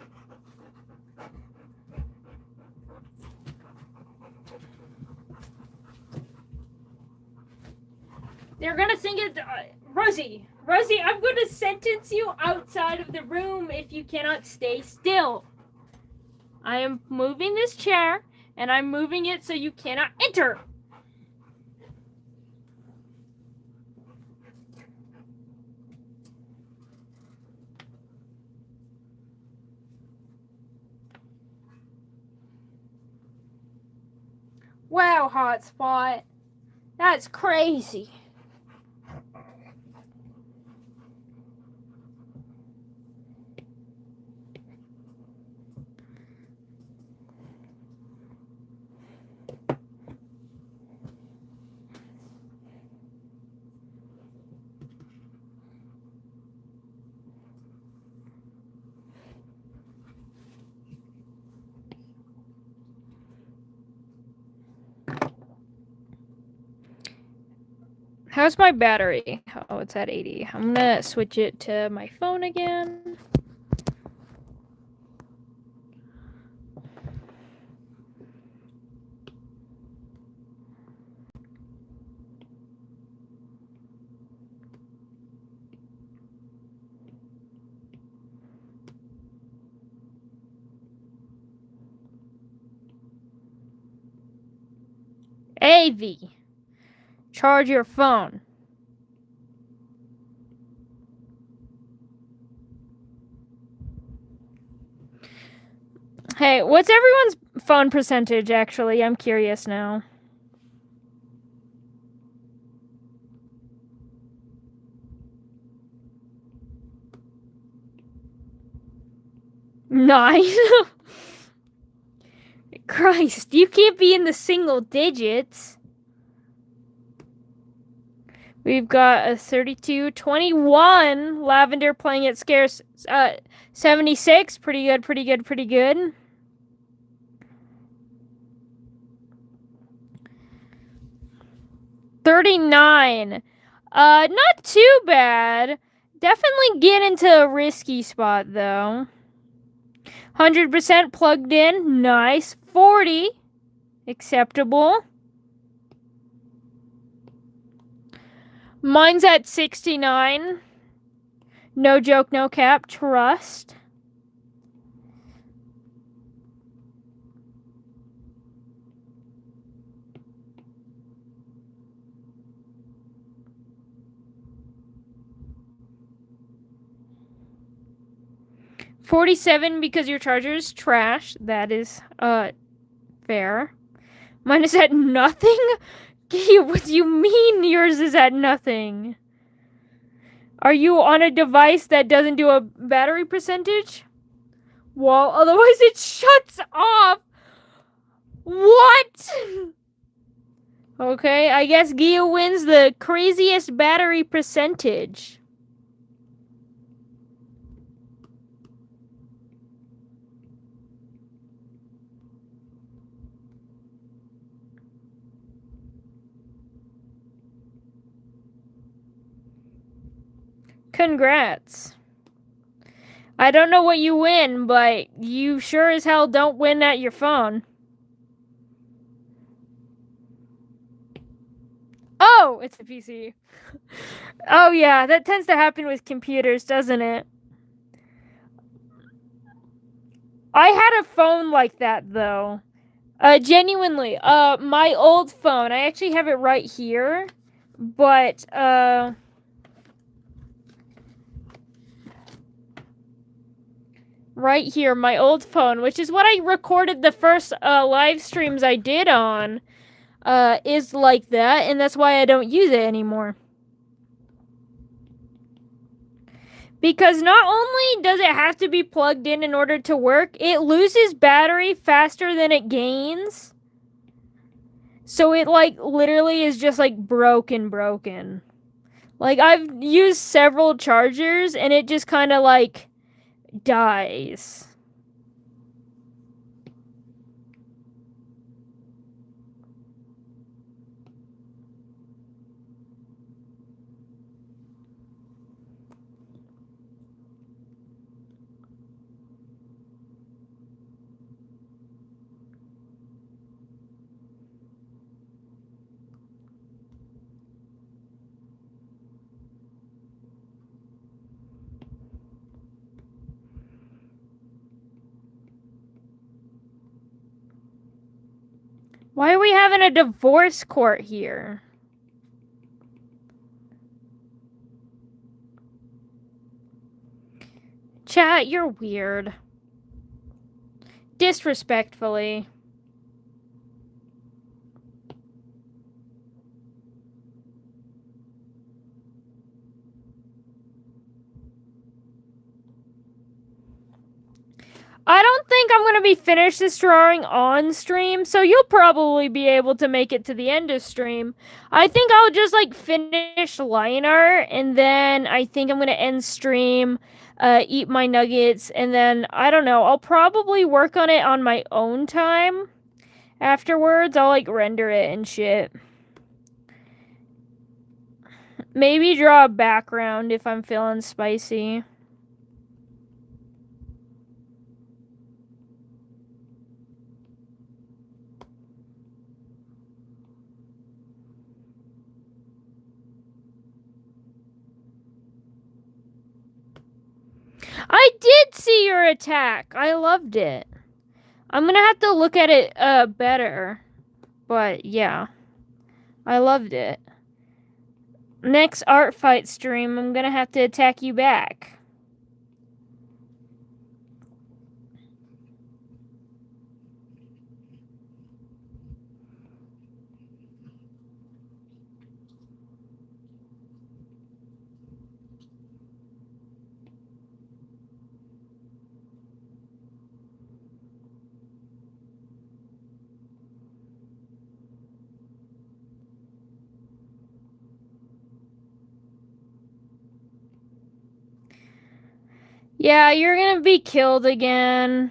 They're gonna sing it. Rosie, I'm gonna sentence you outside of the room if you cannot stay still. I am moving this chair, and I'm moving it so you cannot enter. Wow, hotspot. That's crazy. How's my battery? Oh, it's at 80. I'm gonna switch it to my phone again. AV. Charge your phone. Hey, what's everyone's phone percentage, actually? I'm curious now. Nine? Christ, you can't be in the single digits. We've got a 32, 21. Lavender playing it scarce. 76. Pretty good, pretty good, pretty good. $39. Not too bad. Definitely get into a risky spot though. 100% plugged in. Nice. 40. Acceptable. Mine's at 69. No joke, no cap. Trust. $47 because your charger is trash. That is fair. Mine is at nothing? What do you mean yours is at nothing? Are you on a device that doesn't do a battery percentage? Well, otherwise it shuts off. What? Okay, I guess Gia wins the craziest battery percentage. Congrats. I don't know what you win, but you sure as hell don't win at your phone. Oh, it's a PC. Oh yeah, that tends to happen with computers, doesn't it? I had a phone like that though. Genuinely, my old phone, I actually have it right here, but right here, my old phone, which is what I recorded the first live streams I did on, is like that, and that's why I don't use it anymore. Because not only does it have to be plugged in order to work, it loses battery faster than it gains. So it, like, literally is just, like, broken. Like, I've used several chargers, and it just kind of, like, dies. Why are we having a divorce court here? Chat, you're weird. Disrespectfully. I don't think I'm going to be finished this drawing on stream, so you'll probably be able to make it to the end of stream. I think I'll just, like, finish line art, and then I think I'm going to end stream, eat my nuggets, and then, I don't know, I'll probably work on it on my own time. Afterwards, I'll, like, render it and shit. Maybe draw a background if I'm feeling spicy. I did see your attack. I loved it. I'm gonna have to look at it better. But yeah. I loved it. Next art fight stream, I'm gonna have to attack you back. Yeah, you're gonna be killed again.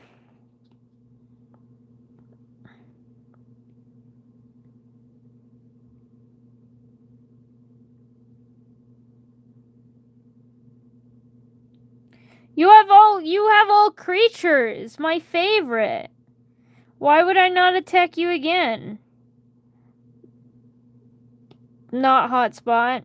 You have all creatures. My favorite. Why would I not attack you again? Not hotspot.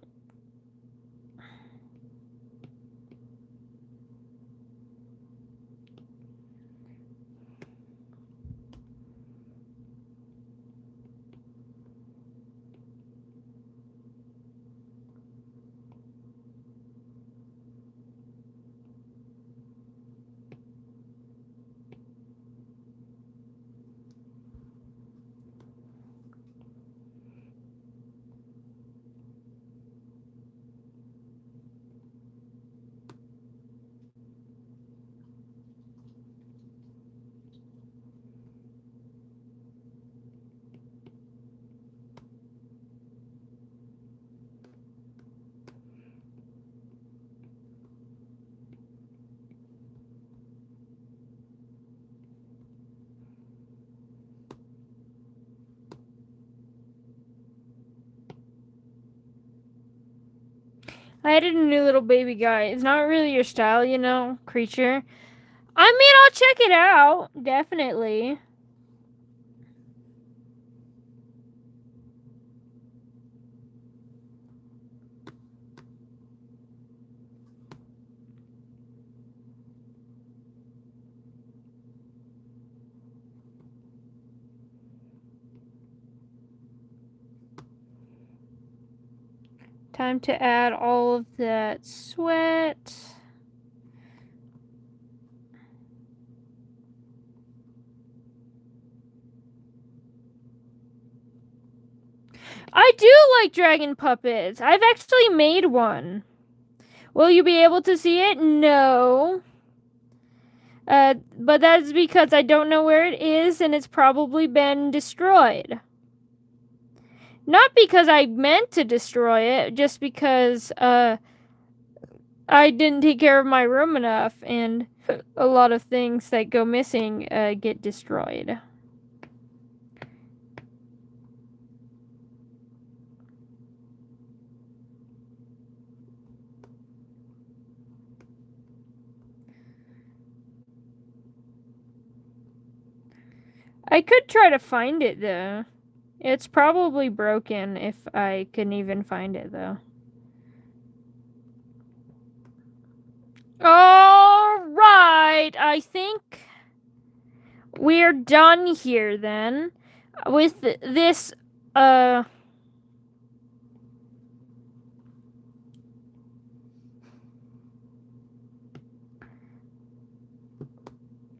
I added a new little baby guy. It's not really your style, you know, creature. I mean, I'll check it out. Definitely. Time to add all of that sweat. I do like dragon puppets. I've actually made one. Will you be able to see it? No. But that's because I don't know where it is and it's probably been destroyed. Not because I meant to destroy it, just because I didn't take care of my room enough and a lot of things that go missing get destroyed. I could try to find it though. It's probably broken if I can even find it though. Alright, I think we're done here then with this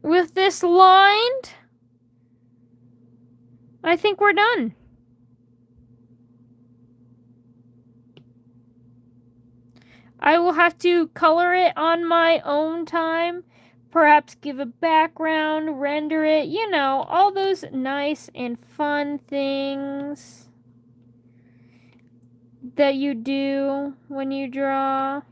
with this lined. I think we're done. I will have to color it on my own time. Perhaps give a background, render it, you know, all those nice and fun things that you do when you draw.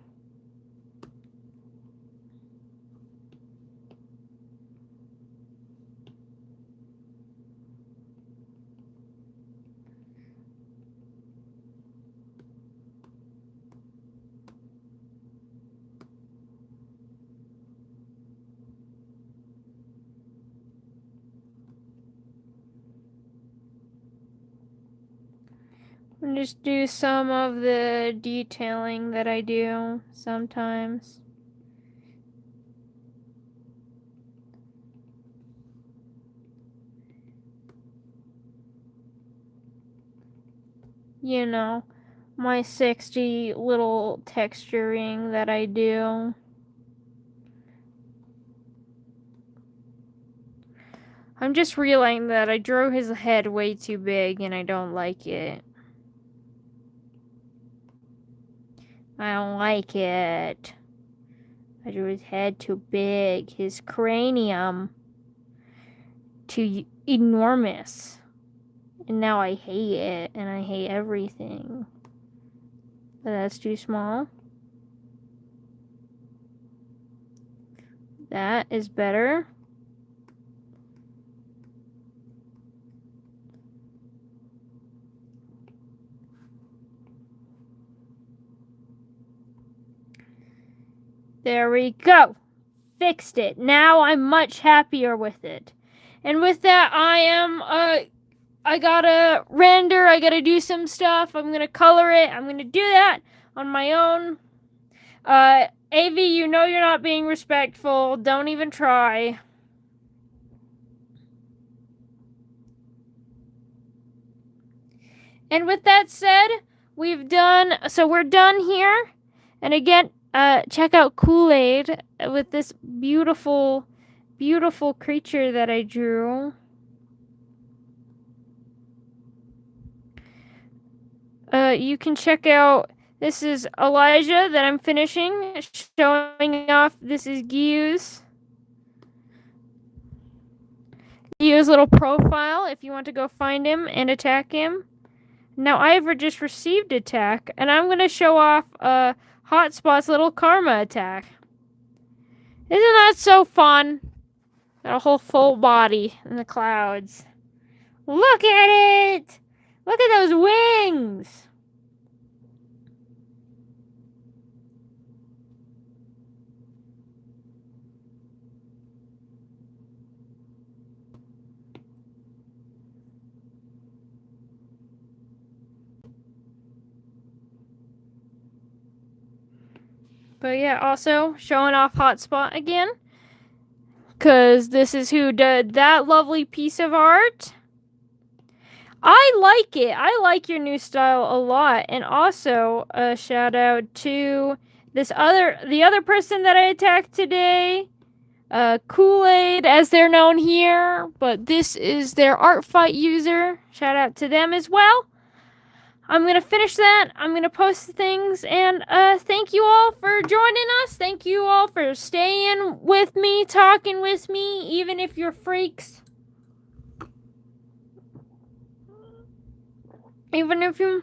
And just do some of the detailing that I do sometimes. You know, my 60 little texturing that I do. I'm just realizing that I drew his head way too big and I don't like it. I don't like it. I drew his head too big, his cranium too enormous. And now I hate it, and I hate everything. But that's too small. That is better. There we go. Fixed it. Now I'm much happier with it. And with that, I gotta render, I gotta do some stuff, I'm gonna color it, I'm gonna do that on my own. AV, you know you're not being respectful, don't even try. And with that said, we're done here. And again, check out Kool-Aid with this beautiful, beautiful creature that I drew. You can check out, this is Elijah that I'm finishing, showing off, this is Giyu's little profile if you want to go find him and attack him. Now I've just received attack, and I'm going to show off Hotspot's little karma attack. Isn't that so fun? Got a whole full body in the clouds. Look at it! Look at those wings! But yeah, also showing off Hotspot again. Because this is who did that lovely piece of art. I like it. I like your new style a lot. And also a shout out to the other person that I attacked today. Kool-Aid, as they're known here. But this is their art fight user. Shout out to them as well. I'm going to finish that. I'm going to post the things. And thank you all for joining us. Thank you all for staying with me, talking with me, even if you're freaks. Even if you...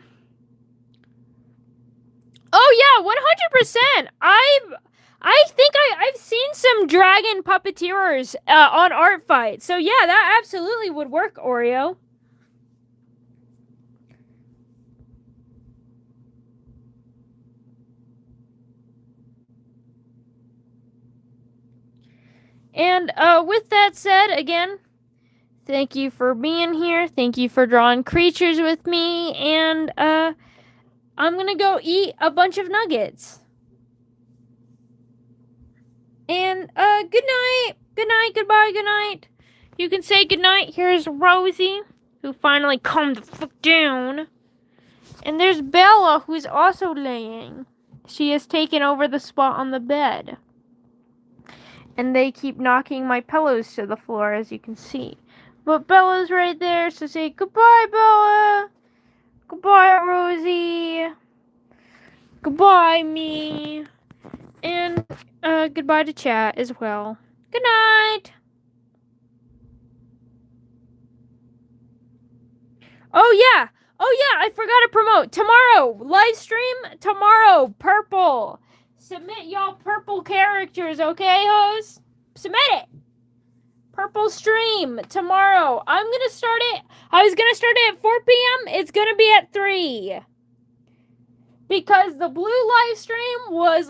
Oh, yeah, 100%. I think I've seen some dragon puppeteers on Art Fight. So, yeah, that absolutely would work, Oreo. And with that said, again, thank you for being here. Thank you for drawing creatures with me. And I'm going to go eat a bunch of nuggets. And good night. Good night. Goodbye. Good night. You can say good night. Here's Rosie, who finally calmed the fuck down. And there's Bella, who's also laying. She has taken over the spot on the bed. And they keep knocking my pillows to the floor, as you can see. But Bella's right there, so say goodbye, Bella. Goodbye, Rosie. Goodbye, me. And goodbye to chat as well. Good night. Oh yeah, I forgot to promote. Tomorrow, live stream, tomorrow, purple. Submit y'all purple characters, okay, hoes? Submit it. Purple stream tomorrow. I'm going to start it. I was going to start it at 4 p.m. It's going to be at 3. Because the blue live stream was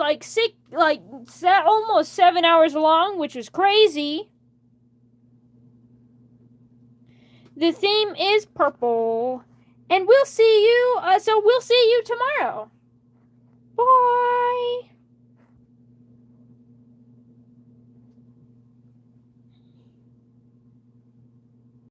almost 7 hours long, which was crazy. The theme is purple. And we'll see you tomorrow.